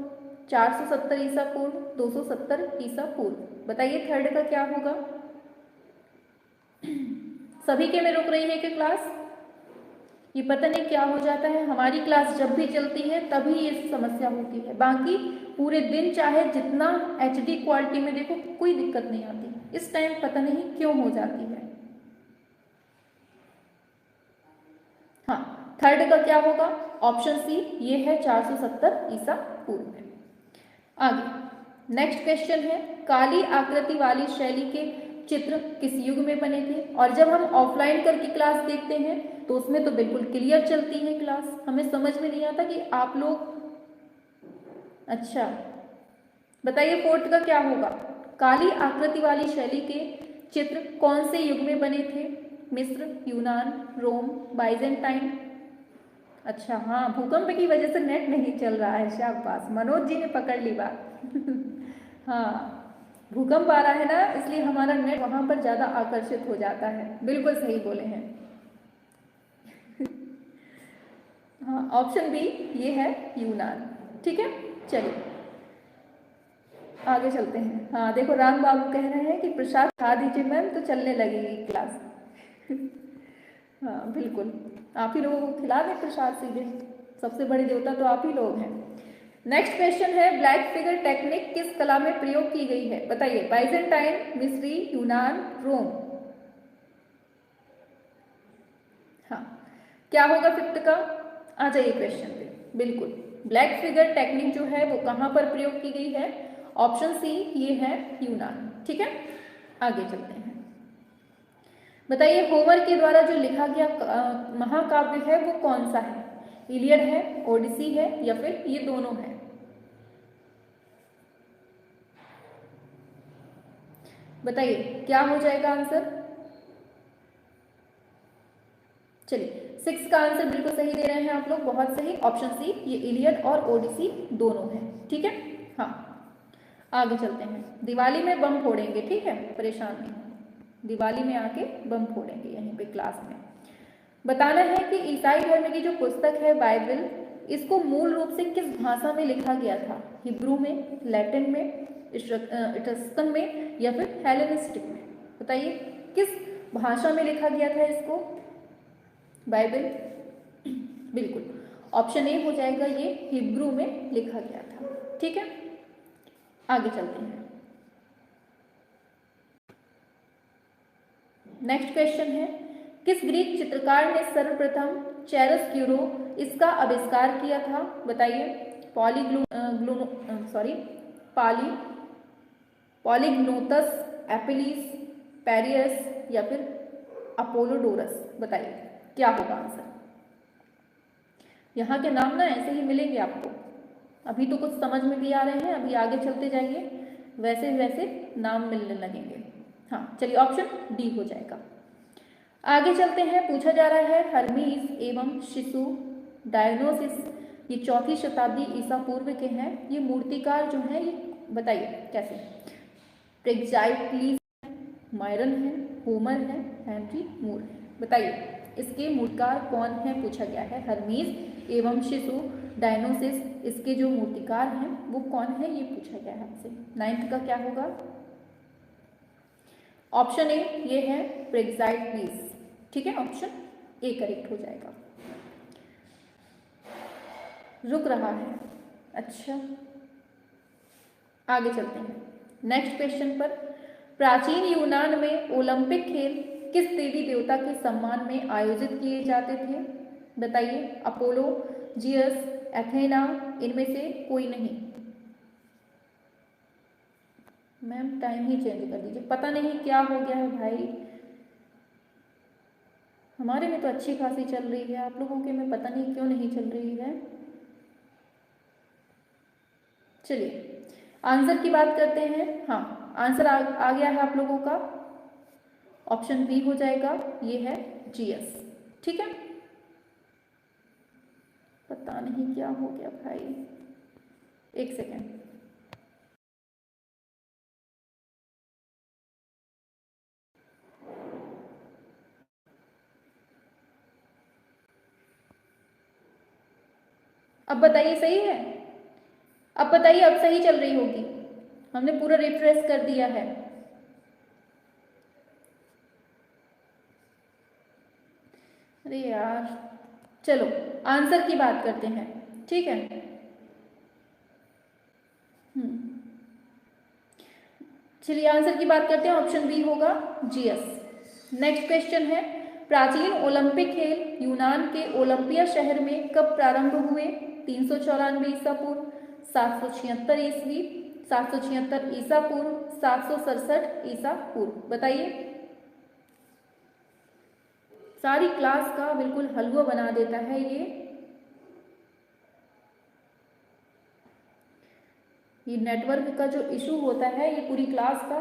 470 ईसा पूर्व, 270 ईसा पूर्व। बताइए थर्ड का क्या होगा? सभी के में रुक रही है कि क्लास? ये पता नहीं क्या हो जाता है, हमारी क्लास जब भी चलती है तभी ये समस्या होती है, बाकी पूरे दिन चाहे जितना HD क्वालिटी में देखो कोई दिक्कत नहीं आती, इस टाइम पता नहीं क्यों हो जाती है। हाँ, थर्ड का क्या होगा? ऑप्शन सी, ये है 470 ईसा पूर्व में। आगे नेक्स्ट क्वेश्चन है, काली आकृति वाली शैली के चित्र किस युग में बने थे? और जब हम ऑफलाइन करके क्लास देखते हैं तो उसमें तो बिल्कुल क्लियर चलती है क्लास, हमें समझ में नहीं आता कि आप लोग। अच्छा बताइए फोर्थ का क्या होगा? काली आकृति वाली शैली के चित्र कौन से युग में बने थे? मिस्र, यूनान, रोम, बाइजेंटाइन। अच्छा हाँ, भूकंप की वजह से नेट नहीं चल रहा है, शाबाश मनोज जी ने पकड़ ली बात। हाँ भूकंप आ रहा है ना, इसलिए हमारा नेट वहां पर ज्यादा आकर्षित हो जाता है, बिल्कुल सही बोले हैं। हाँ ऑप्शन बी ये है यूनान। ठीक है चलिए आगे चलते हैं। हाँ देखो राम बाबू कह रहे हैं कि प्रसाद खा दीजिए मैम तो चलने लगेगी क्लास। हाँ बिल्कुल, आप ही लोगों को खिला दें प्रसाद सीधे, सबसे बड़े देवता तो आप ही लोग हैं। नेक्स्ट क्वेश्चन है, ब्लैक फिगर टेक्निक किस कला में प्रयोग की गई है? बताइए, बाइजेंटाइन, मिस्री, यूनान, रोम। हाँ क्या होगा फिफ्थ का? आ जाइए क्वेश्चन पे। बिल्कुल, ब्लैक फिगर टेक्निक जो है वो कहां पर प्रयोग की गई है? ऑप्शन सी ये है यूनान। ठीक है आगे चलते हैं। बताइए होमर के द्वारा जो लिखा गया महाकाव्य है वो कौन सा है? इलियड है, ओडिसी है, या फिर ये दोनों है? बताइए क्या हो जाएगा आंसर? चलिए सिक्स का आंसर बिल्कुल सही दे रहे हैं आप लोग, बहुत सही, ऑप्शन सी ये इलियड और ओडिसी दोनों है। ठीक है हाँ आगे चलते हैं। दिवाली में बम फोड़ेंगे, ठीक है परेशान नहीं हो, दिवाली में आके बम फोड़ेंगे यहीं पे क्लास में। बताना है कि ईसाई धर्म की जो पुस्तक है बाइबल, इसको मूल रूप से किस भाषा में लिखा गया था? हिब्रू में, लैटिन में, इट्रस्कन में, या फिर हेलेनिस्टिक में? बताइए किस भाषा में लिखा गया था इसको बाइबल? बिल्कुल ऑप्शन ए हो जाएगा, ये हिब्रू में लिखा गया था। ठीक है आगे चलते हैं। नेक्स्ट क्वेश्चन है, किस ग्रीक चित्रकार ने सर्वप्रथम चेरोस्क्यूरो इसका आविष्कार किया था? बताइए, पॉलीग्नोतस, एपिलिस, पेरियस, या फिर अपोलोडोरस? बताइए क्या होगा आंसर? यहाँ के नाम ना ऐसे ही मिलेंगे आपको, अभी तो कुछ समझ में भी आ रहे हैं, अभी आगे चलते जाइए वैसे वैसे नाम मिलने लगेंगे। हाँ चलिए ऑप्शन डी हो जाएगा। आगे चलते हैं, पूछा जा रहा है हर्मीज एवं शिशु डायनोसिस ये 4वीं शताब्दी ईसा पूर्व के हैं, ये मूर्तिकार जो हैं ये बताइए कैसे? प्रेग्जाइटलीस, मायरन है, होमर है, हेनरी मूर है। बताइए इसके मूर्तिकार कौन है पूछा गया है। हर्मीज एवं शिशु डायनोसिस इसके जो मूर्तिकार हैं वो कौन है ये पूछा गया है आपसे। 9th का क्या होगा? ऑप्शन ए ये है प्रेग्जाइटलीस। ठीक है ऑप्शन ए करेक्ट हो जाएगा। रुक रहा है, अच्छा आगे चलते हैं नेक्स्ट क्वेश्चन पर। प्राचीन यूनान में ओलंपिक खेल किस देवी देवता के सम्मान में आयोजित किए जाते थे? बताइए, अपोलो, जियस, एथेना, इनमें से कोई नहीं। मैम टाइम ही चेंज कर दीजिए, पता नहीं क्या हो गया है भाई, हमारे में तो अच्छी खासी चल रही है, आप लोगों के में पता नहीं क्यों नहीं चल रही है। चलिए आंसर की बात करते हैं। हाँ आंसर आ गया है आप लोगों का, ऑप्शन बी हो जाएगा, ये है जीएस। ठीक है पता नहीं क्या हो गया भाई, एक सेकेंड। अब बताइए सही है? अब बताइए, अब सही चल रही होगी, हमने पूरा रिफ्रेश कर दिया है। अरे यार, चलो आंसर की बात करते हैं, ठीक है। चलिए आंसर की बात करते हैं, ऑप्शन बी होगा जीएस। नेक्स्ट क्वेश्चन है, प्राचीन ओलंपिक खेल यूनान के ओलंपिया शहर में कब प्रारंभ हुए? 394 ईसा पूर्व, 776 ईस्वी, 776 ईसा पूर्व, 767 ईसा पूर्व। बताइए। सारी क्लास का बिल्कुल हलवा बना देता है ये नेटवर्क का जो इशू होता है ये पूरी क्लास का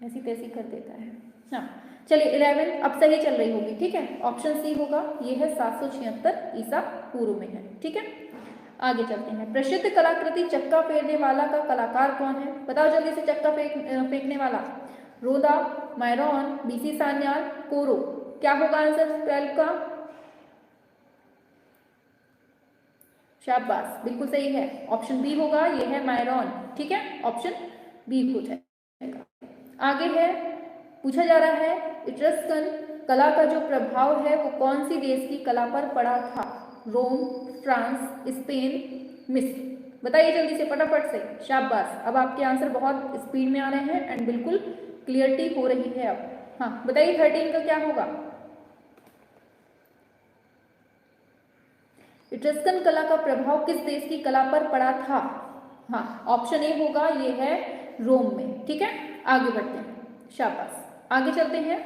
ऐसी तैसी कर देता है। हाँ चलिए 11 अब सही चल रही होगी, ठीक है। ऑप्शन सी होगा, ये है 776 ईसा पूर्व में है, ठीक है। आगे चलते हैं, प्रसिद्ध कलाकृति चक्का फेरने वाला का कलाकार कौन है? बताओ जल्दी से, चक्का फेंकने वाला। रोदा, मायरॉन, बीसी सान्याल, कोरो। क्या होगा आंसर 12 का? शाबाश, बिल्कुल सही है, ऑप्शन बी होगा, ये है मायरॉन, ठीक है। ऑप्शन बी हो जाएगा। आगे है, पूछा जा रहा है, इट्रस्कन कला का जो प्रभाव है वो कौन सी देश की कला पर पड़ा था? रोम, फ्रांस, स्पेन, मिस्र। बताइए जल्दी से, फटाफट से। शाबाश, अब आपके आंसर बहुत स्पीड में आ रहे हैं एंड बिल्कुल क्लियरिटी हो रही है अब। हाँ बताइए 13 का क्या होगा? इट्रस्कन कला का प्रभाव किस देश की कला पर पड़ा था? हाँ ऑप्शन ए होगा, ये है रोम में, ठीक है। आगे बढ़ते हैं, शाबाश। आगे चलते हैं,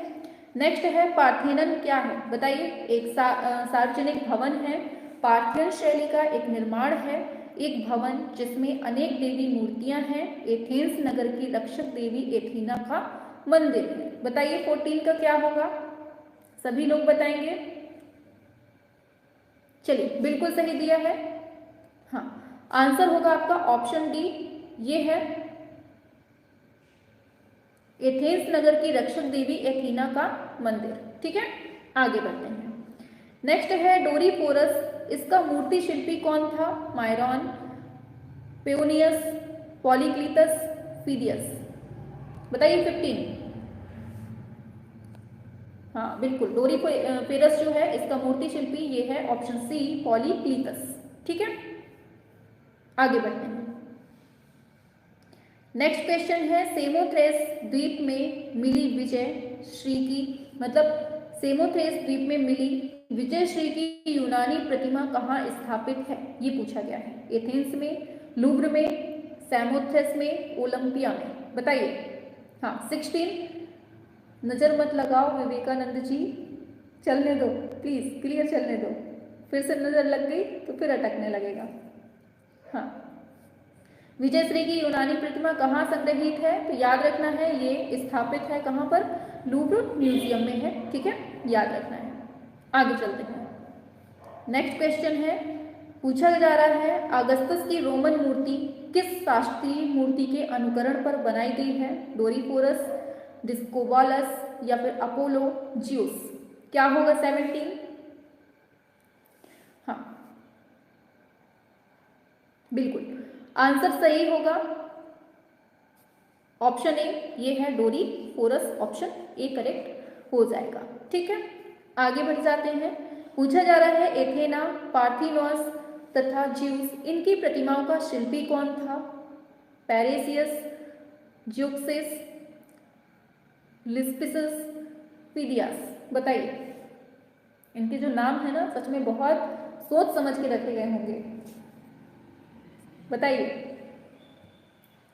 नेक्स्ट है, पार्थेनन क्या है? बताइए। एक सार्वजनिक भवन है, पार्थियन शैली का एक निर्माण है, एक भवन जिसमें अनेक देवी मूर्तियां हैं, एथेंस नगर की रक्षक देवी एथीना का मंदिर है। बताइए 14 का क्या होगा? सभी लोग बताएंगे। चलिए बिल्कुल सही दिया है। हाँ आंसर होगा आपका ऑप्शन डी, ये है एथेंस नगर की रक्षक देवी एथीना का मंदिर, ठीक है। आगे बढ़ते हैं, नेक्स्ट है डोरीफोरस, इसका मूर्ति शिल्पी कौन था? मायरॉन, पेओनियस, पॉलीक्लीटस, फीडियस। बताइए 15। हाँ बिल्कुल, डोरीफोरस जो है इसका मूर्ति शिल्पी ये है ऑप्शन सी, पॉलीक्लीटस, ठीक है। आगे बढ़ते हैं, नेक्स्ट क्वेश्चन है, सेमोथ्रेस द्वीप में मिली विजय श्री की, मतलब सेमोथ्रेस द्वीप में मिली विजय श्री की यूनानी प्रतिमा कहाँ स्थापित है? ये पूछा गया है। एथेंस में, लूव्र में, सैमोथ्रेस में, ओलंपिया में। बताइए। हाँ 16, नजर मत लगाओ विवेकानंद जी, चलने दो प्लीज, क्लियर चलने दो, फिर से नजर लग गई तो फिर अटकने लगेगा। हाँ विजयश्री की यूनानी प्रतिमा कहाँ संग्रहित है? तो याद रखना है ये स्थापित है कहाँ पर? लूव्र म्यूजियम में है, ठीक है, याद रखना है। आगे चलते हैं, नेक्स्ट क्वेश्चन है, पूछा जा रहा है, अगस्तस की रोमन मूर्ति किस शास्त्रीय मूर्ति के अनुकरण पर बनाई गई है? डोरीफोरस, डिस्कोबालस या फिर अपोलो, ज्यूस। क्या होगा 17? हाँ बिल्कुल, आंसर सही होगा ऑप्शन ए, ये है डोरीफोरस, ऑप्शन ए करेक्ट हो जाएगा, ठीक है। आगे बढ़ जाते हैं, पूछा जा रहा है, एथेना, पार्थिनोस तथा ज्यूस, इनकी प्रतिमाओं का शिल्पी कौन था? पैरेसियस, ज्यूक्सिस, लिस्पिसस, पीडियास। बताइए, इनके जो नाम है ना सच में बहुत सोच समझ के रखे गए होंगे। बताइए।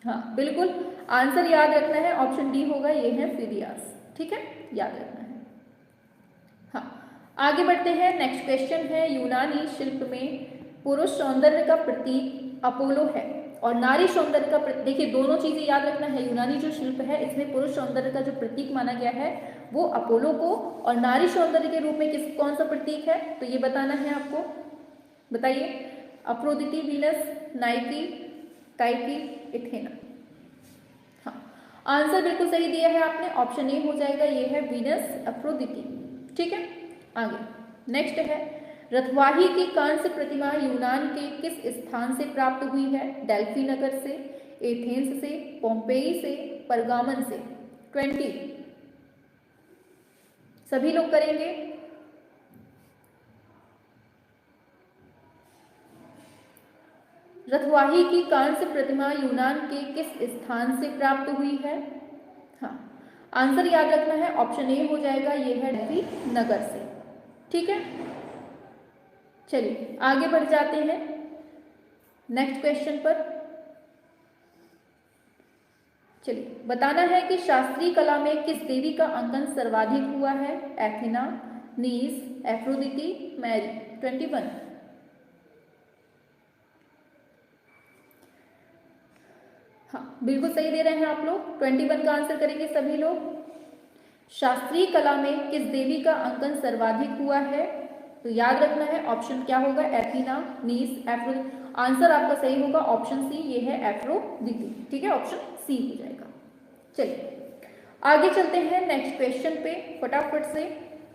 हाँ बिल्कुल, आंसर याद रखना है, ऑप्शन डी होगा, ये है फिदियास, ठीक है, याद रखना है। हाँ आगे बढ़ते हैं, नेक्स्ट क्वेश्चन है, यूनानी शिल्प में पुरुष सौंदर्य का प्रतीक अपोलो है और नारी सौंदर्य का प्रतीक, देखिए दोनों चीजें याद रखना है, यूनानी जो शिल्प है इसमें पुरुष सौंदर्य का जो प्रतीक माना गया है वो अपोलो को, और नारी सौंदर्य के रूप में कौन सा प्रतीक है? तो ये बताना है आपको। बताइए। अफ्रोदिति, वीनस, नाइकी, टाइकी, एथेना। हाँ आंसर बिल्कुल सही दिया है आपने, ऑप्शन ए हो जाएगा, ये है वीनस अफ्रोदिति, ठीक है। आगे नेक्स्ट है, रथवाही की कांस्य प्रतिमा यूनान के किस स्थान से प्राप्त हुई है? डेल्फी नगर से, एथेंस से, पोम्पेई से, परगामन से। 20 सभी लोग करेंगे। रथवाही की कांस्य प्रतिमा यूनान के किस स्थान से प्राप्त हुई है? हाँ, आंसर याद रखना है, ऑप्शन ए हो जाएगा, ये है डेल्फी नगर से। ठीक है, चलिए आगे बढ़ जाते हैं नेक्स्ट क्वेश्चन पर। चलिए बताना है कि शास्त्रीय कला में किस देवी का अंकन सर्वाधिक हुआ है? एथेना, नीस, एफ्रोदिटी, मैरी। 21 हाँ बिल्कुल सही दे रहे हैं आप लोग। 21 का आंसर करेंगे सभी लोग। शास्त्रीय कला में किस देवी का अंकन सर्वाधिक हुआ है? तो याद रखना है, ऑप्शन क्या होगा? एथीना, नीस, एफ्रोदिटी। आंसर आपका सही होगा ऑप्शन सी, ये है एफ्रोदिटी। ठीक है, ऑप्शन सी हो जाएगा। चलिए आगे चलते हैं नेक्स्ट क्वेश्चन पे। फटाफट से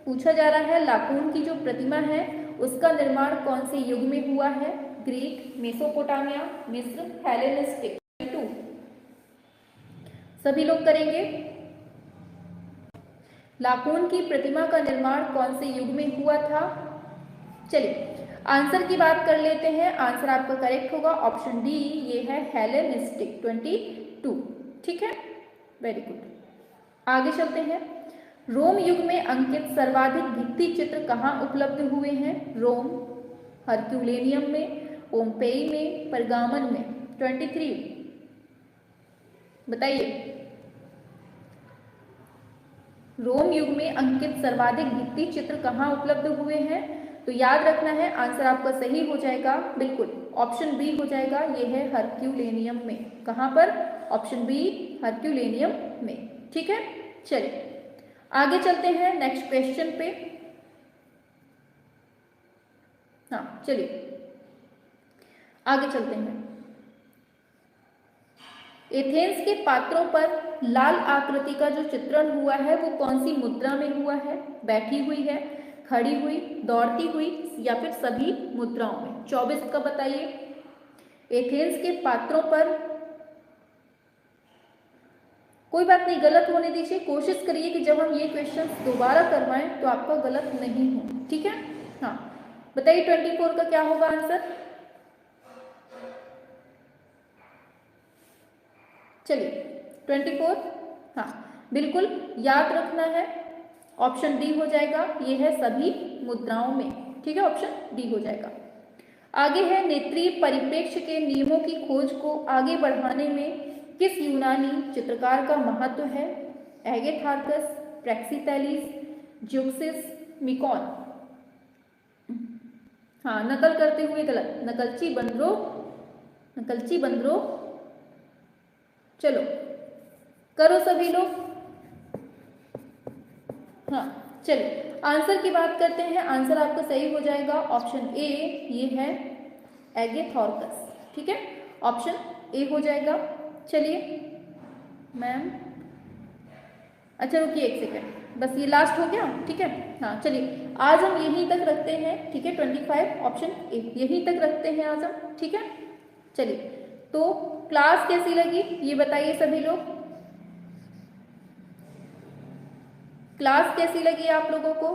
पूछा जा रहा है, लाकून की जो प्रतिमा है उसका निर्माण कौन से युग में हुआ है? ग्रीक, मेसोपोटामिया, मिस्र, हेलेनिस्टिक। 2 सभी लोग करेंगे। लाकून की प्रतिमा का निर्माण कौन से युग में हुआ था? चलिए आंसर की बात कर लेते हैं। आंसर आपका करेक्ट होगा ऑप्शन डी, ये है हेलेनिस्टिक। 22 ठीक है, वेरी गुड। आगे चलते हैं। रोम युग में अंकित सर्वाधिक भित्ति चित्र कहाँ उपलब्ध हुए हैं? रोम, हरक्यूलेनियम में, पोम्पेई में, परगामन में। 23 बताइए। रोम युग में अंकित सर्वाधिक भित्ति चित्र कहाँ उपलब्ध हुए हैं? तो याद रखना है, आंसर आपका सही हो जाएगा, बिल्कुल ऑप्शन बी हो जाएगा, ये है हरक्यूलेनियम में। कहाँ पर? ऑप्शन बी, हरक्यूलेनियम में। ठीक है, चलिए आगे चलते हैं नेक्स्ट क्वेश्चन पे। हाँ चलिए आगे चलते हैं। एथेंस के पात्रों पर लाल आकृति का जो चित्रण हुआ है वो कौन सी मुद्रा में हुआ है? बैठी हुई है, खड़ी हुई, दौड़ती हुई, या फिर सभी मुद्राओं में? 24 का बताइए। एथेंस के पात्रों पर, कोई बात नहीं, गलत होने दीजिए। कोशिश करिए कि जब हम ये क्वेश्चन दोबारा करवाएं तो आपका गलत नहीं हो। ठीक है, हाँ बताइए 24 का क्या होगा आंसर? चलिए 24 हाँ बिल्कुल याद रखना है, ऑप्शन डी हो जाएगा, ये है सभी मुद्राओं में। ठीक है, ऑप्शन डी हो जाएगा। आगे है, नेत्रीय परिप्रेक्ष्य के नियमों की खोज को आगे बढ़ाने में किस यूनानी चित्रकार का महत्व है? एगेथार्कस, प्रैक्सिथेलिस, ज़्यूक्सिस, मिकॉन। हाँ नकल करते हुए गलत, नकलची बंदरो, नकलची बंदरो। चलो करो सभी लोग। हाँ चलिए आंसर की बात करते हैं। आंसर आपका सही हो जाएगा ऑप्शन ए, ये है एगेथॉर्कस। ठीक है, ऑप्शन ए हो जाएगा। चलिए मैम, अच्छा रुकिए एक सेकेंड, बस ये लास्ट हो गया। ठीक है, हाँ चलिए आज हम यहीं तक रखते हैं। ठीक है, 25 ऑप्शन ए यहीं तक रखते हैं आज हम। ठीक है, चलिए तो क्लास कैसी लगी ये बताइए सभी लोग। क्लास कैसी लगी आप लोगों को?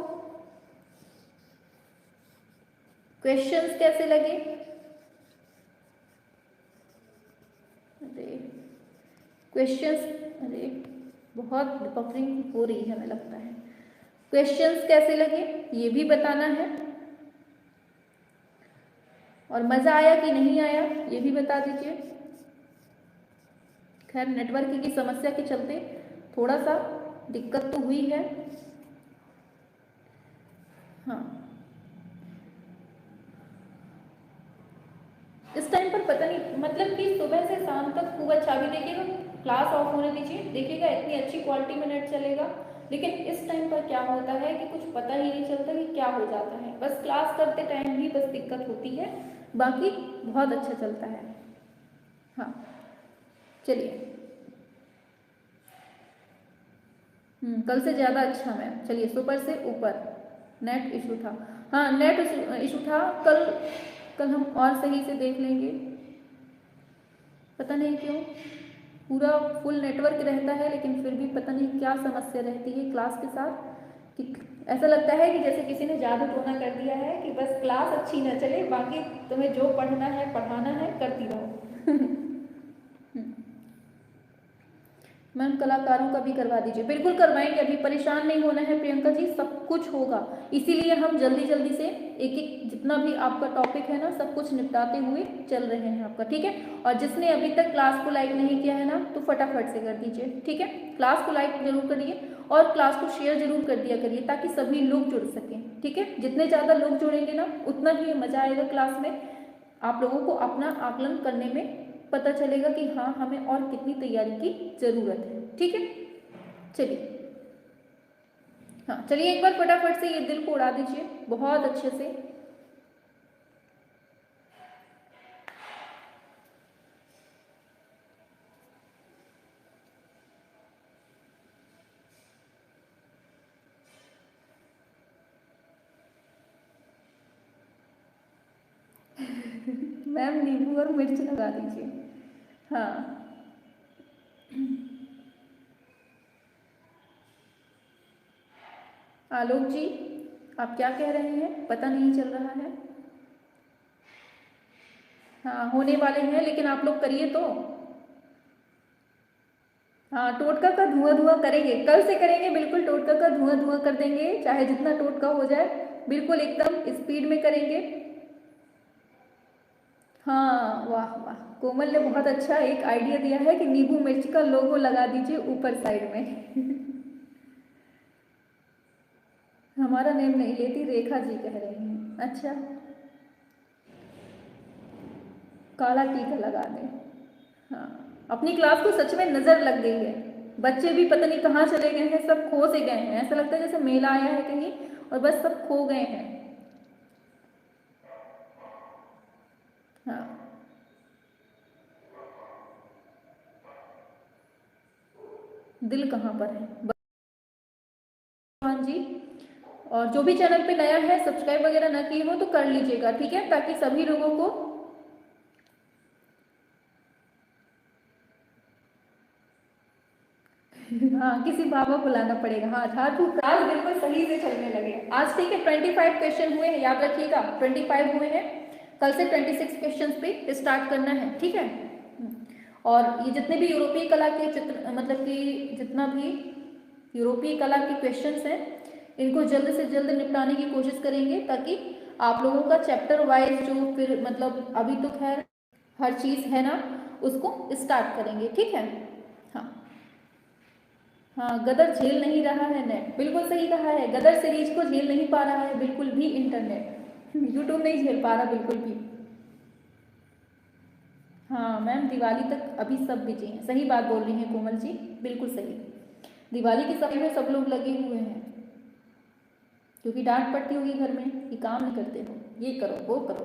क्वेश्चंस कैसे लगे? अरे क्वेश्चंस, अरे बहुत बफरिंग हो रही है हमें लगता है। क्वेश्चंस कैसे लगे ये भी बताना है, और मज़ा आया कि नहीं आया ये भी बता दीजिए। खैर नेटवर्क की समस्या के चलते थोड़ा सा दिक्कत तो हुई है। हाँ इस टाइम पर पता नहीं, मतलब कि सुबह से शाम तक खूब अच्छा, भी देखिएगा क्लास ऑफ होने दीजिए, देखिएगा इतनी अच्छी क्वालिटी में नेट चलेगा, लेकिन इस टाइम पर क्या होता है कि कुछ पता ही नहीं चलता कि क्या हो जाता है। बस क्लास करते टाइम ही बस दिक्कत होती है, बाकी बहुत अच्छा चलता है। हाँ चलिए कल से ज़्यादा अच्छा मैम, चलिए सुपर से ऊपर। नेट इशू था। हाँ नेट इशू था। कल हम और सही से देख लेंगे। पता नहीं क्यों पूरा फुल नेटवर्क रहता है लेकिन फिर भी पता नहीं क्या समस्या रहती है क्लास के साथ, कि ऐसा लगता है कि जैसे किसी ने जादू टोना कर दिया है कि बस क्लास अच्छी न चले, बाकी तुम्हें जो पढ़ना है पढ़ाना है करती रहो। मैम कलाकारों का भी करवा दीजिए। बिल्कुल करवाएंगे, अभी परेशान नहीं होना है प्रियंका जी, सब कुछ होगा। इसीलिए हम जल्दी जल्दी से एक एक जितना भी आपका टॉपिक है ना सब कुछ निपटाते हुए चल रहे हैं आपका, ठीक है। और जिसने अभी तक क्लास को लाइक नहीं किया है ना तो फटाफट से कर दीजिए, ठीक है। क्लास को लाइक जरूर करिए और क्लास को शेयर जरूर कर दिया करिए ताकि सभी लोग जुड़ सकें, ठीक है। जितने ज़्यादा लोग जुड़ेंगे ना उतना ही मज़ा आएगा क्लास में, आप लोगों को अपना आकलन करने में पता चलेगा कि हाँ हमें और कितनी तैयारी की ज़रूरत है, ठीक है। चलिए, हाँ चलिए एक बार फटाफट से ये दिल को उड़ा दीजिए बहुत अच्छे से। मैम नींबू और मिर्च लगा दीजिए। हाँ आलोक जी आप क्या कह रहे हैं, पता नहीं चल रहा है। हाँ होने वाले हैं लेकिन आप लोग करिए तो। हाँ टोटका का धुआं धुआं करेंगे, कल से करेंगे बिल्कुल, टोटका का धुआं धुआं कर देंगे चाहे जितना टोटका हो जाए, बिल्कुल एकदम स्पीड में करेंगे। हाँ वाह वाह, कोमल ने बहुत अच्छा एक आइडिया दिया है कि नींबू मिर्च का लोगो लगा दीजिए ऊपर साइड में। हमारा नेम नहीं लेती, रेखा जी कह रही हैं। अच्छा काला टीका लगा दें। हाँ अपनी क्लास को सच में नज़र लग गई है, बच्चे भी पता नहीं कहाँ चले गए हैं, सब खो से गए हैं, ऐसा लगता है जैसे मेला आया है कहीं और बस सब खो गए हैं। हाँ दिल कहाँ पर है। हाँ जी, और जो भी चैनल पे नया है सब्सक्राइब वगैरह ना किए हो तो कर लीजिएगा, ठीक है, ताकि सभी लोगों को। हाँ किसी बाबा को लाना पड़ेगा। हाँ झाड़ू क्लास बिल्कुल सही से चलने लगे आज, ठीक है। 25 क्वेश्चन हुए हैं, याद रखिएगा 25 हुए हैं, कल से 26 क्वेश्चन पे स्टार्ट करना है, ठीक है। और ये जितने भी यूरोपीय कला के चित्र मतलब कि जितना भी यूरोपीय कला के क्वेश्चंस हैं इनको जल्द से जल्द निपटाने की कोशिश करेंगे ताकि आप लोगों का चैप्टर वाइज जो फिर मतलब अभी तो खैर हर चीज़ है ना उसको स्टार्ट करेंगे, ठीक है। हाँ हाँ गदर झेल नहीं रहा है नेट, बिल्कुल सही कहा है, गदर सीरीज को झेल नहीं पा रहा है बिल्कुल भी इंटरनेट। यूट्यूब नहीं झेल पा रहा बिल्कुल भी। हाँ मैम दिवाली तक अभी सब बिजी हैं, सही बात बोल रही हैं कोमल जी, बिल्कुल सही। दिवाली की सफाई में सब लोग लगे हुए हैं क्योंकि डांट पड़ती होगी घर में कि काम नहीं करते हो, ये करो वो करो।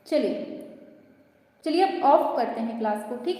चलिए चलिए अब ऑफ करते हैं क्लास को, ठीक।